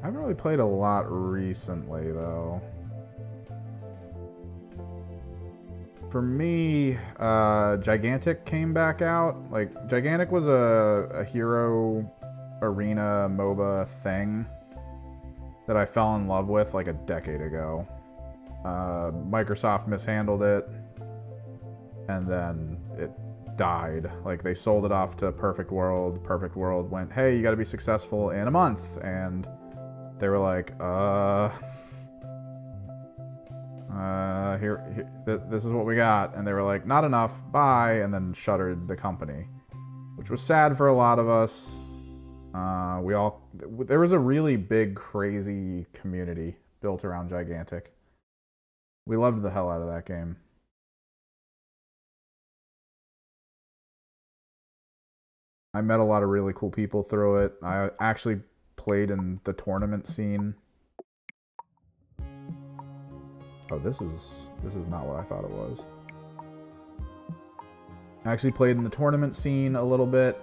haven't really played a lot recently, though. For me, Gigantic came back out. Like, Gigantic was a hero arena MOBA thing that I fell in love with like a decade ago. Microsoft mishandled it, and then it died. Like, they sold it off to Perfect World. Perfect World went, hey, you gotta be successful in a month. And they were like, this is what we got. And they were like, not enough, bye. And then shuttered the company, which was sad for a lot of us. There was a really big, crazy community built around Gigantic. We loved the hell out of that game. I met a lot of really cool people through it. I actually played in the tournament scene. Oh, this is not what I thought it was. I actually played in the tournament scene a little bit.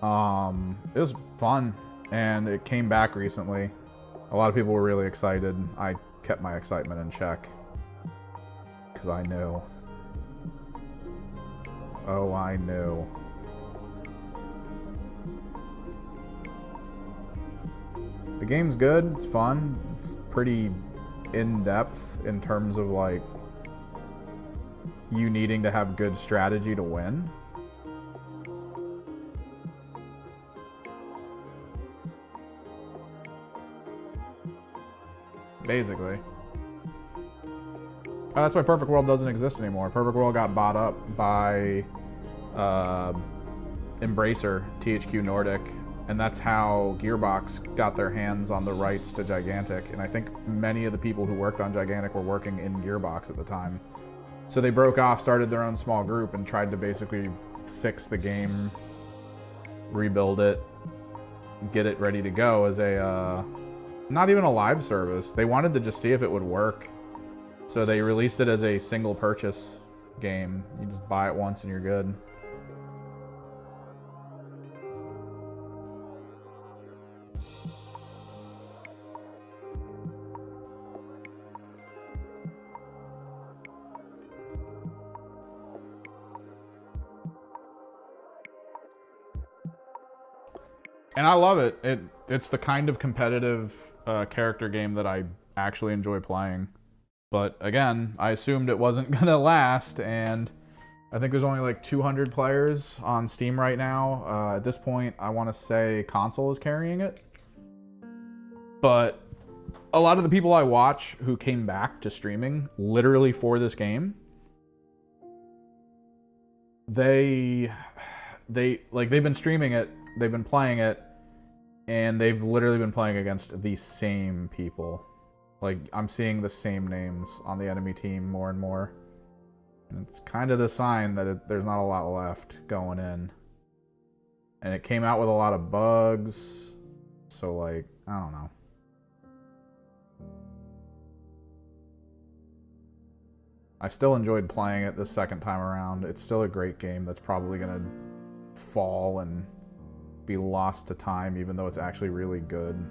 It was fun, and it came back recently. A lot of people were really excited. I kept my excitement in check, because I knew. Oh, I knew. The game's good, it's fun, it's pretty in-depth in terms of like you needing to have good strategy to win. Basically. That's why Perfect World doesn't exist anymore. Perfect World got bought up by Embracer, THQ Nordic, and that's how Gearbox got their hands on the rights to Gigantic. And I think many of the people who worked on Gigantic were working in Gearbox at the time. So they broke off, started their own small group, and tried to basically fix the game, rebuild it, get it ready to go as a, not even a live service. They wanted to just see if it would work. So they released it as a single purchase game. You just buy it once and you're good. And I love it. It's the kind of competitive character game that I actually enjoy playing. But again, I assumed it wasn't gonna last, and I think there's only like 200 players on Steam right now. At this point, I want to say console is carrying it. But a lot of the people I watch who came back to streaming literally for this game, they've been streaming it, they've been playing it, and they've literally been playing against the same people. Like, I'm seeing the same names on the enemy team more and more. And it's kind of the sign that there's not a lot left going in. And it came out with a lot of bugs. So, like, I don't know. I still enjoyed playing it the second time around. It's still a great game that's probably going to fall and be lost to time, even though it's actually really good.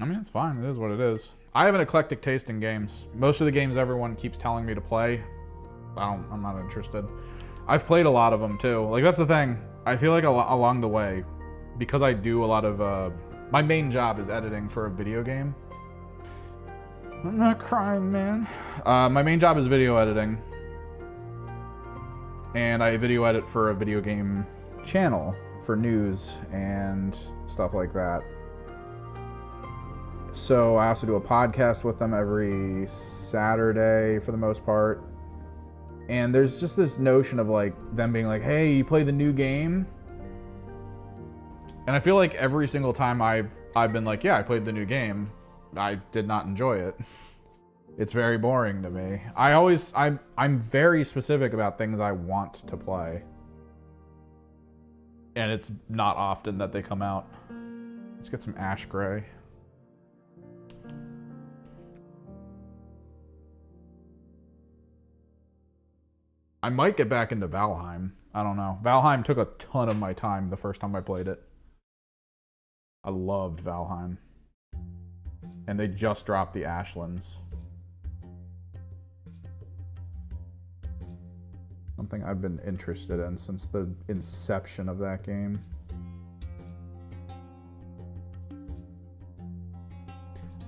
I mean, it's fine. It is what it is. I have an eclectic taste in games. Most of the games everyone keeps telling me to play, I'm not interested. I've played a lot of them too. Like, that's the thing. I feel like along the way, because I do a lot of, my main job is editing for a video game. I'm not crying, man. My main job is video editing. And I video edit for a video game channel for news and stuff like that. So I also do a podcast with them every Saturday for the most part. And there's just this notion of like them being like, hey, you play the new game? And I feel like every single time I've been like, yeah, I played the new game, I did not enjoy it. It's very boring to me. I'm very specific about things I want to play. And it's not often that they come out. Let's get some ash gray. I might get back into Valheim. I don't know. Valheim took a ton of my time the first time I played it. I loved Valheim. And they just dropped the Ashlands. Something I've been interested in since the inception of that game.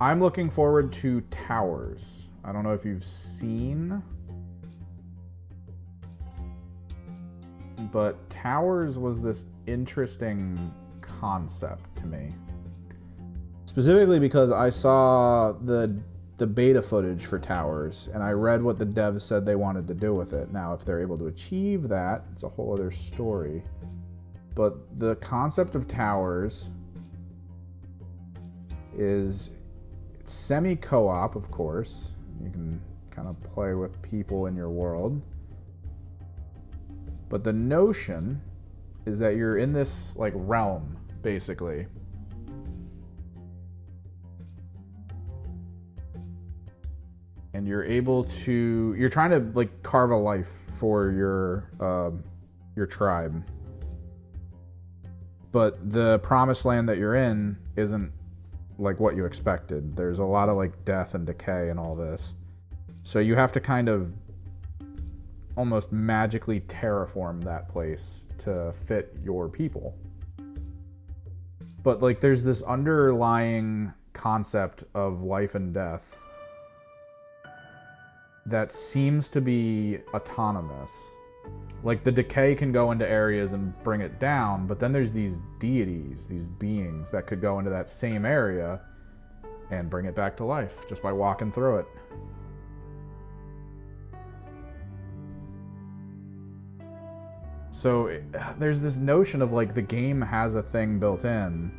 I'm looking forward to Towers. I don't know if you've seen but towers was this interesting concept to me. Specifically because I saw the beta footage for towers, and I read what the devs said they wanted to do with it. Now, if they're able to achieve that, it's a whole other story. But the concept of towers is semi-co-op, of course. You can kind of play with people in your world. But the notion is that you're in this like realm, basically. And you're able to, you're trying to like carve a life for your tribe. But the promised land that you're in isn't like what you expected. There's a lot of like death and decay and all this. So you have to kind of almost magically terraform that place to fit your people. But like there's this underlying concept of life and death that seems to be autonomous. Like the decay can go into areas and bring it down, but then there's these deities, these beings that could go into that same area and bring it back to life just by walking through it. So there's this notion of like the game has a thing built in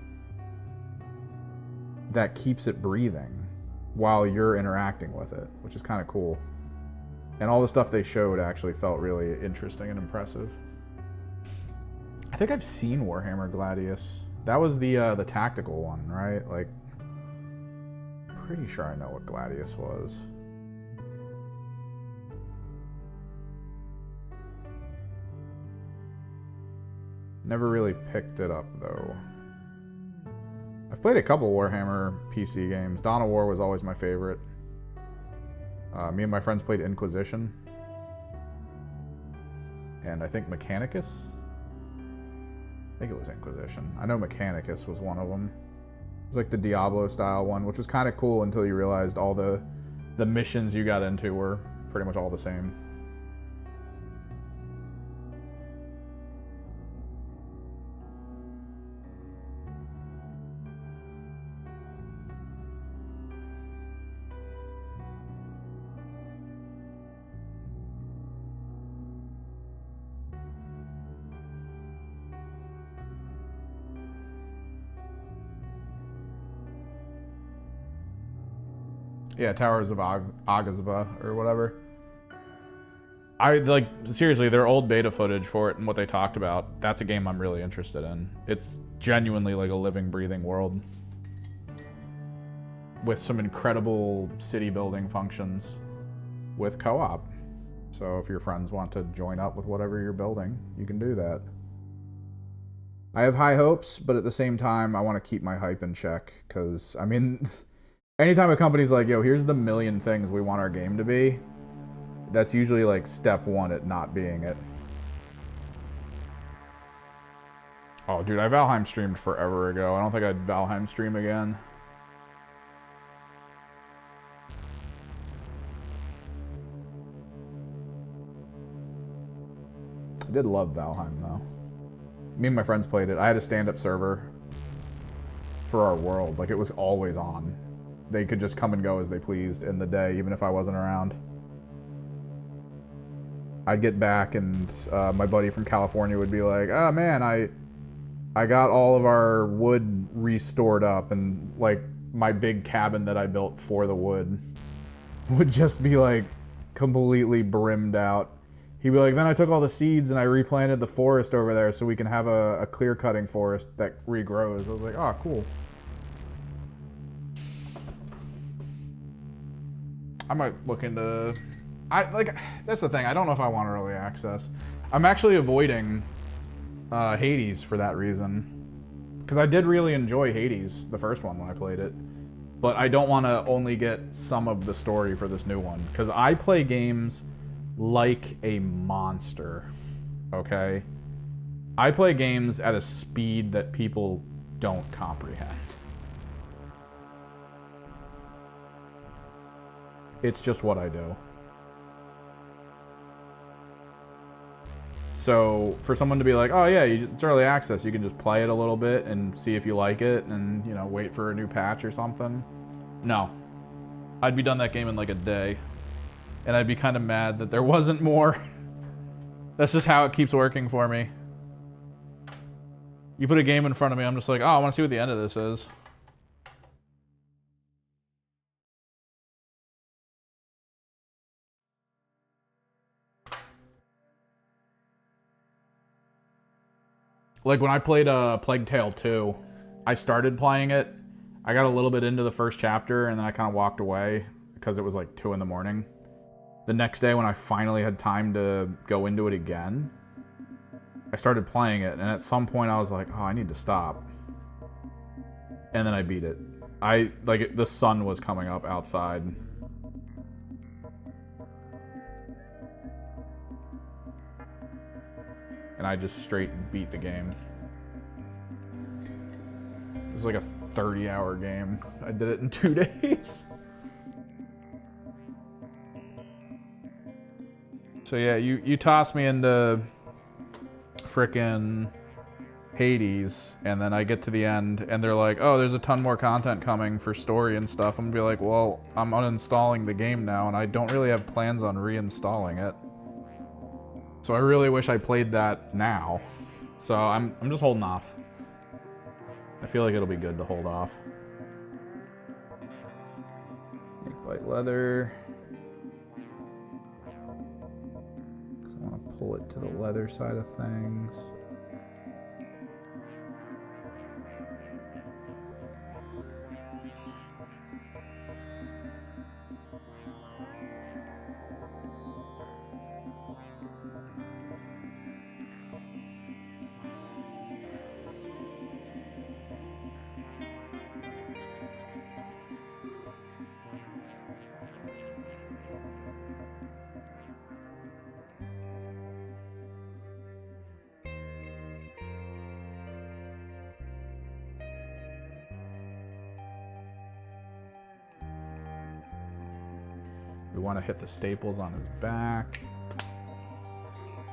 that keeps it breathing while you're interacting with it, which is kind of cool. And all the stuff they showed actually felt really interesting and impressive. I think I've seen Warhammer Gladius. That was the tactical one, right? Like, pretty sure I know what Gladius was. Never really picked it up though. I've played a couple Warhammer PC games. Dawn of War was always my favorite. Me and my friends played Inquisition. And I think Mechanicus? I think it was Inquisition. I know Mechanicus was one of them. It was like the Diablo style one, which was kind of cool until you realized all the missions you got into were pretty much all the same. Yeah, Towers of Agazaba or whatever. I like seriously, their old beta footage for it and what they talked about. That's a game I'm really interested in. It's genuinely like a living, breathing world with some incredible city building functions with co-op. So if your friends want to join up with whatever you're building, you can do that. I have high hopes, but at the same time, I want to keep my hype in check because I mean. Anytime a company's like, yo, here's the million things we want our game to be, that's usually like step one at not being it. Oh, dude, I Valheim streamed forever ago. I don't think I'd Valheim stream again. I did love Valheim, though. Me and my friends played it. I had a stand-up server for our world. Like, it was always on. They could just come and go as they pleased in the day, even if I wasn't around. I'd get back and my buddy from California would be like, oh man, I got all of our wood restored up, and like my big cabin that I built for the wood would just be like completely brimmed out. He'd be like, then I took all the seeds and I replanted the forest over there so we can have a clear cutting forest that regrows. I was like, oh, cool. I might look into, that's the thing, I don't know if I want early access. I'm actually avoiding Hades for that reason. Because I did really enjoy Hades, the first one, when I played it. But I don't want to only get some of the story for this new one. Because I play games like a monster, okay? I play games at a speed that people don't comprehend. It's just what I do. So for someone to be like, oh yeah, it's early access, you can just play it a little bit and see if you like it and, you know, wait for a new patch or something. No. I'd be done that game in like a day. And I'd be kind of mad that there wasn't more. That's just how it keeps working for me. You put a game in front of me, I'm just like, oh, I want to see what the end of this is. Like when I played Plague Tale 2, I started playing it. I got a little bit into the first chapter and then I kind of walked away because it was like 2 in the morning. The next day when I finally had time to go into it again, I started playing it and at some point I was like, oh, I need to stop. And then I beat it. The sun was coming up outside. And I just straight beat the game. It was like a 30-hour game. I did it in 2 days. So yeah, you toss me into frickin' Hades, and then I get to the end, and they're like, oh, there's a ton more content coming for story and stuff. I'm gonna be like, well, I'm uninstalling the game now, and I don't really have plans on reinstalling it. So I really wish I played that now. So I'm just holding off. I feel like it'll be good to hold off. Make white leather. Because I want to pull it to the leather side of things. We want to hit the staples on his back.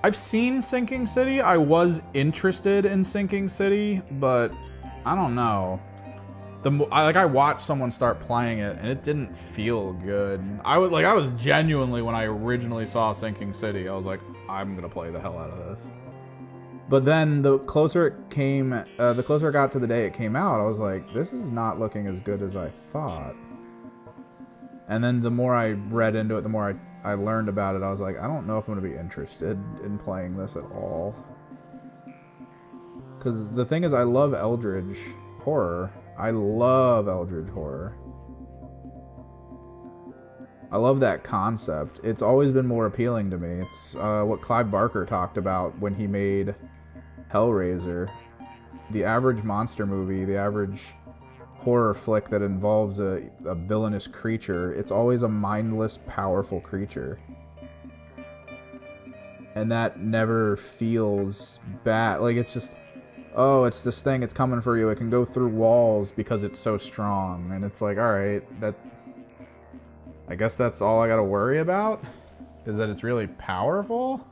I've seen Sinking City. I was interested in Sinking City, but I don't know. I watched someone start playing it, and it didn't feel good. I was genuinely, when I originally saw Sinking City, I was like, I'm gonna play the hell out of this. But then the closer it got to the day it came out, I was like, this is not looking as good as I thought. And then the more I read into it, the more I learned about it, I was like, I don't know if I'm going to be interested in playing this at all. Because the thing is, I love Eldritch horror. I love Eldritch horror. I love that concept. It's always been more appealing to me. It's what Clive Barker talked about when he made Hellraiser. The average monster movie, the average horror flick that involves a villainous creature, it's always a mindless, powerful creature. And that never feels bad. Like, it's just, oh, it's this thing, it's coming for you. It can go through walls because it's so strong. And it's like, all right, I guess that's all I gotta worry about? Is that it's really powerful?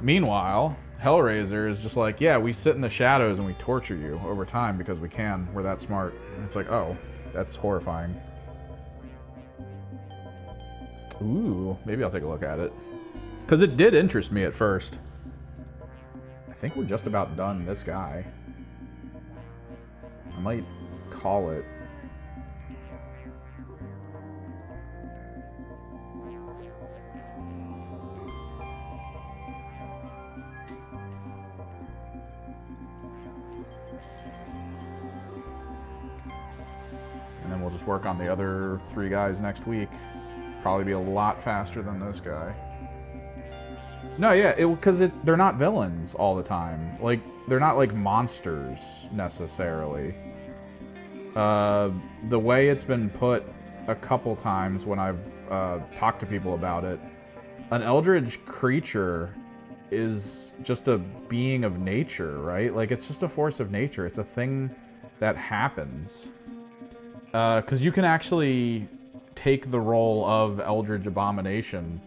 Meanwhile, Hellraiser is just like, yeah, we sit in the shadows and we torture you over time because we can. We're that smart. And it's like, oh, that's horrifying. Ooh, maybe I'll take a look at it. Because it did interest me at first. I think we're just about done this guy. I might call it. And then we'll just work on the other 3 guys next week. Probably be a lot faster than this guy. No, yeah, because they're not villains all the time. Like, they're not like monsters necessarily. The way it's been put a couple times when I've talked to people about it, an eldritch creature is just a being of nature, right? Like, it's just a force of nature. It's a thing that happens. Because you can actually take the role of Eldritch Abomination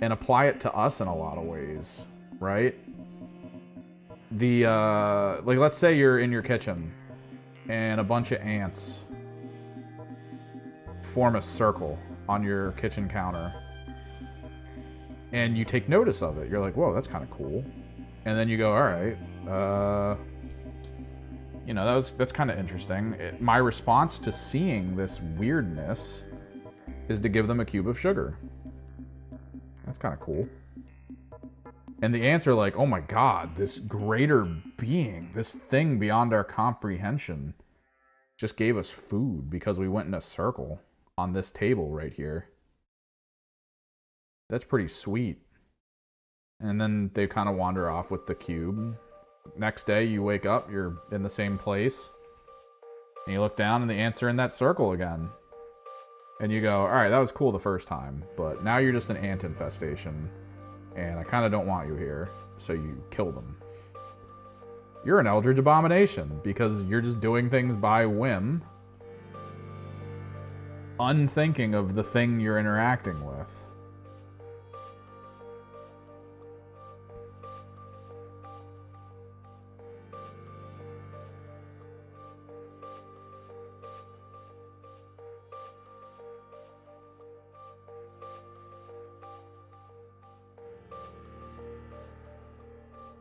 and apply it to us in a lot of ways, right? Like, let's say you're in your kitchen and a bunch of ants form a circle on your kitchen counter, and you take notice of it. You're like, whoa, that's kind of cool. And then you go, all right, you know, that's kind of interesting. My response to seeing this weirdness is to give them a cube of sugar. That's kind of cool. And the ants are like, oh my god, this greater being, this thing beyond our comprehension, just gave us food because we went in a circle on this table right here. That's pretty sweet. And then they kind of wander off with the cube. Next day, you wake up, you're in the same place, and you look down, and the ants are in that circle again. And you go, all right, that was cool the first time, but now you're just an ant infestation, and I kind of don't want you here, so you kill them. You're an Eldritch Abomination, because you're just doing things by whim, unthinking of the thing you're interacting with.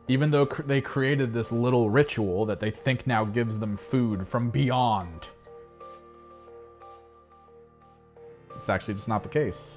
Even though they created this little ritual that they think now gives them food from beyond. It's actually just not the case.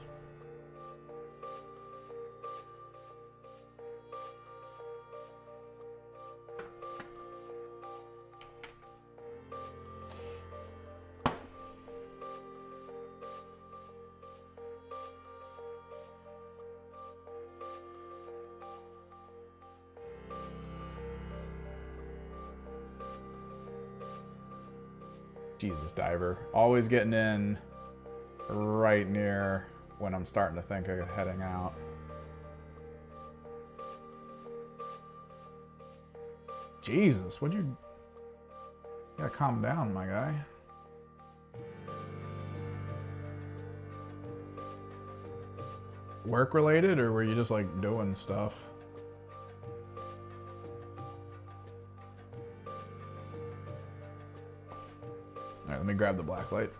Jesus, Diver. Always getting in right near when I'm starting to think of heading out. Jesus, what'd you... You gotta calm down, my guy. Work related, or were you just like doing stuff? Alright, let me grab the black light.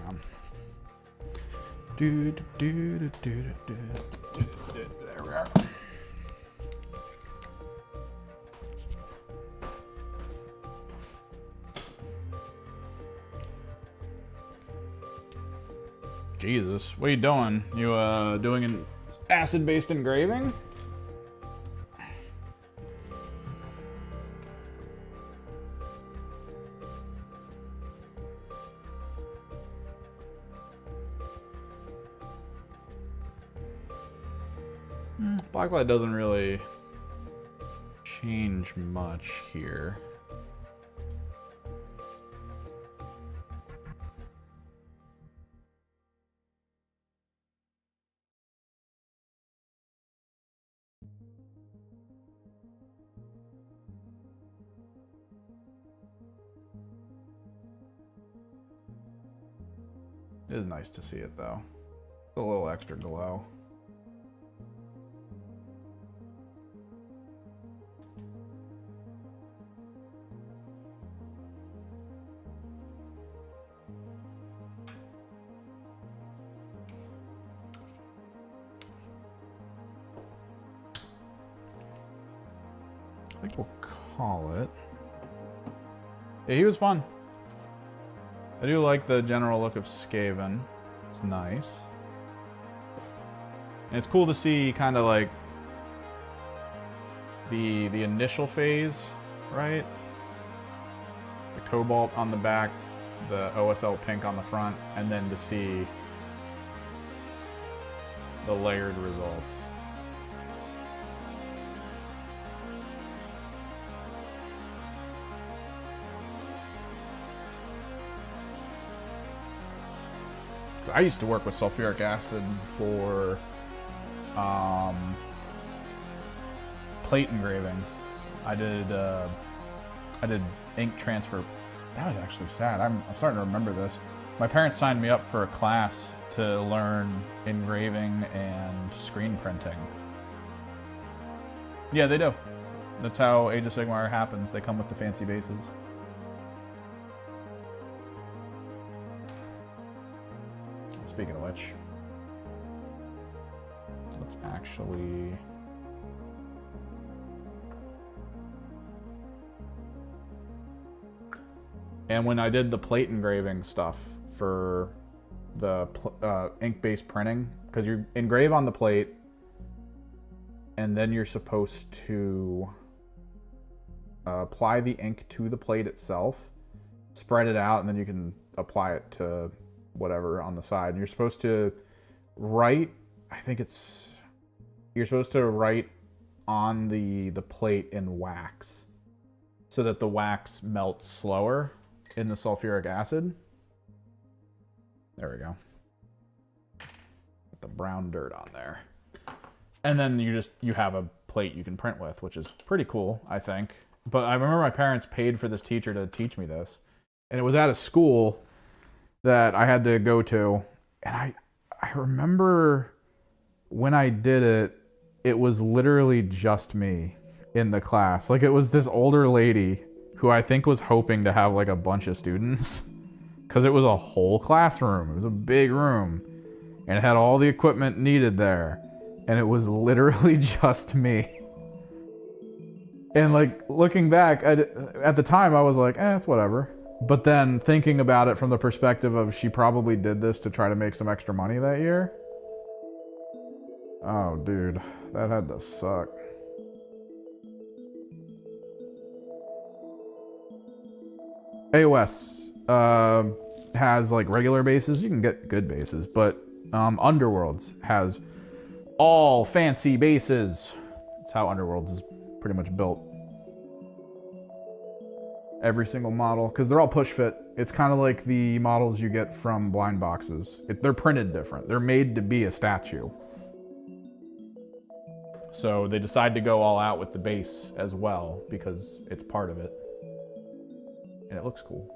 hang on. There we are. Jesus, what are you doing? You doing an acid-based engraving? Blacklight doesn't really change much here. It is nice to see it though. A little extra glow. I think we'll call it. Yeah, he was fun. I do like the general look of Skaven. It's nice. And it's cool to see kind of like the initial phase, right? The cobalt on the back, the OSL pink on the front, and then to see the layered results. I used to work with sulfuric acid for plate engraving. I did ink transfer. That was actually sad. I'm starting to remember this. My parents signed me up for a class to learn engraving and screen printing. Yeah, they do. That's how Age of Sigmar happens. They come with the fancy bases. Speaking of which, let's actually... And when I did the plate engraving stuff for the ink-based printing, because you engrave on the plate, and then you're supposed to apply the ink to the plate itself, spread it out, and then you can apply it to whatever on the side. And you're supposed to write, you're supposed to write on the plate in wax so that the wax melts slower in the sulfuric acid. There we go. Put the brown dirt on there. And then you have a plate you can print with, which is pretty cool, I think. But I remember my parents paid for this teacher to teach me this. And it was at a school that I had to go to, and I remember when I did it, it was literally just me in the class. Like, it was this older lady who I think was hoping to have like a bunch of students, because it was a whole classroom. It was a big room, and it had all the equipment needed there, and it was literally just me. And like, looking back, at the time I was like, it's whatever. But then thinking about it from the perspective of she probably did this to try to make some extra money that year. Oh, dude, that had to suck. AOS has like regular bases. You can get good bases, but Underworlds has all fancy bases. That's how Underworlds is pretty much built. Every single model, because they're all push fit. It's kind of like the models you get from blind boxes. They're printed different. They're made to be a statue. So they decide to go all out with the base as well because it's part of it. And it looks cool.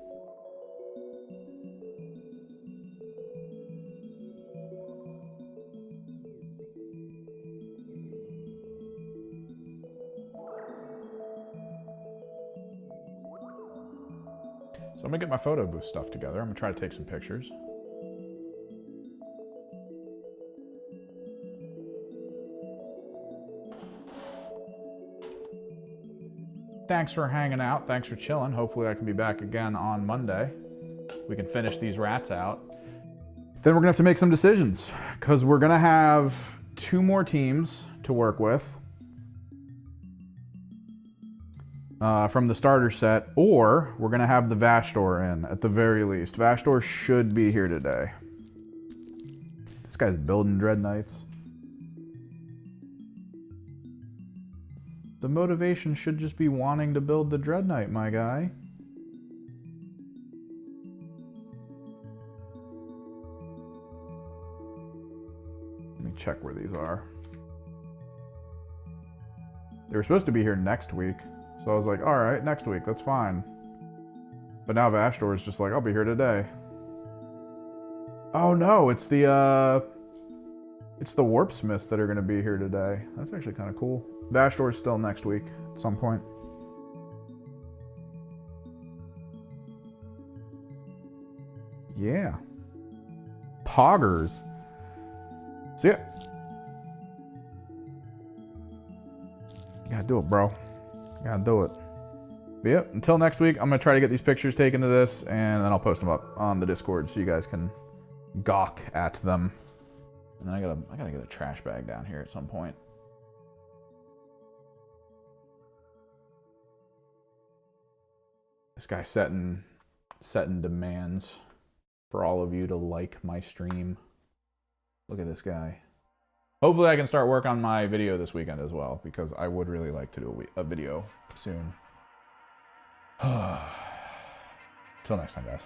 So I'm gonna get my photo booth stuff together. I'm gonna try to take some pictures. Thanks for hanging out. Thanks for chilling. Hopefully I can be back again on Monday. We can finish these rats out. Then we're gonna have to make some decisions because we're gonna have 2 more teams to work with from the starter set, or we're gonna have the Vastor in at the very least. Vastor should be here today. This guy's building Dread Knights. The motivation should just be wanting to build the Dread Knight, my guy. Let me check where these are. They were supposed to be here next week, so I was like, all right, next week, that's fine. But now Vastor is just like, I'll be here today. Oh no, it's the Warpsmiths that are going to be here today. That's actually kind of cool. Vastor is still next week at some point. Yeah. Poggers. See ya. You gotta do it, bro. You gotta do it. But yep, until next week, I'm gonna try to get these pictures taken to this, and then I'll post them up on the Discord so you guys can gawk at them. And I gotta get a trash bag down here at some point. This guy setting demands for all of you to like my stream. Look at this guy. Hopefully I can start work on my video this weekend as well, because I would really like to do a video soon. Till next time, guys.